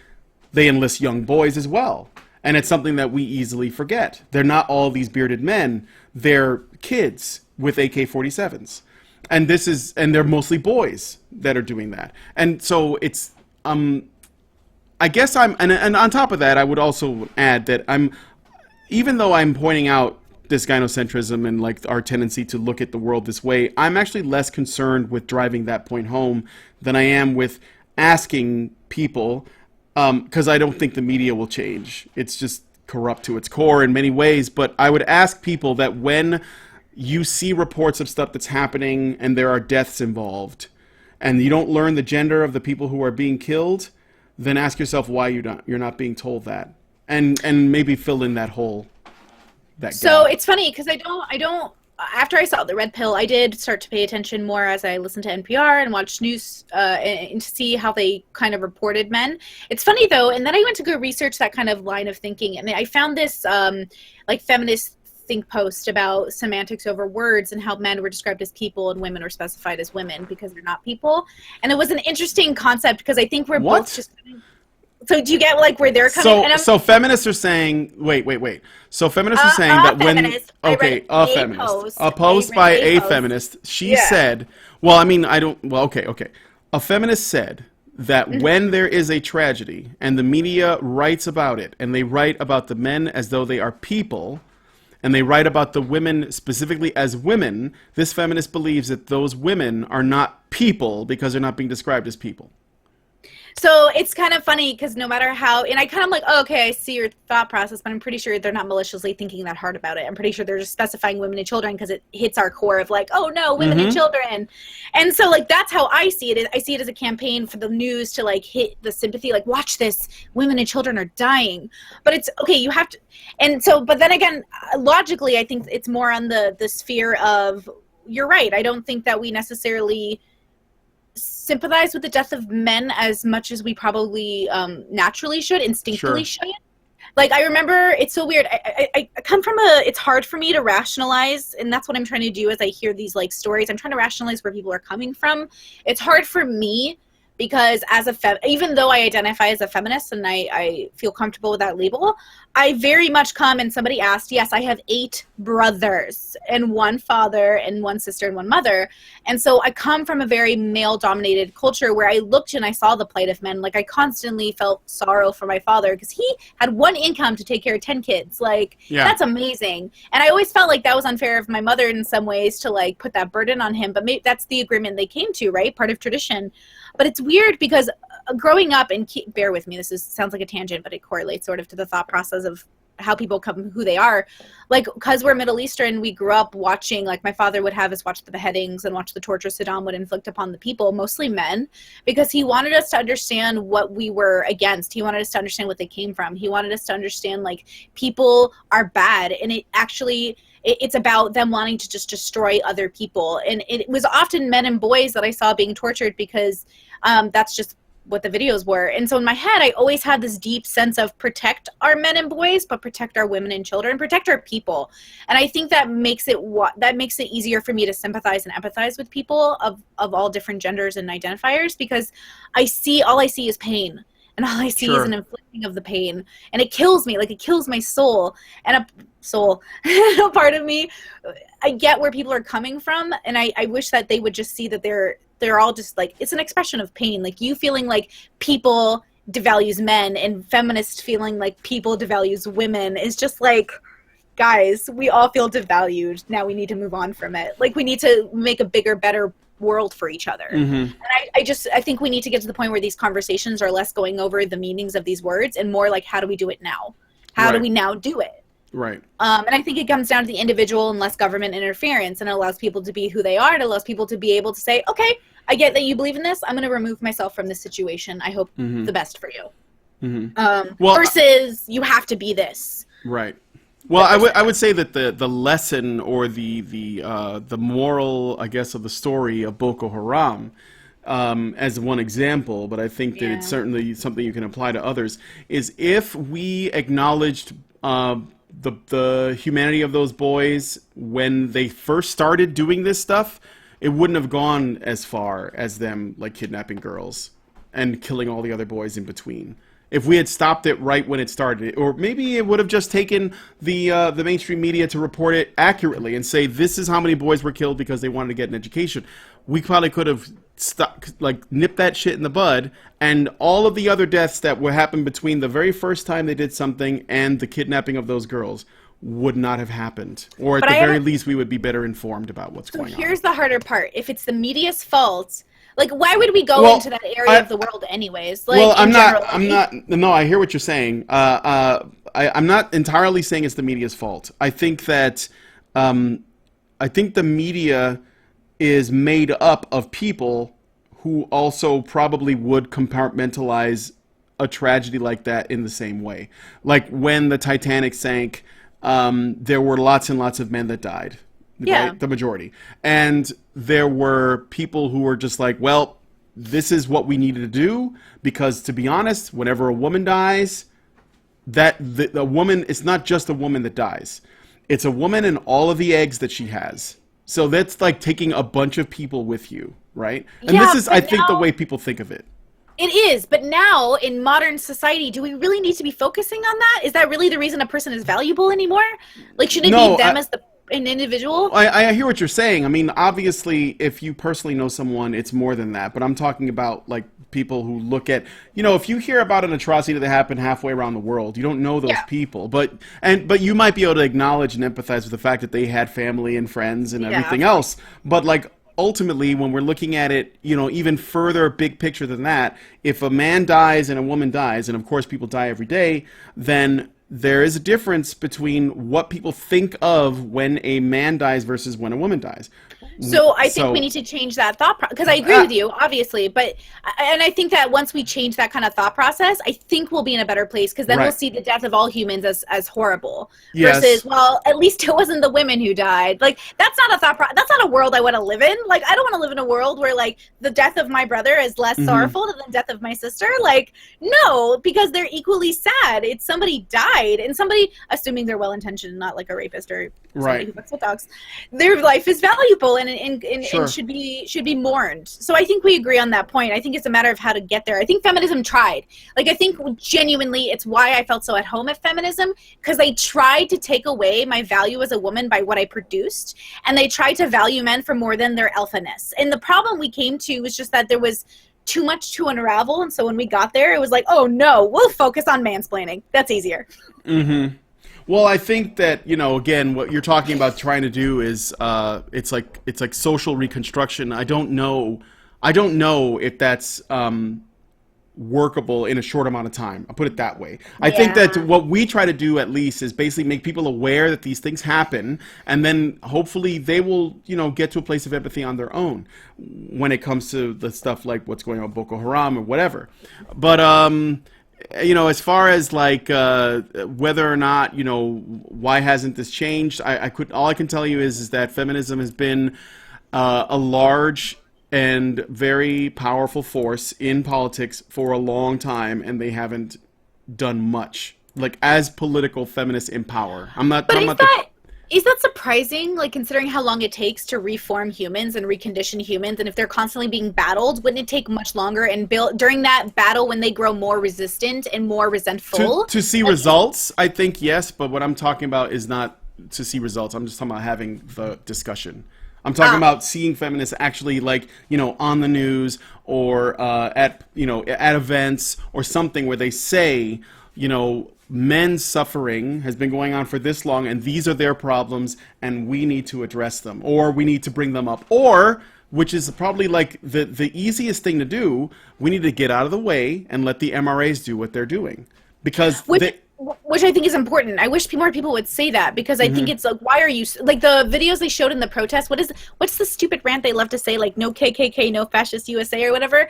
they enlist young boys as well. And it's something that we easily forget. They're not all these bearded men. They're kids with AK-47s. And they're mostly boys that are doing that. And so it's, I guess and on top of that, I would also add that even though I'm pointing out this gynocentrism and like our tendency to look at the world this way, I'm actually less concerned with driving that point home than I am with asking people, because I don't think the media will change. It's just corrupt to its core in many ways. But I would ask people that when you see reports of stuff that's happening and there are deaths involved, and you don't learn the gender of the people who are being killed, then ask yourself why you're not being told that, and maybe fill in that hole. So it's funny because I don't. After I saw the red pill, I did start to pay attention more as I listened to NPR and watched news and to see how they kind of reported men. It's funny though, and then I went to go research that kind of line of thinking, and I found this like feminist think post about semantics over words and how men were described as people and women were specified as women because they're not people. And it was an interesting concept because I think we're both just. So do you get like where they're coming? So feminists are saying, wait. So feminists are saying that feminist. A post by a feminist. She said, well, I mean, okay. A feminist said that when there is a tragedy and the media writes about it, and they write about the men as though they are people, and they write about the women specifically as women, this feminist believes that those women are not people because they're not being described as people. So it's kind of funny because no matter how, and I kind of like, oh, okay, I see your thought process, but I'm pretty sure they're not maliciously thinking that hard about it. I'm pretty sure they're just specifying women and children because it hits our core of like, oh no, women and children. And so like, that's how I see it. I see it as a campaign for the news to like hit the sympathy, like watch this, women and children are dying. But it's okay, you have to, and so, but then again, logically, I think it's more on the sphere of, you're right. I don't think that we necessarily sympathize with the death of men as much as we probably naturally should, instinctively should. Like, I remember, it's so weird. I come from it's hard for me to rationalize, and that's what I'm trying to do as I hear these, like, stories. I'm trying to rationalize where people are coming from. It's hard for me because as even though I identify as a feminist and I feel comfortable with that label, I very much come, and somebody asked, yes, I have 8 brothers and 1 father and 1 sister and 1 mother. And so I come from a very male-dominated culture where I looked and I saw the plight of men. Like, I constantly felt sorrow for my father because he had 1 income to take care of 10 kids. Like, that's amazing. And I always felt like that was unfair of my mother in some ways to, like, put that burden on him. But maybe that's the agreement they came to, right? Part of tradition. But it's weird because growing up, and bear with me, sounds like a tangent, but it correlates sort of to the thought process of how people come who they are. Like, because we're Middle Eastern, we grew up watching, like, my father would have us watch the beheadings and watch the torture Saddam would inflict upon the people, mostly men, because he wanted us to understand what we were against. He wanted us to understand what they came from. He wanted us to understand, like, people are bad, and it's about them wanting to just destroy other people. And it was often men and boys that I saw being tortured because that's just what the videos were. And so in my head, I always had this deep sense of protect our men and boys, but protect our women and children, protect our people. And I think that makes it easier for me to sympathize and empathize with people of all different genders and identifiers, because all I see is pain. And all I see is an inflicting of the pain. And it kills me. Like, it kills my soul. And a part of me, I get where people are coming from. And I wish that they would just see that they're all just, like, it's an expression of pain. Like, you feeling like people devalues men and feminists feeling like people devalues women is just like, guys, we all feel devalued. Now we need to move on from it. Like, we need to make a bigger, better world for each other. And I think we need to get to the point where these conversations are less going over the meanings of these words and more like, how do we do it now? How do we now do it? Right. And I think it comes down to the individual and less government interference, and it allows people to be who they are. It allows people to be able to say, okay, I get that you believe in this. I'm going to remove myself from this situation. I hope the best for you. Versus you have to be this. Right. Well, I would say that the lesson or the moral, I guess, of the story of Boko Haram, as one example, but I think that it's certainly something you can apply to others, is if we acknowledged the humanity of those boys when they first started doing this stuff, it wouldn't have gone as far as them, like, kidnapping girls and killing all the other boys in between. If we had stopped it right when it started, or maybe it would have just taken the mainstream media to report it accurately and say, this is how many boys were killed because they wanted to get an education. We probably could have nipped that shit in the bud, and all of the other deaths that would happen between the very first time they did something and the kidnapping of those girls would not have happened. Or at the very least, we would be better informed about what's going on. Here's the harder part. If it's the media's fault, like, why would we go into that area of the world anyways? Like, no, I hear what you're saying. I'm not entirely saying it's the media's fault. I think that, the media is made up of people who also probably would compartmentalize a tragedy like that in the same way. Like, when the Titanic sank, there were lots and lots of men that died. Yeah. Right? The majority. And there were people who were just like, well, this is what we needed to do, because, to be honest, whenever a woman dies, the woman, it's not just a woman that dies. It's a woman and all of the eggs that she has. So that's like taking a bunch of people with you, right? And this is, I think, the way people think of it. It is, but now in modern society, do we really need to be focusing on that? Is that really the reason a person is valuable anymore? Like, shouldn't it be them as an individual? I hear what you're saying. I mean, obviously, if you personally know someone, it's more than that. But I'm talking about, like, people who look at, if you hear about an atrocity that happened halfway around the world, you don't know those people. But you might be able to acknowledge and empathize with the fact that they had family and friends and everything else. But, like, ultimately, when we're looking at it, even further big picture than that, if a man dies and a woman dies, and of course people die every day, then there is a difference between what people think of when a man dies versus when a woman dies. So I think So we need to change that thought because I agree with you, obviously. And I think that once we change that kind of thought process, I think we'll be in a better place because then we'll right. see the death of all humans as horrible versus, Yes. well, at least it wasn't the women who died. Like, that's not a that's not a world I want to live in. Like, I don't want to live in a world where, like, the death of my brother is less Hmm. sorrowful than the death of my sister. Like, no, because they're equally sad. It's somebody died and somebody, assuming they're well-intentioned, not like a rapist or somebody Right. who fucks with dogs, their life is valuable and Sure. should be mourned. So I think we agree on that point. I think it's a matter of how to get there. I think feminism tried. Like, I think genuinely it's why I felt so at home at feminism, because they tried to take away my value as a woman by what I produced, and they tried to value men for more than their alphaness. And the problem we came to was just that there was too much to unravel, and so when we got there, it was like, oh no, we'll focus on mansplaining. That's easier. Hmm. Well, I think that, again, what you're talking about trying to do is it's like social reconstruction. I don't know if that's workable in a short amount of time. I'll put it that way. I think that Yeah. what we try to do at least is basically make people aware that these things happen, and then hopefully they will, get to a place of empathy on their own when it comes to the stuff like what's going on with Boko Haram or whatever. But as far as like whether or not, why hasn't this changed? All I can tell you is that feminism has been a large and very powerful force in politics for a long time, and they haven't done much. Like, as political feminists in power, I'm not But talking about the. is that surprising, like, considering how long it takes to reform humans and recondition humans, and if they're constantly being battled, wouldn't it take much longer and build during that battle when they grow more resistant and more resentful? To see results, I think yes, but what I'm talking about is not to see results. I'm just talking about having the discussion. I'm talking about seeing feminists actually, like, on the news or at events or something where they say, men's suffering has been going on for this long, and these are their problems, and we need to address them, or we need to bring them up, or, which is probably like the easiest thing to do, we need to get out of the way and let the MRAs do what they're doing, because Which I think is important. I wish more people would say that, because I think it's like, why are you like the videos they showed in the protest? What's the stupid rant they love to say, like, no KKK, no fascist USA or whatever?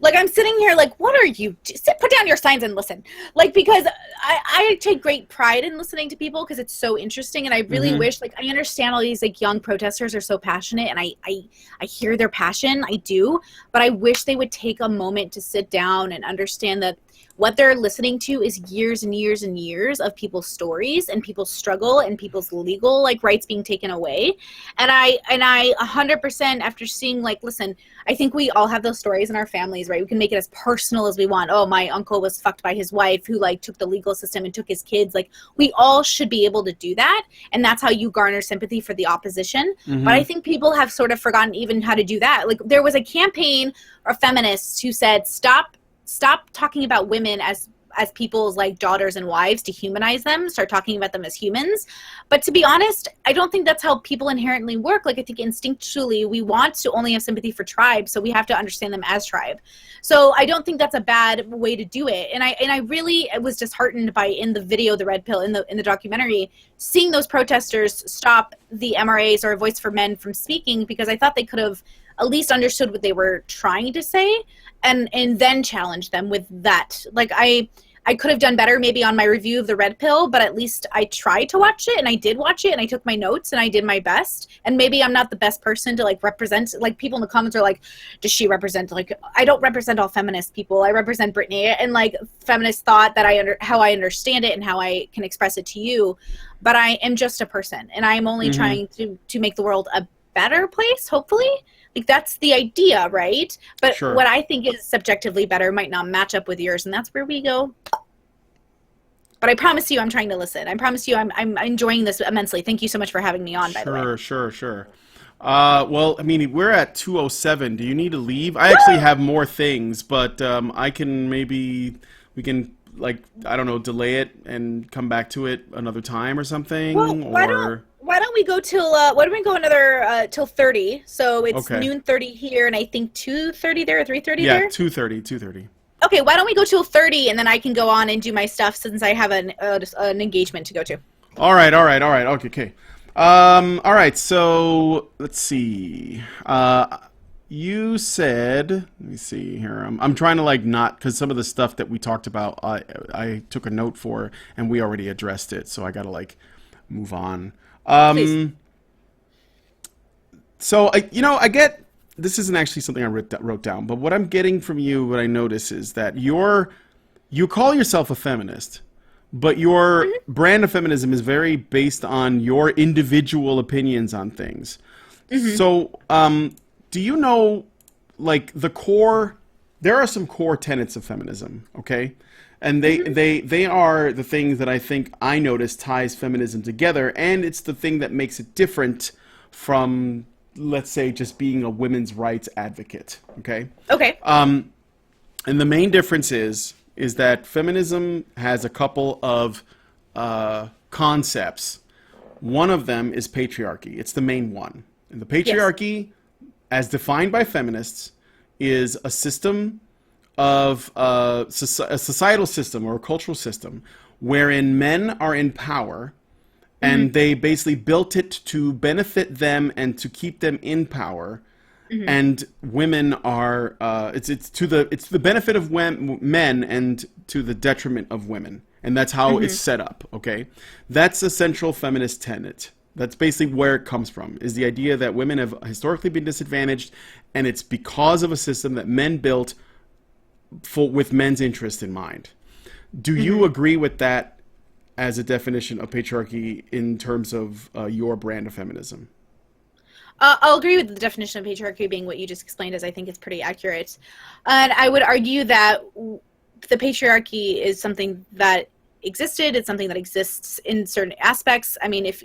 Like, I'm sitting here like, what are you? Put down your signs and listen. Like, because I take great pride in listening to people because it's so interesting, and I really wish, like, I understand all these like young protesters are so passionate, and I hear their passion, I do, but I wish they would take a moment to sit down and understand that what they're listening to is years and years and years of people's stories and people's struggle and people's legal, like, rights being taken away. And I 100%, after seeing, like, listen, I think we all have those stories in our families, right? We can make it as personal as we want. Oh, my uncle was fucked by his wife who, like, took the legal system and took his kids. Like, we all should be able to do that. And that's how you garner sympathy for the opposition. But I think people have sort of forgotten even how to do that. Like, there was a campaign of feminists who said, stop talking about women as people's, like, daughters and wives, to humanize them, start talking about them as humans. But to be honest, I don't think that's how people inherently work. Like, I think instinctually we want to only have sympathy for tribe, so we have to understand them as tribe. So I don't think that's a bad way to do it. And I really was disheartened by, in the video, the red pill, in the documentary, seeing those protesters stop the MRAs or Voice for Men from speaking, because I thought they could have at least understood what they were trying to say and then challenge them with that. Like, I could have done better maybe on my review of the red pill, but at least I tried to watch it, and I did watch it, and I took my notes, and I did my best. And maybe I'm not the best person to, like, represent, like, people in the comments are like, does she represent, like, I don't represent all feminist people. I represent Brittany and, like, feminist thought that how I understand it and how I can express it to you. But I am just a person, and I am only trying to make the world a better place, hopefully. Like, that's the idea, right? But Sure. what I think is subjectively better might not match up with yours, and that's where we go. But I promise you I'm trying to listen. I promise you I'm enjoying this immensely. Thank you so much for having me on, by the way. Sure. Well, I mean, we're at 2:07. Do you need to leave? I actually have more things, but we can, like, I don't know, delay it and come back to it another time or something. Well, why don't we go till another till 30? So it's Okay. noon 30 here, and I think 2:30 there or 3:30 Yeah, there. 2:30. Okay, why don't we go till 30, and then I can go on and do my stuff since I have an engagement to go to. All right. Okay. All right, so let's see. You said, let me see here. I'm trying to like not, because some of the stuff that we talked about, I took a note for, and we already addressed it, so I gotta like move on. Please. So I get this isn't actually something I wrote down, but what I'm getting from you, what I notice is that you call yourself a feminist, but your brand of feminism is very based on your individual opinions on things. So, do you know, like the core? There are some core tenets of feminism, okay, and they are the things that I think I notice ties feminism together, and it's the thing that makes it different from, let's say, just being a women's rights advocate, okay? Okay. And the main difference is that feminism has a couple of concepts. One of them is patriarchy. It's the main one. And the patriarchy, as defined by feminists, is a system of a societal system or a cultural system wherein men are in power, and they basically built it to benefit them and to keep them in power. And women are it's the benefit of men and to the detriment of women, and that's how it's set up. Okay, that's a central feminist tenet. That's basically where it comes from, is the idea that women have historically been disadvantaged, and it's because of a system that men built with men's interest in mind. Do you agree with that as a definition of patriarchy in terms of your brand of feminism? I'll agree with the definition of patriarchy being what you just explained, as I think it's pretty accurate. And I would argue that the patriarchy is something that existed. It's something that exists in certain aspects. I mean, if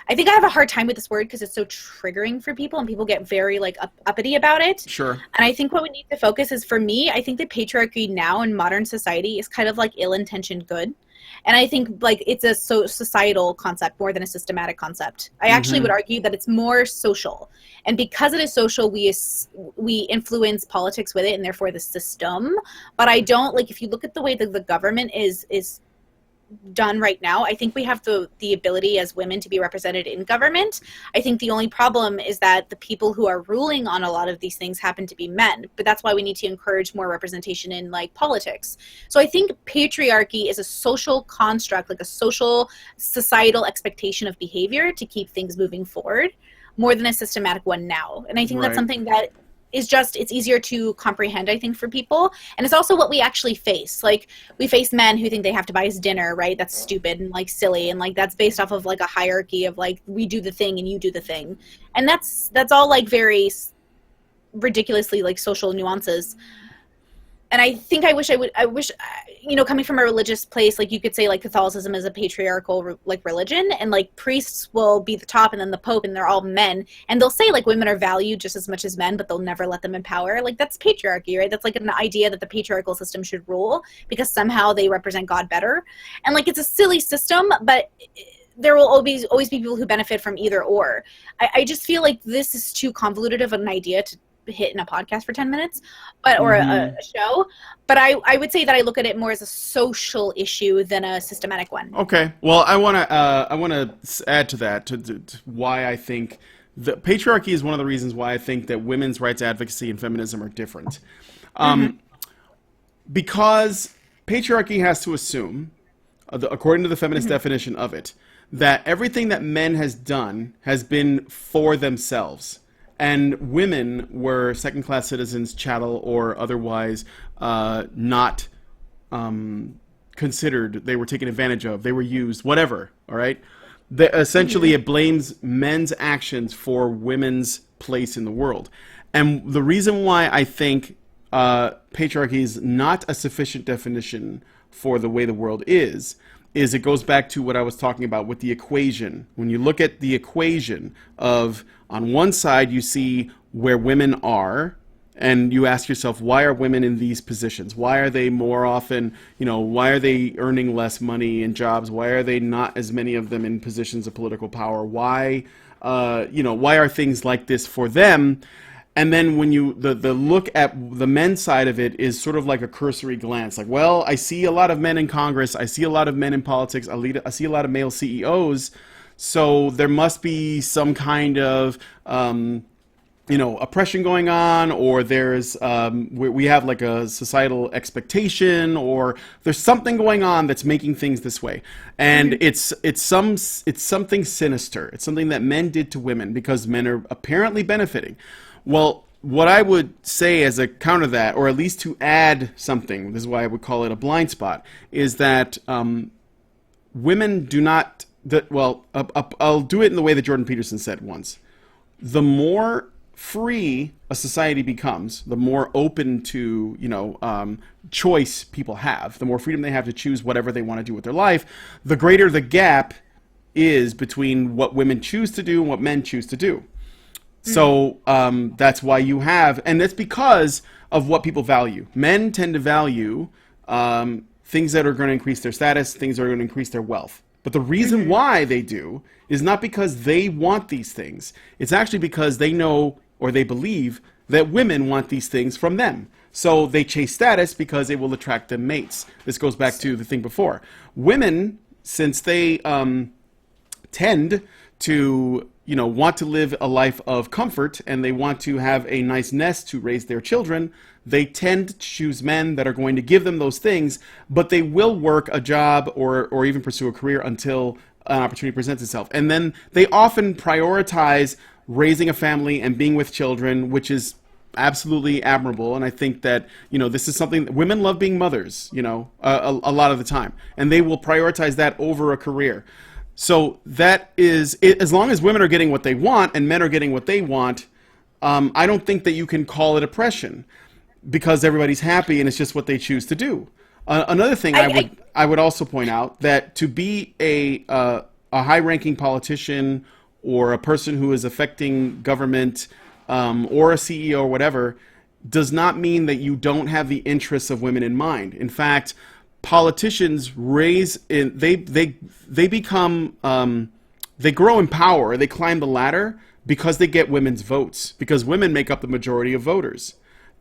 I think I have a hard time with this word because it's so triggering for people, and people get very like uppity about it. Sure. And I think what we need to focus is, for me, I think that patriarchy now in modern society is kind of like ill-intentioned good. And I think like it's a societal concept more than a systematic concept. I actually would argue that it's more social. And because it is social, we influence politics with it, and therefore the system. But I don't, like, if you look at the way that the government is done right now, I think we have the ability as women to be represented in government. I think the only problem is that the people who are ruling on a lot of these things happen to be men, but that's why we need to encourage more representation in like politics. So I think patriarchy is a social construct, like a social societal expectation of behavior to keep things moving forward, more than a systematic one now. And I think that's something that is just, it's easier to comprehend, I think, for people. And it's also what we actually face. Like, we face men who think they have to buy us dinner, right? That's stupid and like silly, and like that's based off of like a hierarchy of like, we do the thing and you do the thing. And that's all like very ridiculously like social nuances. And I think I wish, you know, coming from a religious place, like you could say like Catholicism is a patriarchal like religion, and like priests will be the top and then the Pope, and they're all men, and they'll say like women are valued just as much as men, but they'll never let them in power. Like, that's patriarchy, right? That's like an idea that the patriarchal system should rule because somehow they represent God better. And like, it's a silly system, but there will always be people who benefit from either or. I just feel like this is too convoluted of an idea to hit in a podcast for 10 minutes, but or a show. But I would say that I look at it more as a social issue than a systematic one. Okay. Well, I want to add to that to why I think the patriarchy is one of the reasons why I think that women's rights advocacy and feminism are different. Because patriarchy has to assume, according to the feminist definition of it, that everything that men has done has been for themselves. And women were second-class citizens, chattel, or otherwise not considered. They were taken advantage of. They were used, whatever, all right? Essentially, it blames men's actions for women's place in the world. And the reason why I think patriarchy is not a sufficient definition for the way the world is it goes back to what I was talking about with the equation. When you look at the equation of, on one side, you see where women are, and you ask yourself, why are women in these positions? Why are they more often, why are they earning less money in jobs? Why are they not as many of them in positions of political power? Why, why are things like this for them? And then when the look at the men's side of it is sort of like a cursory glance. Like, well, I see a lot of men in Congress. I see a lot of men in politics. I see a lot of male CEOs. So there must be some kind of oppression going on, or there's we have like a societal expectation, or there's something going on that's making things this way, and it's something sinister. It's something that men did to women because men are apparently benefiting. Well, what I would say as a counter to that, or at least to add something, this is why I would call it a blind spot, is that women do not. I'll do it in the way that Jordan Peterson said once. The more free a society becomes, the more open to choice people have, the more freedom they have to choose whatever they want to do with their life, the greater the gap is between what women choose to do and what men choose to do. So that's why you have, and that's because of what people value. Men tend to value things that are going to increase their status, things that are going to increase their wealth. But the reason why they do is not because they want these things. It's actually because they know or they believe that women want these things from them. So they chase status because it will attract them mates. This goes back to the thing before. Women, since they tend to want to live a life of comfort, and they want to have a nice nest to raise their children, they tend to choose men that are going to give them those things, but they will work a job or even pursue a career until an opportunity presents itself. And then they often prioritize raising a family and being with children, which is absolutely admirable. And I think that, this is something women love being mothers, a lot of the time, and they will prioritize that over a career. So that is it. As long as women are getting what they want and men are getting what they want, I don't think that you can call it oppression, because everybody's happy and it's just what they choose to do. Another thing I would also point out, that to be a high-ranking politician or a person who is affecting government or a CEO or whatever does not mean that you don't have the interests of women in mind. In fact, politicians they become they grow in power, they climb the ladder because they get women's votes, because women make up the majority of voters.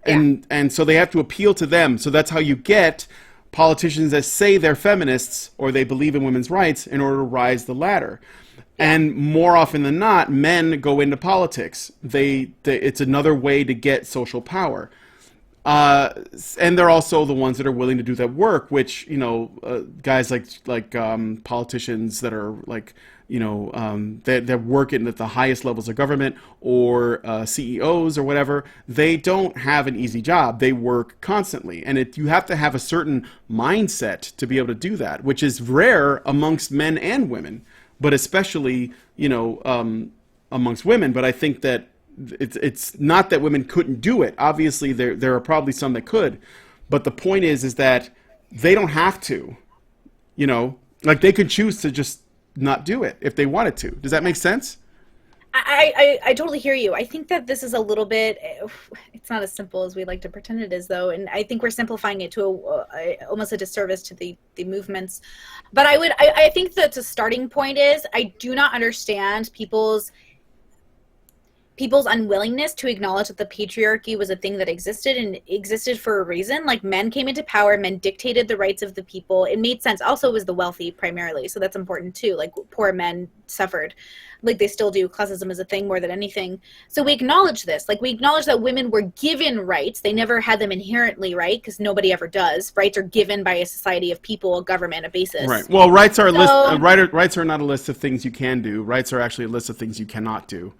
And so they have to appeal to them. So that's how you get politicians that say they're feminists or they believe in women's rights in order to rise the ladder. And more often than not, men go into politics. It's another way to get social power. And they're also the ones that are willing to do that work, which, guys like politicians that are like, that work in at the highest levels of government, or CEOs or whatever, they don't have an easy job. They work constantly. And you have to have a certain mindset to be able to do that, which is rare amongst men and women, but especially, amongst women. But I think that it's not that women couldn't do it. Obviously, there are probably some that could. But the point is that they don't have to, like they could choose to just not do it if they wanted to. Does that make sense? I totally hear you. I think that this is a little bit, it's not as simple as we like to pretend it is, though. And I think we're simplifying it to almost a disservice to the movements. But I think that the starting point is, I do not understand people's unwillingness to acknowledge that the patriarchy was a thing that existed, and existed for a reason. Like, men came into power, men dictated the rights of the people. It made sense. Also, it was the wealthy primarily, so that's important too. Like, poor men suffered, like they still do. Classism is a thing more than anything. So we acknowledge this. Like, we acknowledge that women were given rights. They never had them inherently, right? Because nobody ever does. Rights are given by a society of people, a government, a basis. Right. Well, rights are rights are not a list of things you can do. Rights are actually a list of things you cannot do.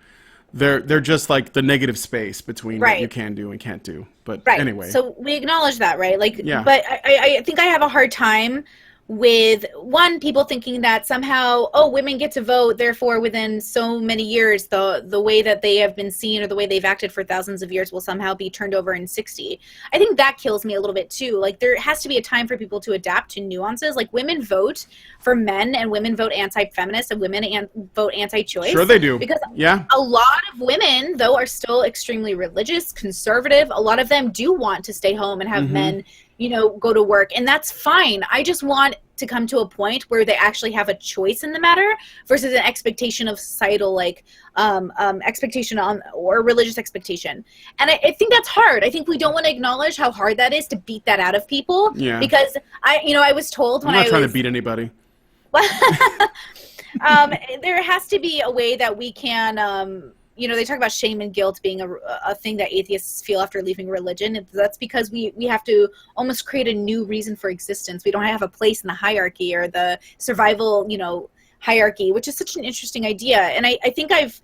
They're just like the negative space between what you can do and can't do. But anyway. So we acknowledge that, right? Like, yeah. But I think I have a hard time with, one, people thinking that somehow, women get to vote, therefore within so many years, the way that they have been seen or the way they've acted for thousands of years will somehow be turned over in 60. I think that kills me a little bit too. Like, there has to be a time for people to adapt to nuances. Like, women vote for men, and women vote anti-feminist, and women vote anti-choice. Sure they do. Because yeah. A lot of women, though, are still extremely religious, conservative. A lot of them do want to stay home and have men go to work, and that's fine. I just want to come to a point where they actually have a choice in the matter versus an expectation of societal, like, expectation or religious expectation. And I think that's hard. I think we don't want to acknowledge how hard that is to beat that out of people. Yeah. Because I was told when I'm not trying to beat anybody. There has to be a way that we can, they talk about shame and guilt being a thing that atheists feel after leaving religion. That's because we have to almost create a new reason for existence. We don't have a place in the hierarchy or the survival, hierarchy, which is such an interesting idea. And I think I've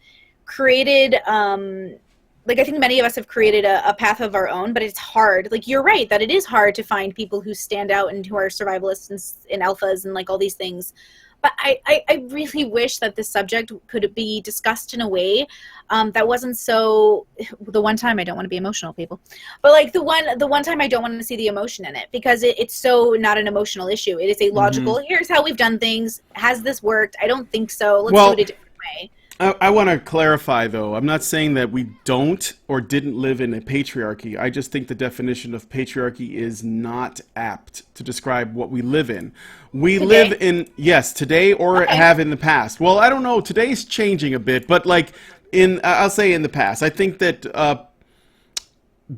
created, I think many of us have created a path of our own, but it's hard. Like, you're right that it is hard to find people who stand out and who are survivalists and alphas and like all these things. But I really wish that this subject could be discussed in a way that wasn't so. The one time I don't want to be emotional, people, but like the one time I don't want to see the emotion in it, because it's so not an emotional issue. It is a logical. Here's how we've done things. Has this worked? I don't think so. Let's do it a different way. I want to clarify, though. I'm not saying that we don't or didn't live in a patriarchy. I just think the definition of patriarchy is not apt to describe what we live in. We live in, yes, today or have in the past. Well, I don't know. Today's changing a bit, but like I'll say in the past. I think that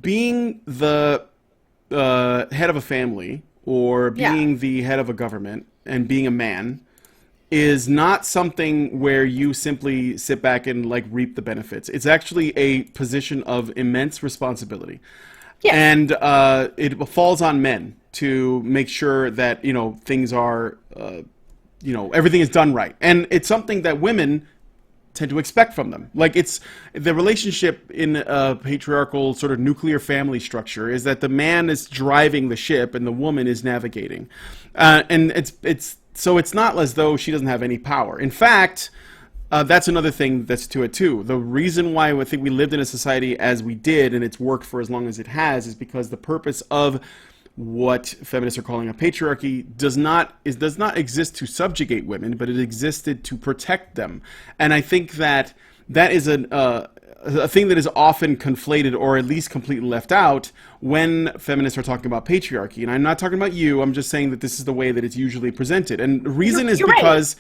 being the head of a family or being the head of a government and being a man is not something where you simply sit back and like reap the benefits. It's actually a position of immense responsibility. Yes. And it falls on men to make sure that, things are, everything is done right. And it's something that women tend to expect from them. Like, it's the relationship in a patriarchal sort of nuclear family structure is that the man is driving the ship and the woman is navigating. And so it's not as though she doesn't have any power. In fact, that's another thing that's to it too. The reason why I think we lived in a society as we did, and it's worked for as long as it has, is because the purpose of what feminists are calling a patriarchy does not exist to subjugate women, but it existed to protect them. And I think that is a thing that is often conflated or at least completely left out when feminists are talking about patriarchy. And I'm not talking about you. I'm just saying that this is the way that it's usually presented. And the reason is because,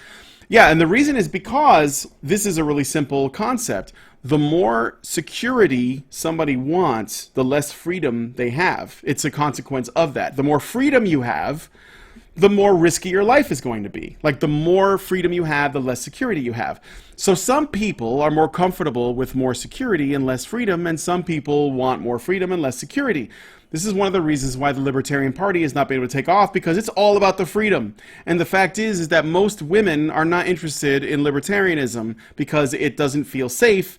and the reason is because this is a really simple concept. The more security somebody wants, the less freedom they have. It's a consequence of that. The more freedom you have, the more risky your life is going to be. Like, the more freedom you have, the less security you have. So some people are more comfortable with more security and less freedom, and some people want more freedom and less security. This is one of the reasons why the Libertarian Party has not been able to take off, because it's all about the freedom. And the fact is that most women are not interested in libertarianism because it doesn't feel safe,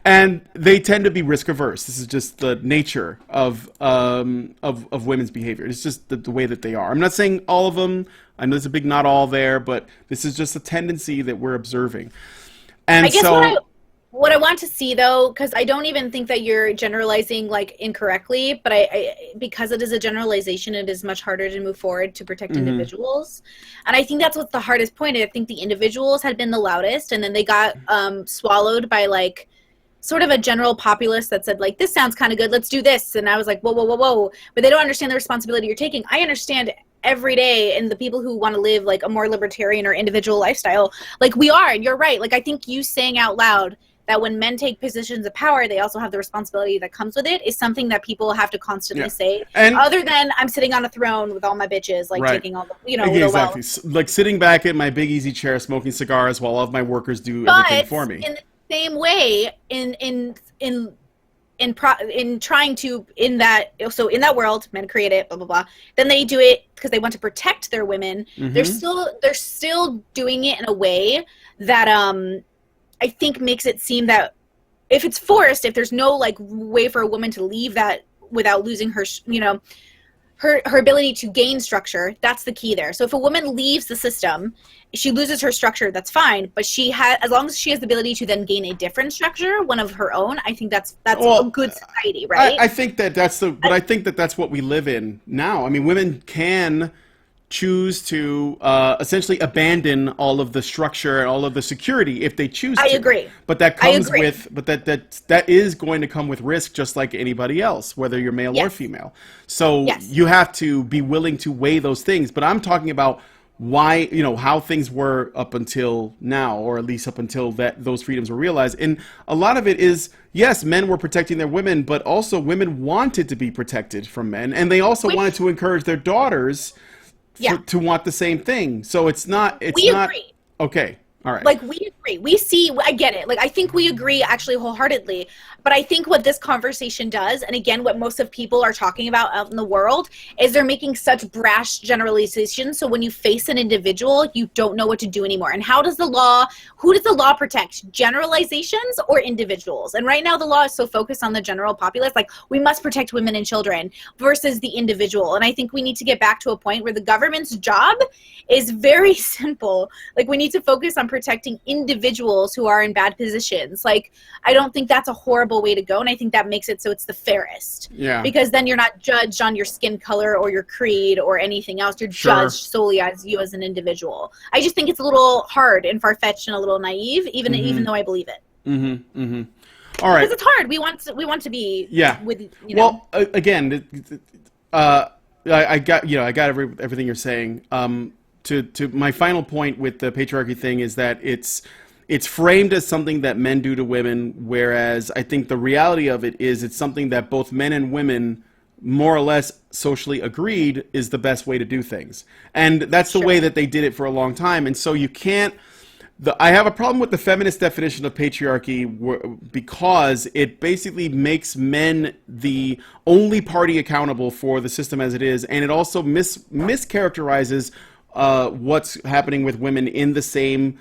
and they tend to be risk averse. This is just the nature of women's behavior. It's just the way that they are. I'm not saying all of them. I know there's a big not all there, but this is just a tendency that we're observing. And I guess what I want to see, though, because I don't even think that you're generalizing like incorrectly, but I because it is a generalization, it is much harder to move forward to protect individuals. And I think that's what's the hardest point. I think the individuals had been the loudest, and then they got swallowed by like sort of a general populace that said like, this sounds kind of good, let's do this. And I was like, whoa, whoa, whoa, whoa. But they don't understand the responsibility you're taking. I understand every day, and the people who want to live like a more libertarian or individual lifestyle, like we are, and you're right. Like, I think you saying out loud that when men take positions of power, they also have the responsibility that comes with it is something that people have to constantly say. And other than I'm sitting on a throne with all my bitches, like taking all the, exactly. Like sitting back in my big easy chair, smoking cigars while all of my workers do everything for me. In the same way, in trying to, in that world, men create it, blah, blah, blah. Then they do it because they want to protect their women. They're still doing it in a way that, I think makes it seem that if it's forced, if there's no like way for a woman to leave that without losing her, her ability to gain structure, that's the key there. So if a woman leaves the system, she loses her structure, that's fine. But she has, as long as she has the ability to then gain a different structure, one of her own, I think that's a good society, right? I think that I think that that's what we live in now. I mean, women can choose to essentially abandon all of the structure and all of the security if they choose to. I agree. But that comes with, that is going to come with risk, just like anybody else, whether you're male or female. So you have to be willing to weigh those things. But I'm talking about why, how things were up until now, or at least up until those freedoms were realized. And a lot of it is, yes, men were protecting their women, but also women wanted to be protected from men. And they also wanted to encourage their daughters to want the same thing. So it's not. We agree. Okay. All right. Like, we agree. We see, I get it. Like, I think we agree actually wholeheartedly. But I think what this conversation does, and again, what most of people are talking about out in the world, is they're making such brash generalizations. So when you face an individual, you don't know what to do anymore. And who does the law protect? Generalizations or individuals? And right now the law is so focused on the general populace, like we must protect women and children versus the individual. And I think we need to get back to a point where the government's job is very simple. Like, we need to focus on protecting individuals who are in bad positions. Like, I don't think that's a horrible way to go, and I think that makes it so it's the fairest. Yeah. Because then you're not judged on your skin color or your creed or anything else. You're Sure. judged solely as you as an individual. I just think it's a little hard and far-fetched and a little naive, even though I believe it. All right. Because it's hard. We want to be with, you know. Well, again, I got everything you're saying. To my final point with the patriarchy thing is that it's framed as something that men do to women, whereas I think the reality of it is it's something that both men and women more or less socially agreed is the best way to do things. And that's the way that they did it for a long time. And so you can't... I have a problem with the feminist definition of patriarchy because it basically makes men the only party accountable for the system as it is, and it also mischaracterizes what's happening with women in the same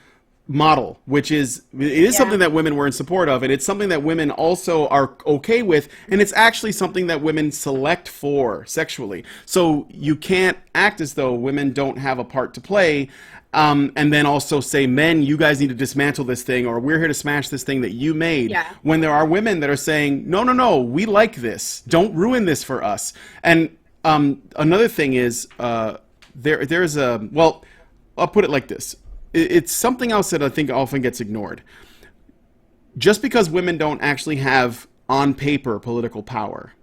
model, which is something that women were in support of, and it's something that women also are okay with, and it's actually something that women select for sexually. So you can't act as though women don't have a part to play, and then also say, men, you guys need to dismantle this thing, or we're here to smash this thing that you made, when there are women that are saying, no, we like this, don't ruin this for us. And another thing is, there's a, well, I'll put it like this. It's something else that I think often gets ignored. Just because women don't actually have, on paper, political power,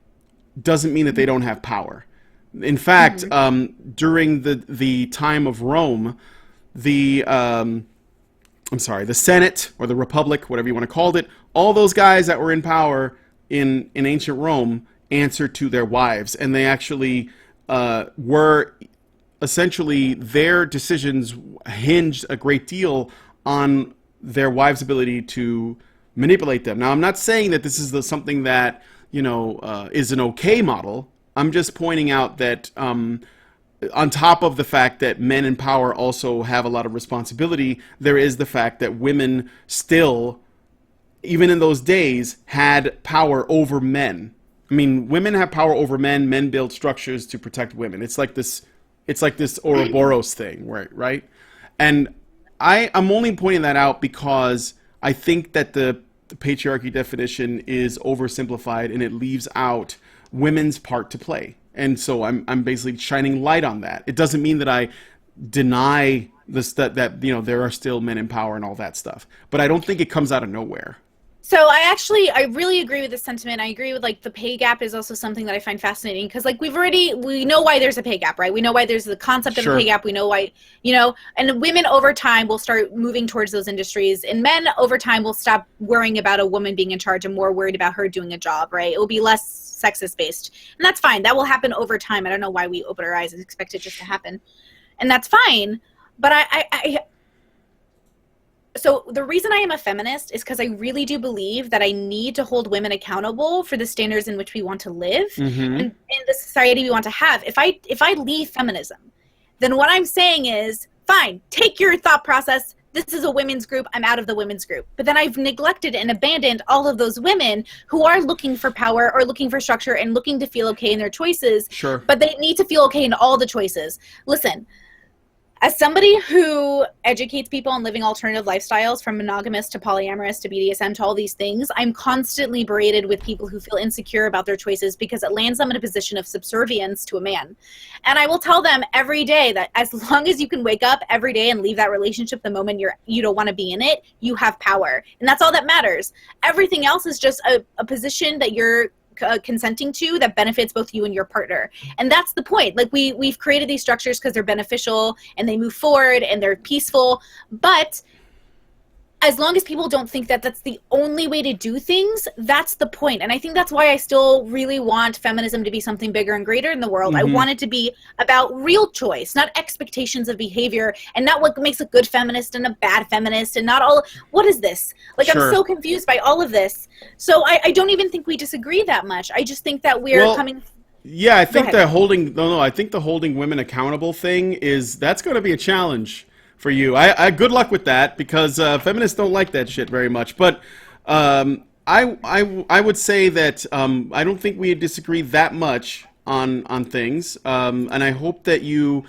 doesn't mean that they don't have power. In fact, during the time of Rome, the Senate, or the Republic, whatever you want to call it, all those guys that were in power in ancient Rome answered to their wives, and they actually were... essentially, their decisions hinged a great deal on their wives' ability to manipulate them. Now, I'm not saying that this is something that, is an okay model. I'm just pointing out that on top of the fact that men in power also have a lot of responsibility, there is the fact that women still, even in those days, had power over men. I mean, women have power over men. Men build structures to protect women. It's like this Ouroboros thing, right? And I'm only pointing that out because I think that the patriarchy definition is oversimplified and it leaves out women's part to play. And so I'm basically shining light on that. It doesn't mean that I deny that there are still men in power and all that stuff, but I don't think it comes out of nowhere. So I really agree with this sentiment. I agree with, like, the pay gap is also something that I find fascinating, because, like, we know why there's a pay gap, right? We know why there's the concept of a pay gap. We know why, and women over time will start moving towards those industries, and men over time will stop worrying about a woman being in charge and more worried about her doing a job, right? It will be less sexist based, and that's fine. That will happen over time. I don't know why we open our eyes and expect it just to happen, and that's fine. But So the reason I am a feminist is because I really do believe that I need to hold women accountable for the standards in which we want to live and in the society we want to have. If I leave feminism, then what I'm saying is, fine, take your thought process. This is a women's group. I'm out of the women's group. But then I've neglected and abandoned all of those women who are looking for power or looking for structure and looking to feel okay in their choices. Sure. But they need to feel okay in all the choices. Listen. As somebody who educates people on living alternative lifestyles, from monogamous to polyamorous to BDSM to all these things, I'm constantly berated with people who feel insecure about their choices because it lands them in a position of subservience to a man. And I will tell them every day that as long as you can wake up every day and leave that relationship the moment you don't want to be in it, you have power. And that's all that matters. Everything else is just a position that you're consenting to that benefits both you and your partner. And that's the point. Like, we've created these structures because they're beneficial and they move forward and they're peaceful, but as long as people don't think that that's the only way to do things, that's the point. And I think that's why I still really want feminism to be something bigger and greater in the world. I want it to be about real choice, not expectations of behavior, and not what makes a good feminist and a bad feminist, and not all, what is this? Like, Sure. I'm so confused by all of this. So I don't even think we disagree that much. I just think that we're coming... Yeah, I think the I think the holding women accountable thing that's going to be a challenge for you. I good luck with that, because feminists don't like that shit very much. But I would say that I don't think we disagree that much on things. And I hope that you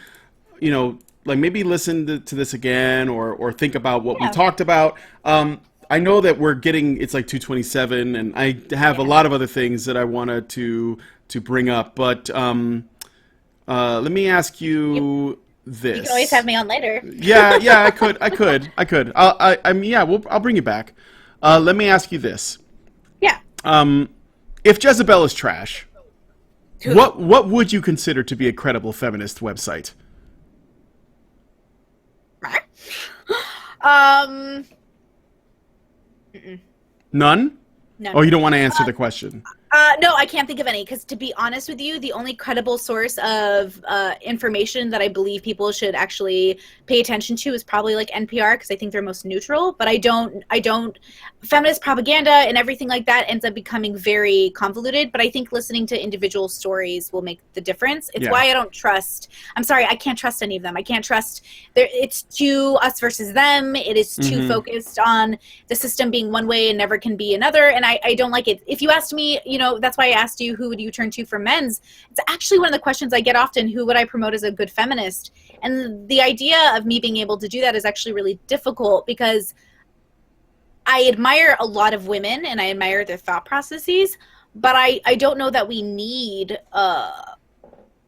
know, like, maybe listen to this again, or think about what we talked about. I know that it's like 2:27, and I have a lot of other things that I wanted to bring up. But let me ask you this. You can always have me on later. Yeah, I could. I'll bring you back. Let me ask you this. Yeah. If Jezebel is trash, what would you consider to be a credible feminist website? None? No. Oh, you don't want to answer the question. No, I can't think of any, because to be honest with you, the only credible source of information that I believe people should actually pay attention to is probably like NPR, because I think they're most neutral. But I don't feminist propaganda and everything like that ends up becoming very convoluted. But I think listening to individual stories will make the difference. It's why I don't trust. I'm sorry, I can't trust any of them. I can't trust. It's too us versus them. It is too focused on the system being one way and never can be another. And I don't like it. If you asked me, that's why I asked you, who would you turn to for men's? It's actually one of the questions I get often. Who would I promote as a good feminist? And the idea of me being able to do that is actually really difficult, because I admire a lot of women and I admire their thought processes, but I don't know that we need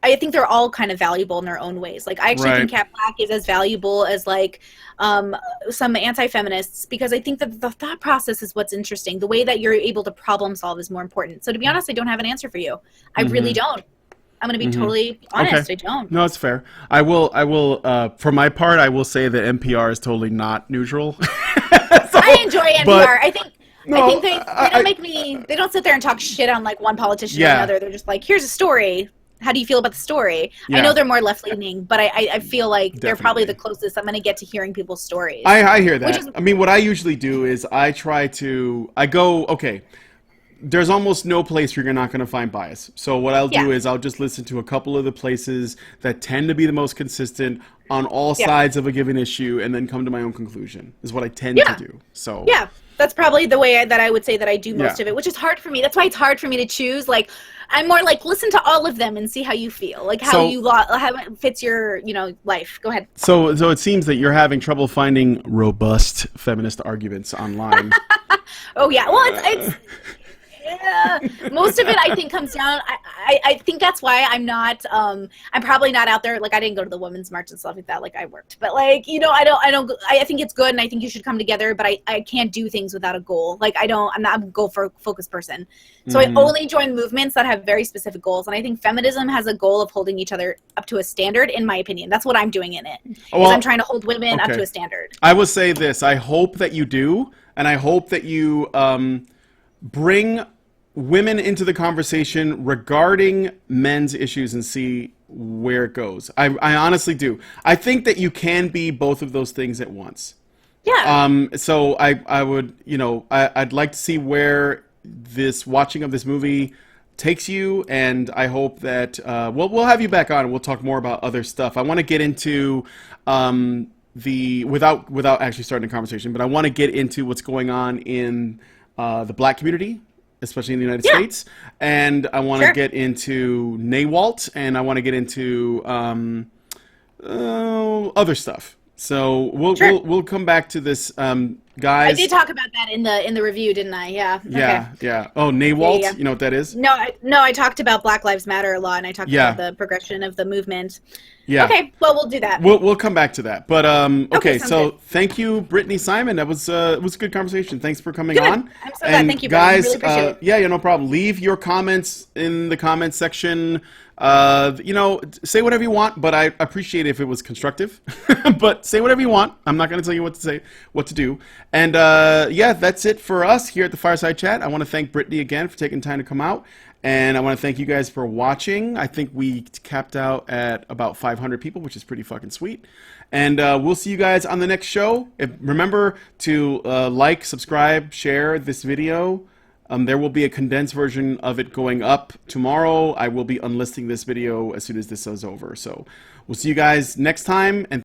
I think they're all kind of valuable in their own ways. Like, I actually think Cat Black is as valuable as like some anti-feminists, because I think that the thought process is what's interesting. The way that you're able to problem solve is more important. So to be honest, I don't have an answer for you. I really don't. I'm going to be totally honest. Okay. I don't. No, it's fair. I will, for my part, I will say that NPR is totally not neutral. I enjoy NPR. I think they don't make me, they don't sit there and talk shit on like one politician or another. They're just like, here's a story. How do you feel about the story? Yeah. I know they're more left-leaning, but I feel like they're probably the closest I'm going to get to hearing people's stories. I hear that. I mean, what I usually do is okay, there's almost no place where you're not going to find bias. So what I'll do is I'll just listen to a couple of the places that tend to be the most consistent on all sides of a given issue, and then come to my own conclusion, is what I tend to do. So yeah, that's probably the way that I would say that I do most of it, which is hard for me. That's why it's hard for me to choose. Like, I'm more like, listen to all of them and see how you feel, like how it fits your life. Go ahead. So it seems that you're having trouble finding robust feminist arguments online. Oh yeah, well it's most of it I think comes down. I think that's why I'm not. I'm probably not out there. Like, I didn't go to the Women's March and stuff like that. Like, I worked, but like I think it's good, and I think you should come together. But I can't do things without a goal. Like, I'm not a goal focused person. So I only join movements that have very specific goals. And I think feminism has a goal of holding each other up to a standard. In my opinion, that's what I'm doing in it. Well, I'm trying to hold women up to a standard. I will say this: I hope that you do, and I hope that you bring women into the conversation regarding men's issues and see where it goes. I honestly do. I think that you can be both of those things at once. Yeah. So I would, I'd like to see where this watching of this movie takes you, and I hope that we'll have you back on and we'll talk more about other stuff. I want to get into without actually starting a conversation, but I want to get into what's going on in the Black community, especially in the United States, and I want to get into NAWALT, and I want to get into other stuff. So we'll come back to this, guys. I did talk about that in the review, didn't I? Yeah. Yeah. Oh, NAWALT. Yeah. You know what that is? No. I talked about Black Lives Matter a lot, and I talked about the progression of the movement. Yeah. Okay. Well, we'll do that. We'll come back to that. But okay. So good. Thank you, Brittany Simon. That was a good conversation. Thanks for coming on. I'm so glad. Thank you, guys. Really appreciate it. Yeah, no problem. Leave your comments in the comments section. You know, say whatever you want, but I appreciate it if it was constructive. But say whatever you want. I'm not going to tell you what to say, what to do. And yeah, that's it for us here at the Fireside Chat. I want to thank Brittany again for taking time to come out. And I want to thank you guys for watching. I think we capped out at about 500 people, which is pretty fucking sweet. And we'll see you guys on the next show. Remember to like, subscribe, share this video. There will be a condensed version of it going up tomorrow. I will be unlisting this video as soon as this is over. So we'll see you guys next time. And